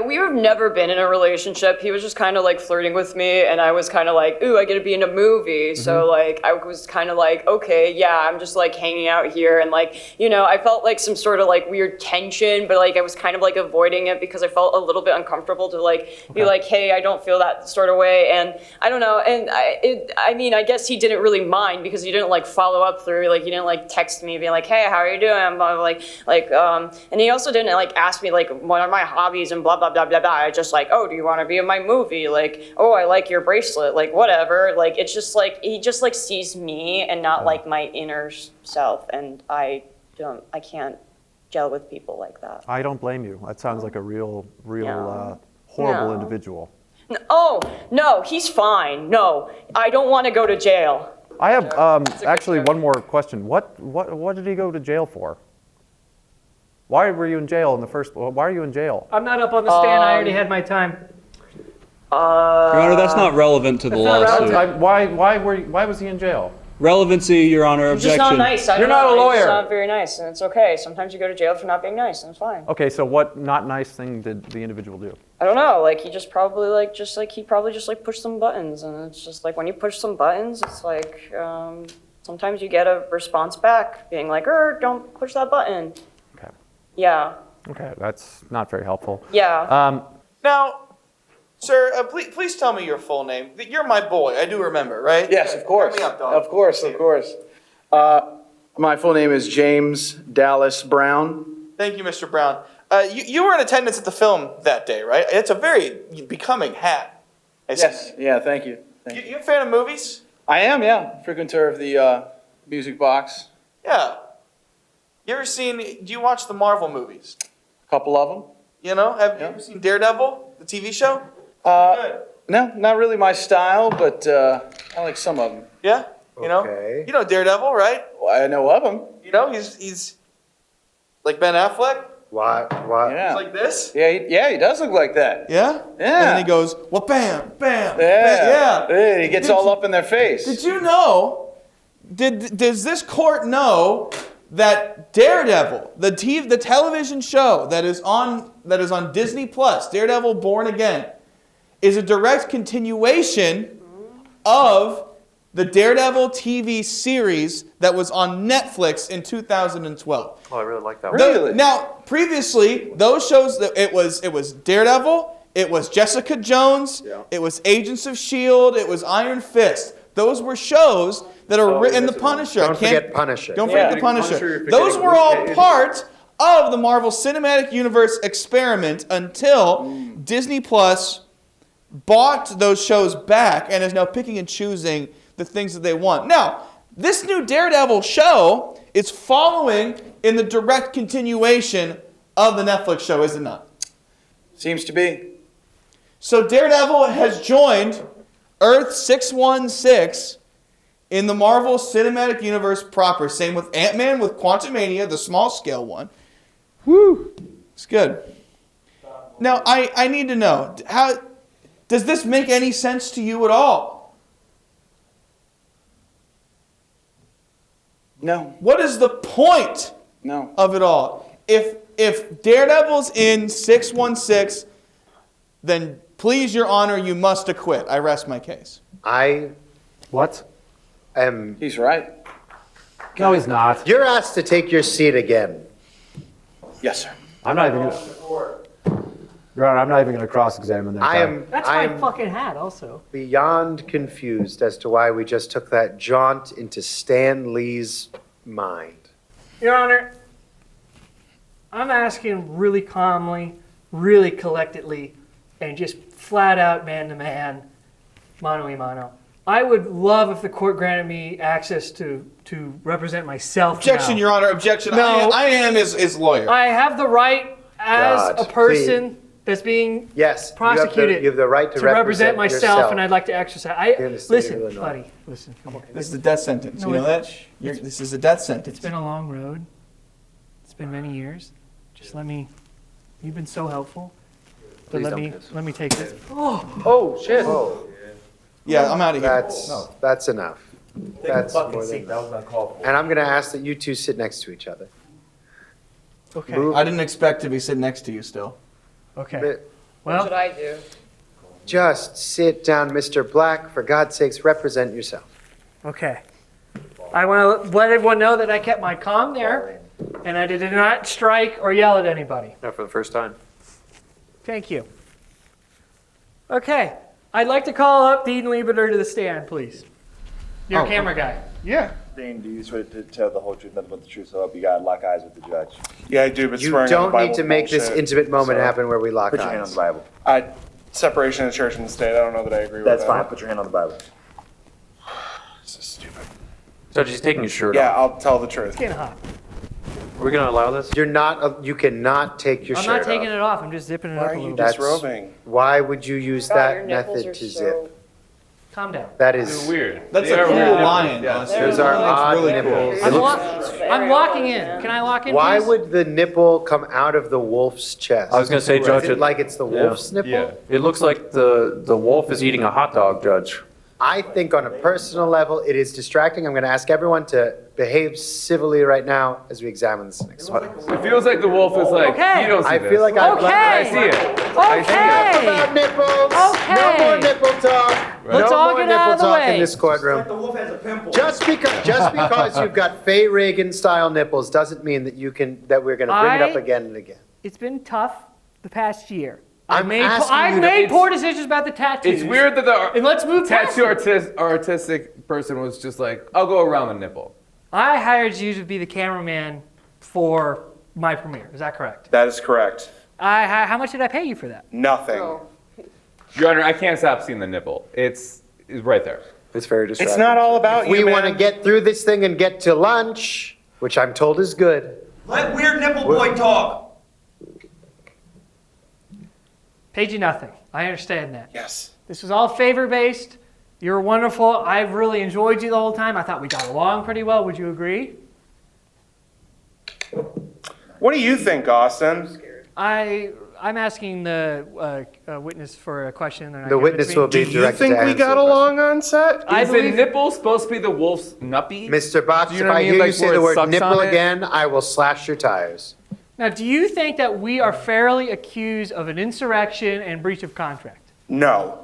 We have never been in a relationship. He was just kind of like flirting with me, and I was kind of like, ooh, I get to be in a movie. So like, I was kind of like, okay, yeah, I'm just like hanging out here, and like, you know, I felt like some sort of like weird tension, but like I was kind of like avoiding it because I felt a little bit uncomfortable to like be like, hey, I don't feel that sort of way, and I don't know, and I mean, I guess he didn't really mind because he didn't like follow up through, like he didn't like text me being like, hey, how are you doing? I'm and he also didn't like ask me like what are my hobbies and blah blah blah blah blah. I just like, oh, do you want to be in my movie? Like, oh, I like your bracelet. Like, whatever. Like, it's just like he just like sees me and not like my inner self, and I can't gel with people like that.
I don't blame you. That sounds like a real horrible individual.
Oh no, he's fine. No, I don't want to go to jail.
I have actually one more question. What did he go to jail for? Why were you in jail in the first? Why are you in jail?
I'm not up on the stand. I already had my time.
Your Honor, that's not relevant to the lawsuit.
Why was he in jail?
Relevancy, Your Honor,
He's just
objection.
not nice. I
You're
don't
not
know.
a lawyer.
He's not very nice, and it's okay. Sometimes you go to jail for not being nice, and it's fine.
Okay, so what not nice thing did the individual do?
I don't know. Like he just probably pushed some buttons, and it's just like when you push some buttons, it's like sometimes you get a response back being like, don't push that button."
Okay.
Yeah.
Okay, that's not very helpful.
Yeah.
Now, sir, please tell me your full name. You're my boy. I do remember, right?
Yes, of course.
Hit me up, dog.
Of course. My full name is James Dallas Brown.
Thank you, Mr. Brown. You were in attendance at the film that day, right? It's a very becoming hat.
Yes. Yeah. Thank you.
You a fan of movies?
I am. Yeah. Frequenter of the Music Box.
Yeah. Do you watch the Marvel movies?
A couple of them.
You know, have you ever seen Daredevil, the TV show?
No, not really my style, but I like some of them.
Yeah? You know Daredevil, right?
Well, I know of him.
You know, he's like Ben Affleck.
Why?
Yeah.
He's like this.
Yeah, he does look like that.
Yeah?
Yeah.
And then he goes, well, bam, bam,
Yeah.
bam. Yeah.
He gets all up in their face.
Did you know, does this court know that Daredevil, the television show that is on Disney Plus, Daredevil Born Again, is a direct continuation of the Daredevil TV series that was on Netflix in 2012.
Oh, I really like that.
Really?
Now, previously, those shows, it was Daredevil, it was Jessica Jones, it was Agents of S.H.I.E.L.D., it was Iron Fist. Those were shows that are written, the Punisher.
Don't forget Punisher.
Don't forget the Punisher. Those were all part of the Marvel Cinematic Universe experiment until Disney Plus bought those shows back and is now picking and choosing the things that they want. Now, this new Daredevil show is following in the direct continuation of the Netflix show, is it not?
Seems to be.
So Daredevil has joined Earth 616 in the Marvel Cinematic Universe proper. Same with Ant-Man, with Quantumania, the small scale one. Woo! It's good. Now, I need to know, how does this make any sense to you at all?
No.
What is the point of it all? If Daredevil's in 616, then please, Your Honor, you must acquit. I rest my case.
What?
He's right.
No, he's not.
You're asked to take your seat again.
Yes, sir.
I'm not even. Your Honor, I'm not even going to cross-examine that guy.
That's my fucking hat, also.
Beyond confused as to why we just took that jaunt into Stan Lee's mind.
Your Honor, I'm asking really calmly, really collectedly, and just flat out man to man, mano a mano. I would love if the court granted me access to represent myself.
Objection,
now.
Your Honor, objection.
No.
I am his lawyer.
I have the right as
Judge,
a person that's being prosecuted
you have the right to
represent myself,
yourself.
and I'd like to exercise. Listen, buddy, listen.
This is a death sentence.
No,
You know that? This is a death sentence.
It's been a long road. It's been many years. Just let me. You've been so helpful. But let me take this.
Oh shit.
Oh.
Yeah, I'm out of here.
That's enough. That's
fucking
more
seat.
than
That was uncalled for.
And I'm going to ask that you two sit next to each other.
Okay.
I didn't expect to be sitting next to you still.
Okay.
What should I do?
Just sit down, Mr. Black. For God's sakes, represent yourself.
Okay. I want to let everyone know that I kept my calm there, and I did not strike or yell at anybody.
Yeah, for the first time.
Thank you. Okay. I'd like to call up Dean Lebeter to the stand, please. Your camera guy.
Yeah.
Dean, do you swear to tell the whole truth, nothing but the truth, so help you God, lock eyes with the judge?
Yeah, I do, but
You
swearing on the
don't
Bible
need to make this
bullshit,
intimate moment
so
happen where we lock
Put your hand on
eyes.
the Bible.
Separation of church and state. I don't know that I agree with
That's
that.
fine. Put your hand on the Bible.
This is stupid.
Judge, he's taking his shirt
Yeah,
off.
I'll tell the truth.
It's getting hot.
Are we going to allow this?
You're not. You cannot take your
I'm
shirt
not taking
off.
it off. I'm just zipping it
Why
up
are
a
you
little bit.
disrobing?
Why would you use
God, your
that
nipples
method
are
to
so
zip?
Calm down.
That is
weird.
That's
They
a
are
cool
weird
lion.
nipples.
Those are odd
really
nipples.
I'm locking in. Can I lock in,
Why
please?
would the nipple come out of the wolf's chest?
I was gonna say, Judge,
Is it like it's the wolf's nipple?
Yeah. It looks like the wolf is eating a hot dog, Judge.
I think on a personal level, it is distracting. I'm going to ask everyone to behave civilly right now as we examine this next one.
It feels like the wolf is like,
Okay.
you don't see
I
this.
feel like I've
I see it. I see it.
Enough about nipples.
Okay.
No more nipple talk.
Let's
no
all
more
get
nipple
out of the
talk
way.
in this courtroom.
The wolf has a pimple.
Just because you've got Faye Reagan style nipples doesn't mean that that we're going to bring it up again and again.
It's been tough the past year.
I'm asking
I've
you to-
made poor decisions about the tattoos.
It's weird that
And let's move past
tattoo
it.
artistic person was just like, I'll go around the nipple.
I hired you to be the cameraman for my premiere. Is that correct?
That is correct.
How much did I pay you for that?
Nothing.
Your Honor, I can't stop seeing the nipple. It's right there.
It's very distracting.
It's not all about
We
you,
want to
man.
get through this thing and get to lunch, which I'm told is good.
Let Weird Nipple Boy talk.
Paid you nothing. I understand that.
Yes.
This was all favor-based. You're wonderful. I've really enjoyed you the whole time. I thought we got along pretty well. Would you agree?
What do you think, Austin?
I'm asking the witness for a question.
The witness will be
Do you
directed
think
to
we
answer
got
the
along on set?
I
Is the
believe-
nipple supposed to be the wolf's nuppy?
Mr. Box,
Do you
if
know what
I
I mean?
hear you
Like
say
where
the
it
word
sucks
nipple
on it?
again, I will slash your tires.
Now, do you think that we are fairly accused of an insurrection and breach of contract?
No.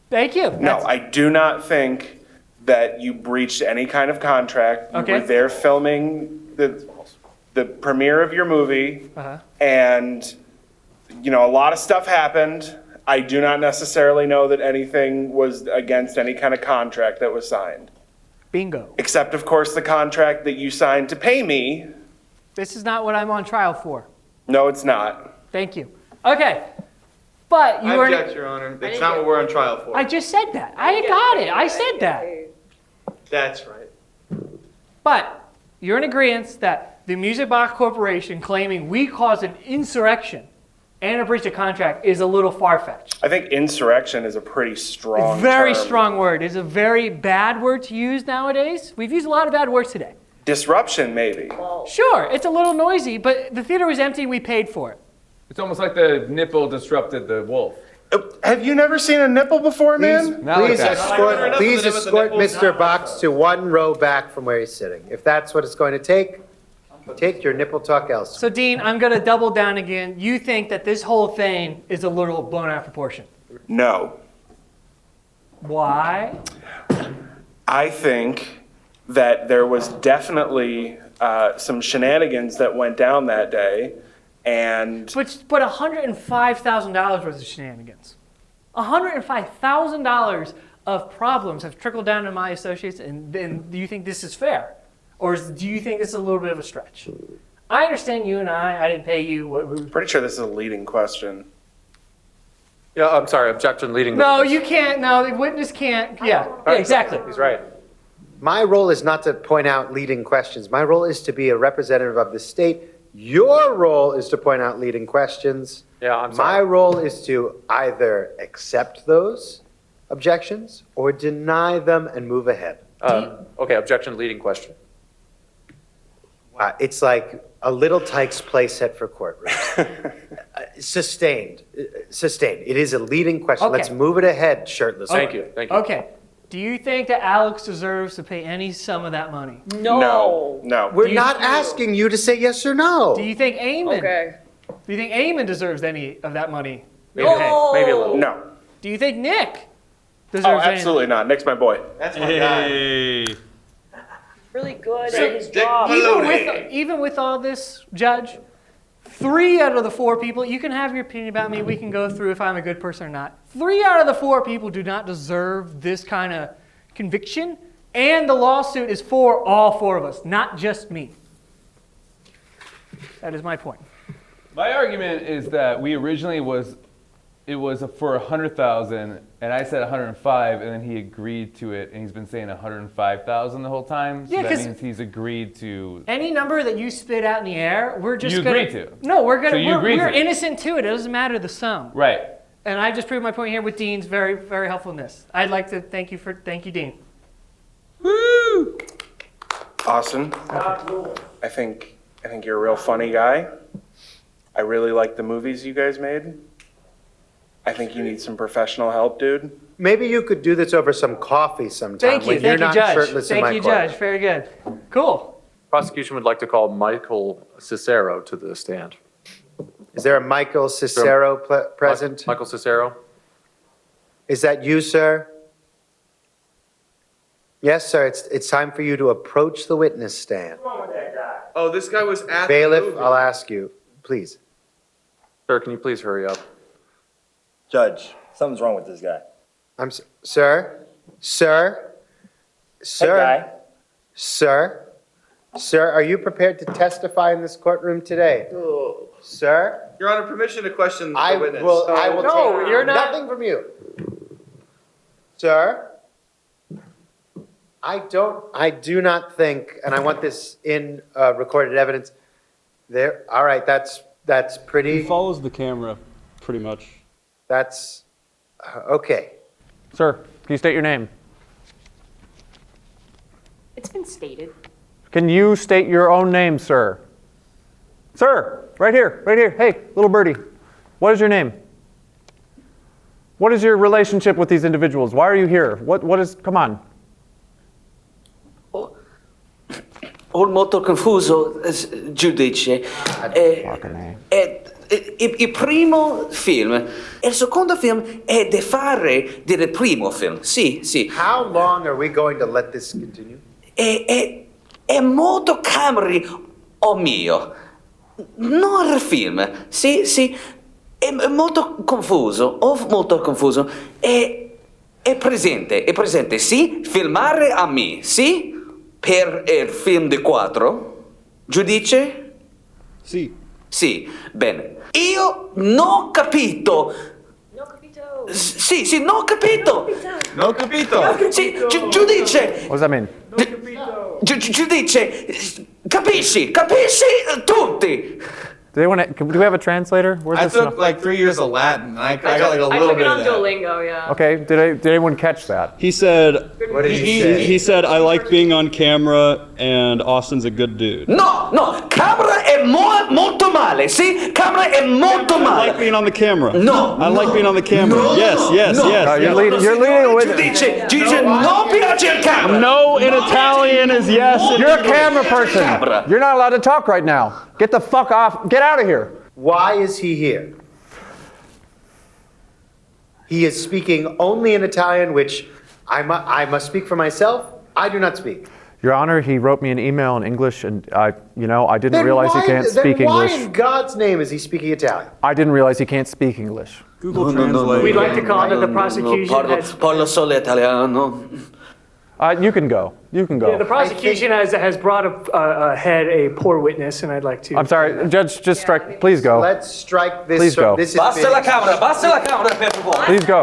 Thank you.
No, I do not think that you breached any kind of contract.
Okay.
You were there filming the premiere of your movie, and a lot of stuff happened. I do not necessarily know that anything was against any kind of contract that was signed.
Bingo.
Except, of course, the contract that you signed to pay me.
This is not what I'm on trial for.
No, it's not.
Thank you. Okay. But you
I
were.
object, Your Honor. That's not what we're on trial for.
I just said that. I got it. I said that.
That's right.
But you're in agreement that the Music Box Corporation claiming we caused an insurrection and a breach of contract is a little far-fetched.
I think insurrection is a pretty strong
Very
term.
strong word. It's a very bad word to use nowadays. We've used a lot of bad words today.
Disruption, maybe.
Sure, it's a little noisy, but the theater was empty and we paid for it.
It's almost like the nipple disrupted the wolf.
Have you never seen a nipple before, man?
Please escort Mr. Box to one row back from where he's sitting. If that's what it's going to take your nipple talk elsewhere.
So, Dean, I'm going to double down again. You think that this whole thing is a little blown out of proportion.
No.
Why?
I think that there was definitely some shenanigans that went down that day, and
But $105,000 worth of shenanigans. $105,000 of problems have trickled down to my associates, and then do you think this is fair? Or do you think this is a little bit of a stretch? I understand you and I didn't pay you.
pretty sure this is a leading question.
Yeah, I'm sorry, objection leading.
No, you can't. No, the witness can't. Yeah, exactly.
He's right.
My role is not to point out leading questions. My role is to be a representative of the state. Your role is to point out leading questions.
Yeah, I'm
My
sorry.
role is to either accept those objections or deny them and move ahead.
Okay, objection leading question.
It's like a little Tykes play set for courtrooms. Sustained. It is a leading question.
Okay.
Let's move it ahead, shirtless.
Thank you.
Okay. Do you think that Alex deserves to pay any sum of that money?
No.
We're not asking you to say yes or no.
Do you think Eamon?
Okay.
Do you think Eamon deserves any of that money?
Maybe a little.
No.
Do you think Nick
Oh,
deserves any?
absolutely not. Nick's my boy.
That's my guy.
Really good
So
at his job.
even with all this, Judge, 3 out of the 4 people, you can have your opinion about me, we can go through if I'm a good person or not. 3 out of the 4 people do not deserve this kind of conviction, and the lawsuit is for all 4 of us, not just me. That is my point.
My argument is that we originally it was for 100,000, and I said 105, and then he agreed to it, and he's been saying 105,000 the whole time. So
Yeah,
that
'cause
means he's agreed to.
Any number that you spit out in the air, we're just
You
gonna.
agreed to.
No, we're gonna.
So you agreed
we're
to.
innocent too. It doesn't matter the sum.
Right.
And I just proved my point here with Dean's very, very helpfulness. I'd like to thank you, Dean.
Woo!
Austin, I think you're a real funny guy. I really like the movies you guys made. I think you need some professional help, dude.
Maybe you could do this over some coffee sometime.
Thank you,
when you're not
Judge.
shirtless in
Thank
my
you,
court.
Judge. Very good. Cool.
Prosecution would like to call Michael Cicero to the stand.
Is there a Michael Cicero present?
Michael Cicero?
Is that you, sir? Yes, sir. It's time for you to approach the witness stand.
Oh, this guy was at the
Bailiff,
movie.
I'll ask you, please.
Sir, can you please hurry up?
Judge, something's wrong with this guy.
Sir,
guy.
Sir, are you prepared to testify in this courtroom today?
Oh.
Sir?
Your Honor, permission to question
I
the witness.
will
No,
take
you're not.
nothing from you. Sir? I do not think, and I want this in recorded evidence. There, all right, that's pretty.
He follows the camera, pretty much.
That's okay.
Sir, can you state your name?
It's been stated.
Can you state your own name, sir? Sir, right here. Hey, little birdie, what is your name? What is your relationship with these individuals? Why are you here? Come on.
Ho molto confuso, giudice. Il primo film, il secondo film è di fare del primo film. Sì.
How long are we going to let this continue?
È molto cameri o mio. Non il film. Sì. È molto confuso. È presente. Sì, filmare a me. Sì. Per il film di 4? Giudice?
Sì.
Sì, bene. Io non ho capito. Sì, non ho capito.
Non capito.
Sì, giudice.
What does that mean?
Giudice, capisci tutti.
Do we have a translator? Where's
I
this
took like 3 years of Latin. I got like a
I
little
took
bit
it
of
on
that.
Duolingo, yeah.
Okay, did anyone catch that?
He said.
What did he say?
He said, "I like being on camera, and Austin's a good dude."
No, camera è molto male, sì? Camera è molto
I
male.
like being on the camera.
No,
I like being on the camera.
no,
yes.
You're leading with
Giudice, non piace il camera.
No in Italian is yes. You're a camera person. You're not allowed to talk right now. Get the fuck off. Get out of here.
Why is he here? He is speaking only in Italian, which I must speak for myself. I do not speak.
Your Honor, he wrote me an email in English, and I didn't
Then
realize
why,
he can't
then
speak
why
English.
in God's name is he speaking Italian?
I didn't realize he can't speak English.
Google Translate.
We'd like to call that the prosecution has.
Parlo solo italiano.
You can go.
Yeah, the prosecution has brought ahead a poor witness, and I'd like to.
I'm sorry, Judge, just strike. Please go.
Let's strike this.
Please go.
This is
Basta la camera, per favore.
Please go.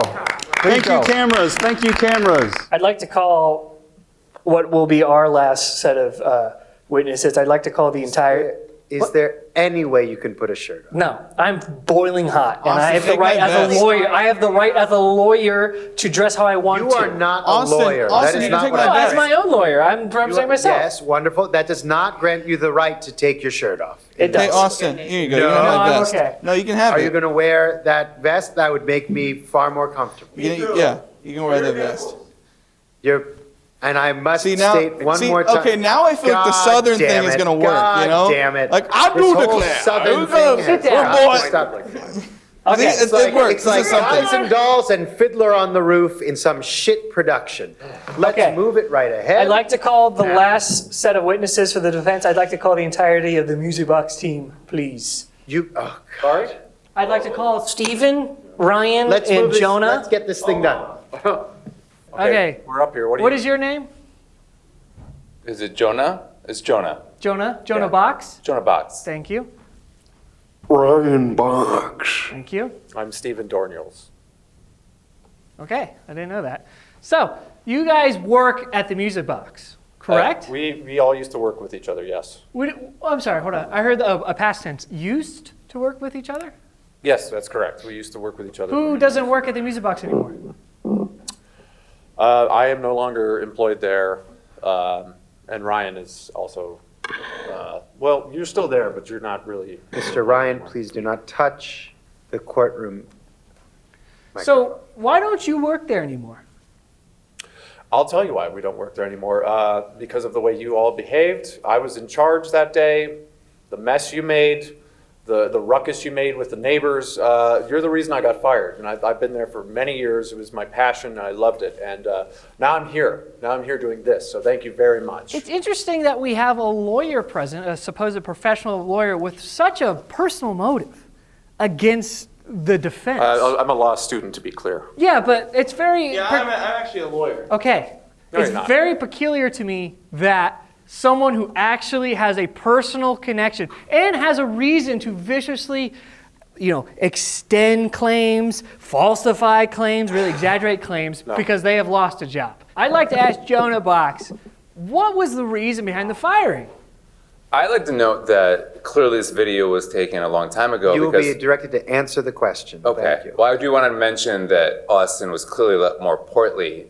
Thank you, cameras. Thank you, cameras.
I'd like to call what will be our last set of witnesses. I'd like to call the entire.
Is there any way you can put a shirt on?
No, I'm boiling hot, and
Austin,
I have the
take
right
my
as a
vest.
lawyer. I have the right as a lawyer to dress how I want
You
to.
are not a
Austin,
lawyer.
Austin,
That
you
is
can
not
take
what
my
No,
I
as my own lawyer. I'm representing myself.
Yes, wonderful. That does not grant you the right to take your shirt off.
It does.
Hey, Austin, here you go.
No,
You can have my
I'm
vest.
okay.
No, you can have
Are
it.
you going to wear that vest? That would make me far more comfortable.
Yeah, you can wear the vest.
And I must
See, now,
state one more time.
Okay, now I feel like the
God
Southern
damn
thing is
it.
going to work,
God
you know?
damn it.
Like, I
This
do
whole
declare.
Southern
We're
thing
Sit
has
down.
got to stop like that.
Okay.
It works.
It's like
This is something.
Guys and Dolls and Fiddler on the Roof in some shit production. Let's
Okay.
move it right ahead.
I'd like to call the last set of witnesses for the defense. I'd like to call the entirety of the Music Box team, please.
Oh, God.
I'd like to call Stephen, Ryan,
Let's
and
move this,
Jonah.
Let's get this thing done.
Okay.
We're up here.
What is your name?
Is it Jonah? It's Jonah.
Jonah? Jonah
Yeah.
Box?
Jonah Box.
Thank you.
Ryan Box.
Thank you.
I'm Stephen Dorniels.
Okay, I didn't know that. So, you guys work at the Music Box, correct?
We all used to work with each other, yes.
I'm sorry, hold on. I heard a past tense. Used to work with each other?
Yes, that's correct. We used to work with each other.
Who doesn't work at the music box anymore?
I am no longer employed there, and Ryan is also, well, you're still there, but you're not really.
Mr. Ryan, please do not touch the courtroom.
So why don't you work there anymore?
I'll tell you why we don't work there anymore. Because of the way you all behaved. I was in charge that day. The mess you made, the ruckus you made with the neighbors. You're the reason I got fired. And I've been there for many years. It was my passion, and I loved it. And now I'm here. Now I'm here doing this. So thank you very much.
It's interesting that we have a lawyer present, a supposed professional lawyer, with such a personal motive against the defense.
I'm a law student, to be clear.
Yeah, but it's very...
Yeah, I'm actually a lawyer.
Okay.
No,
it's
you're not.
very peculiar to me that someone who actually has a personal connection and has a reason to viciously, extend claims, falsify claims, really exaggerate claims because they have lost a job. I'd like to ask Jonah Box, what was the reason behind the firing?
I'd like to note that clearly this video was taken a long time ago.
You will be directed to answer the question.
Okay.
Thank you.
Well, I do want to mention that Austin was clearly a lot more portly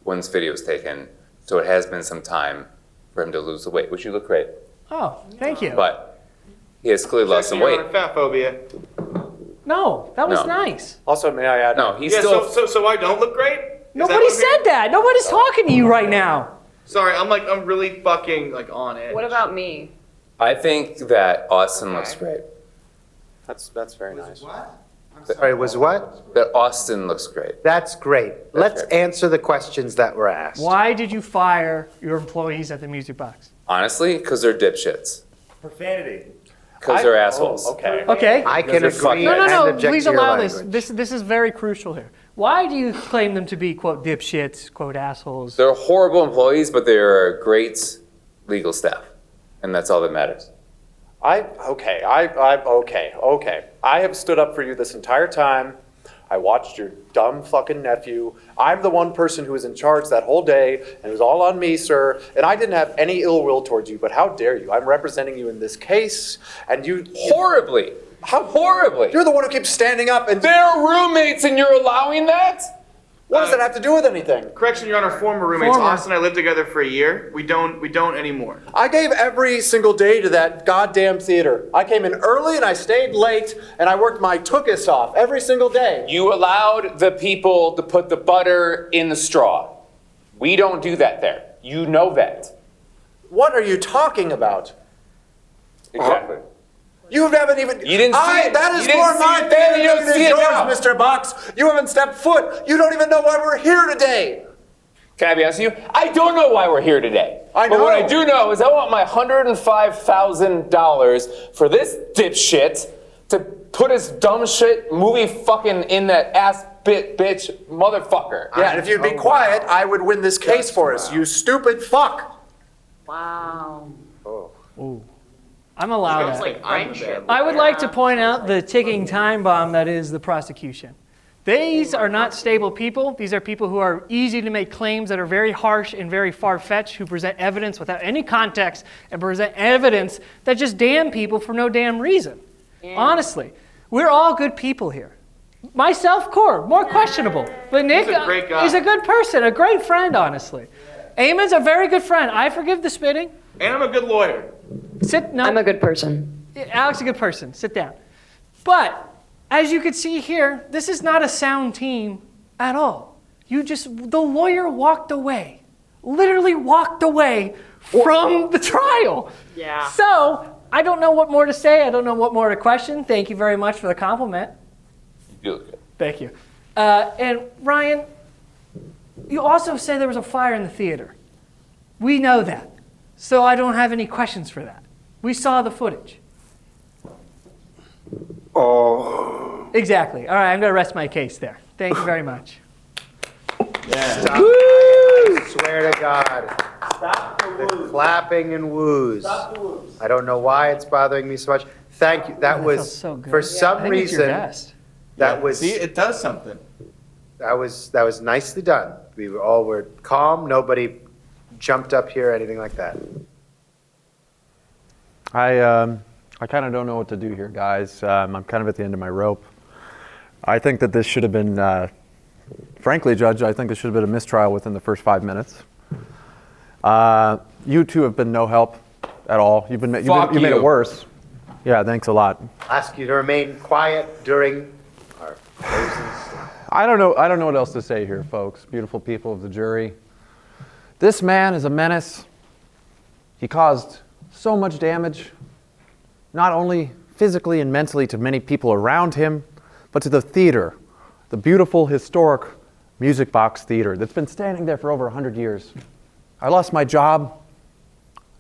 when this video was taken, so it has been some time for him to lose the weight, which you look great.
Oh, thank you.
But he has clearly lost some weight.
Fat phobia.
No, that was
No.
nice.
Also, may I add?
No, he's
Yeah,
still.
so I don't look great?
Nobody said that. Nobody's talking to you right now.
Sorry, I'm really fucking on it.
What about me?
I think that Austin looks great.
That's very nice.
Sorry, was what?
That Austin looks great.
That's great. Let's answer the questions that were asked.
Why did you fire your employees at the music box?
Honestly, because they're dipshits.
Profanity.
Because they're assholes.
Okay.
Okay.
I can
They're
agree
fucking-
No,
and object
please
to your
allow
language.
this. This is very crucial here. Why do you claim them to be, quote, dipshits, quote, assholes?
They're horrible employees, but they're great legal staff. And that's all that matters.
Okay. I have stood up for you this entire time. I watched your dumb fucking nephew. I'm the one person who was in charge that whole day, and it was all on me, sir. And I didn't have any ill will towards you, but how dare you? I'm representing you in this case, and you...
Horribly.
How
horribly?
You're the one who keeps standing up and...
They're roommates and you're allowing that?
What does that have to do with anything?
Correction, Your Honor, former roommates.
Former.
Austin and I lived together for a year. We don't anymore.
I gave every single day to that goddamn theater. I came in early and I stayed late and I worked my tookus off every single day.
You allowed the people to put the butter in the straw. We don't do that there. You know that.
What are you talking about?
Exactly.
You haven't even.
You didn't see it.
That is
You didn't
more
see
my
it then,
theater
you
than
don't
it
see
is
it
yours,
now.
Mr. Box. You haven't stepped foot. You don't even know why we're here today.
Can I be honest with you? I don't know why we're here today.
I know.
But what I do know is I want my $105,000 for this dipshit to put his dumb shit movie fucking in that ass bitch motherfucker.
Yeah, and if you'd be quiet, I would win this case for us, you stupid fuck.
Wow.
Ooh. I'm allowed
Sounds
that.
like friendship.
I would like to point out the ticking time bomb that is the prosecution. These are not stable people. These are people who are easy to make claims that are very harsh and very far-fetched, who present evidence without any context and present evidence that just damn people for no damn reason. Honestly, we're all good people here. Myself, Core, more questionable. But Nick,
He's a great guy.
he's a good person, a great friend, honestly. Eamon's a very good friend. I forgive the spitting.
And I'm a good lawyer.
I'm a good person.
Alex is a good person. Sit down. But as you can see here, this is not a sound team at all. The lawyer walked away, literally walked away from the trial.
Yeah.
So I don't know what more to say. I don't know what more to question. Thank you very much for the compliment.
You look good.
Thank you. And Ryan, you also said there was a fire in the theater. We know that. So I don't have any questions for that. We saw the footage.
Oh.
Exactly. All right, I'm going to rest my case there. Thank you very much.
Stop. I swear to God. The clapping and woos. I don't know why it's bothering me so much. Thank you. That was,
feels so good.
for
Yeah,
some
I think it's your
reason,
best.
that was.
See, it does something.
That was nicely done. We all were calm. Nobody jumped up here or anything like that.
I I kind of don't know what to do here, guys. I'm kind of at the end of my rope. I think that this should have been, frankly, Judge, I think this should have been a mistrial within the first 5 minutes. You two have been no help at all. You've made it worse. Yeah, thanks a lot.
I'll ask you to remain quiet during our closing statement.
I don't know what else to say here, folks. Beautiful people of the jury. This man is a menace. He caused so much damage, not only physically and mentally to many people around him, but to the theater, the beautiful, historic Music Box Theater that's been standing there for over 100 years. I lost my job.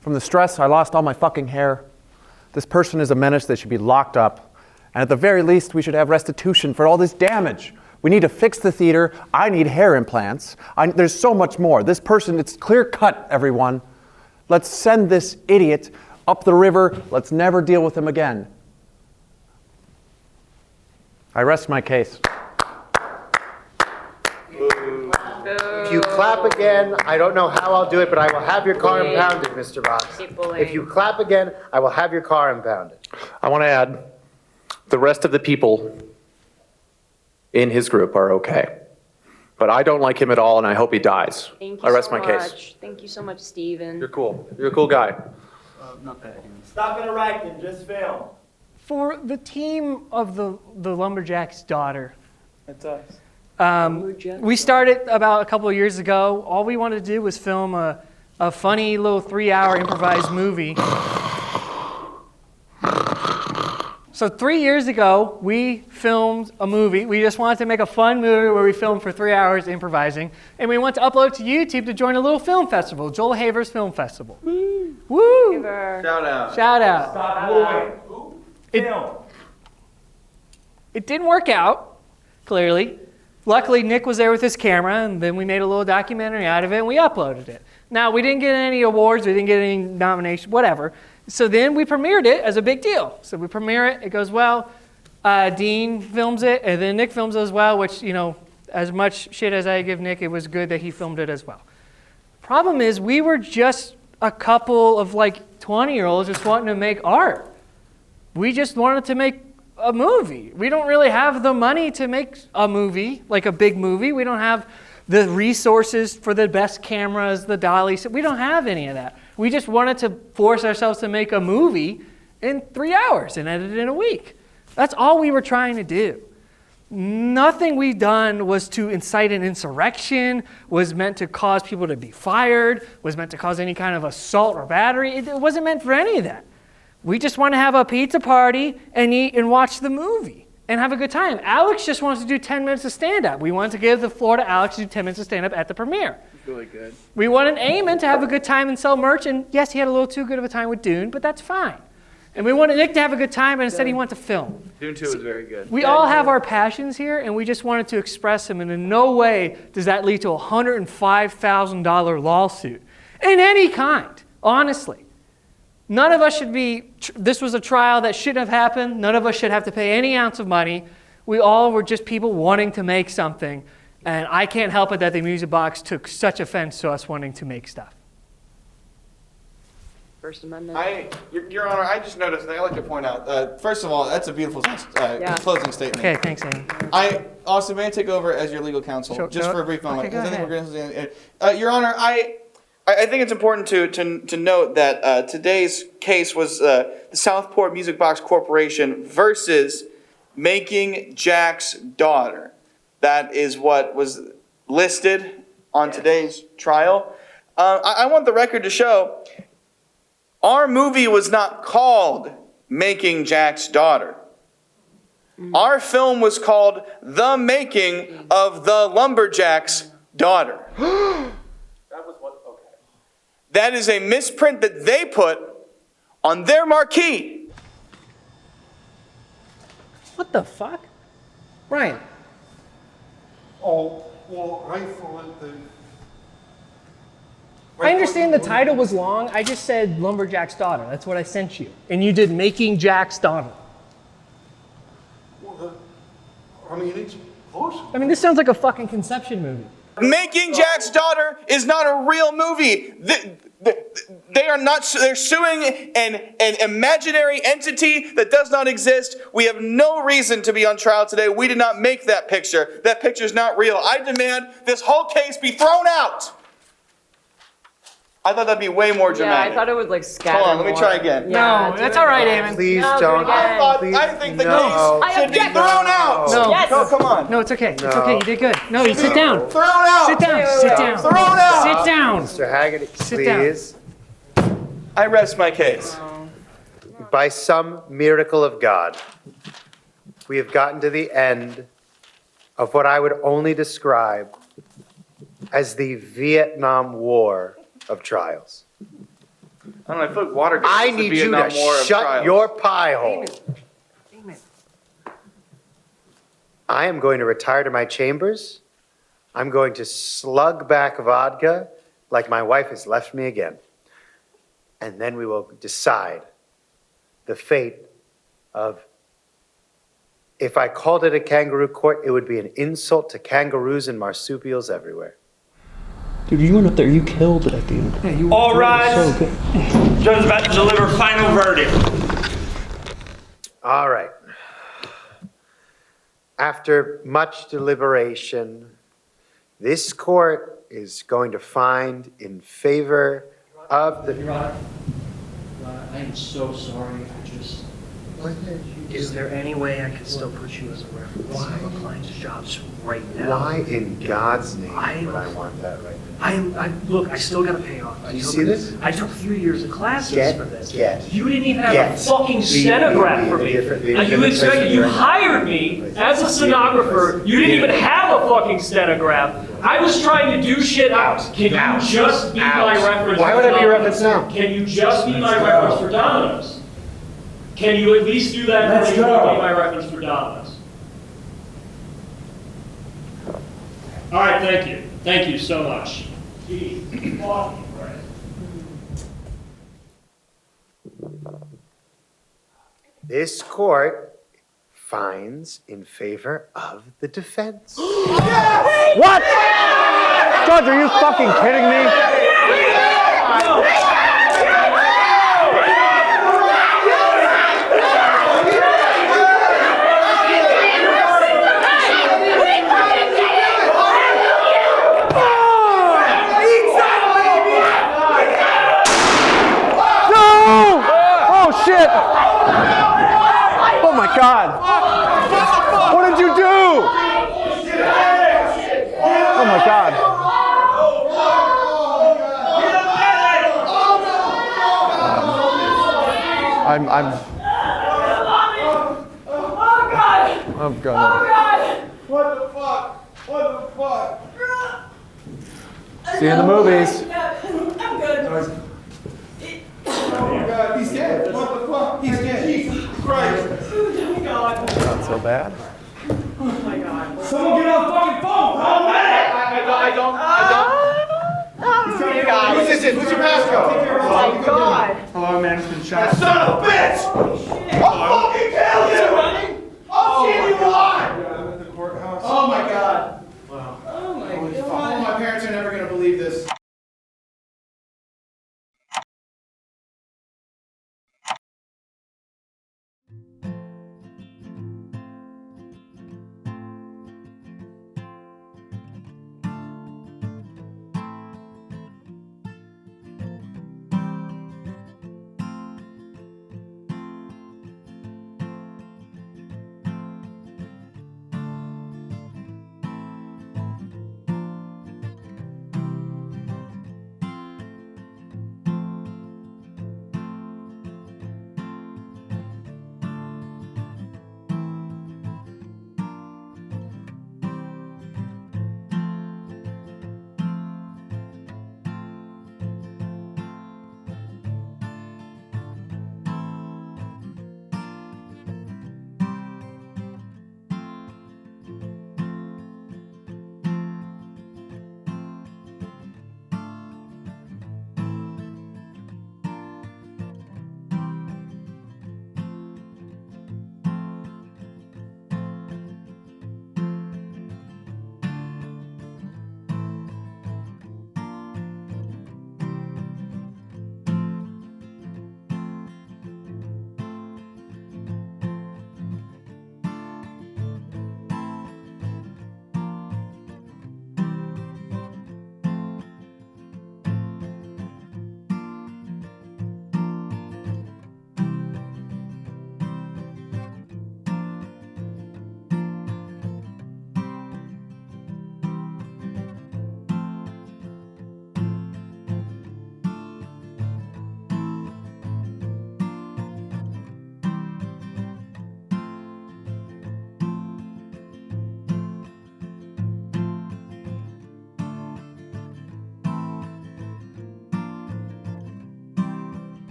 From the stress, I lost all my fucking hair. This person is a menace that should be locked up. And at the very least, we should have restitution for all this damage. We need to fix the theater. I need hair implants. There's so much more. This person, it's clear cut, everyone. Let's send this idiot up the river. Let's never deal with him again. I rest my case.
If you clap again, I don't know how I'll do it, but I will have your car impounded, Mr. Box. If you clap again, I will have your car impounded.
I want to add, the rest of the people in his group are okay. But I don't like him at all, and I hope he dies.
Thank you
I rest
so
my
much.
case.
Thank you so much, Steven.
You're cool. You're a cool guy.
Not bad. Stop interacting, just film.
For the team of the Lumberjack's daughter,
That's us.
we started about a couple of years ago. All we wanted to do was film a funny little 3-hour improvised movie. So 3 years ago, we filmed a movie. We just wanted to make a fun movie where we filmed for 3 hours improvising. And we want to upload it to YouTube to join a little film festival, Joel Haver's Film Festival. Woo! Woo!
Shout out.
Shout out.
Stop moving. Film.
It didn't work out, clearly. Luckily, Nick was there with his camera, and then we made a little documentary out of it, and we uploaded it. Now, we didn't get any awards, we didn't get any nominations, whatever. So then we premiered it as a big deal. So we premiere it, it goes well. Dean films it, and then Nick films it as well, which, you know, as much shit as I give Nick, it was good that he filmed it as well. Problem is, we were just a couple of like 20-year-olds just wanting to make art. We just wanted to make a movie. We don't really have the money to make a movie, like a big movie. We don't have the resources for the best cameras, the dollies. We don't have any of that. We just wanted to force ourselves to make a movie in 3 hours and edit it in a week. That's all we were trying to do. Nothing we've done was to incite an insurrection, was meant to cause people to be fired, was meant to cause any kind of assault or battery. It wasn't meant for any of that. We just want to have a pizza party and eat and watch the movie and have a good time. Alex just wants to do 10 minutes of stand-up. We wanted to give the floor to Alex to do 10 minutes of stand-up at the premiere.
Really good.
We wanted Eamon to have a good time and sell merch, and yes, he had a little too good of a time with Dune, but that's fine. And we wanted Nick to have a good time, but instead he wanted to film.
Dune 2 was very good.
We all have our passions here, and we just wanted to express them, and in no way does that lead to a $105,000 lawsuit. In any kind, honestly. None of us should be, this was a trial that shouldn't have happened. None of us should have to pay any ounce of money. We all were just people wanting to make something. And I can't help it that the Music Box took such offense to us wanting to make stuff.
First Amendment. Your Honor, I just noticed, and I'd like to point out, first of all, that's a beautiful closing statement.
Okay, thanks, Amy.
Austin, may I take over as your legal counsel, for a brief moment?
Okay, go
ahead. Your Honor,
I think it's important to note that today's case was the Southport Music Box Corporation versus Making Jack's Daughter. That is what was listed on today's trial. I want the record to show our movie was not called Making Jack's Daughter. Our film was called The Making of the Lumberjack's Daughter. That is a misprint that they put on their marquee.
What the fuck? Brian.
Oh, well, I thought that...
I understand the title was long. I just said Lumberjack's Daughter. That's what I sent you. And you did Making Jack's Daughter.
Well, I mean, it's awesome.
I mean, this sounds like a fucking Conception movie.
Making Jack's Daughter is not a real movie. They are not. They're suing an imaginary entity that does not exist. We have no reason to be on trial today. We did not make that picture. That picture is not real. I demand this whole case be thrown out. I thought that'd be way more dramatic.
Yeah, I thought it would like scatter.
Hold on, let me try again.
Yeah,
No, that's all right, Eamon.
Please
No,
don't.
I think the case should be thrown out.
No,
Yes.
No, come on.
no, it's okay. It's okay. You did good. No, you sit down.
Thrown out.
Sit down. Sit down.
Thrown out.
Sit down.
Mr. Hegarty,
Sit down.
please.
I rest my case.
By some miracle of God, we have gotten to the end of what I would only describe as the Vietnam War of trials.
I don't know, I feel like Watergate
I
is the
need you
Vietnam
to
War of
shut
trials.
your pie hole. I am going to retire to my chambers. I'm going to slug back vodka like my wife has left me again. And then we will decide the fate of, if I called it a kangaroo court, it would be an insult to kangaroos and marsupials everywhere.
Dude, you went up there, you killed it at the end.
Yeah, you
All rise.
So good.
Judge is about to deliver final verdict.
All right. After much deliberation, this court is going to find in favor of the...
Your Honor, I am so sorry. Is there any way I can still put you as a reference?
Why?
I'm applying to jobs right now.
Why in God's name would I want that right now?
Look, I still got to pay off.
Do you see this?
I took 3 years of classes for this. You didn't even have a fucking stenograph for me. You expected, you hired me as a stenographer. You didn't even have a fucking stenograph. I was trying to do shit out. Can you just be my reference?
Why would I be your reference now?
Can you just be my reference for Domino's? Can you at least do that for me? Be my reference for Domino's. All right, thank you. Thank you so much. Jeez, fucking Christ.
This court finds in favor of the defense.
What? Judge, are you fucking kidding me? Shit! Oh my God! What did you do? Oh my God! I'm gonna.
What the fuck? What the fuck?
See you in the movies.
I'm good.
Oh my God, he's dead. What the fuck? He's dead. Jesus Christ.
Oh my God.
Not so bad.
Oh my God.
Someone get on the fucking phone. Call medic.
I don't. Who's this? Who's your mask?
Oh my God.
Hello, man. It's been shot. Son of a bitch! Oh,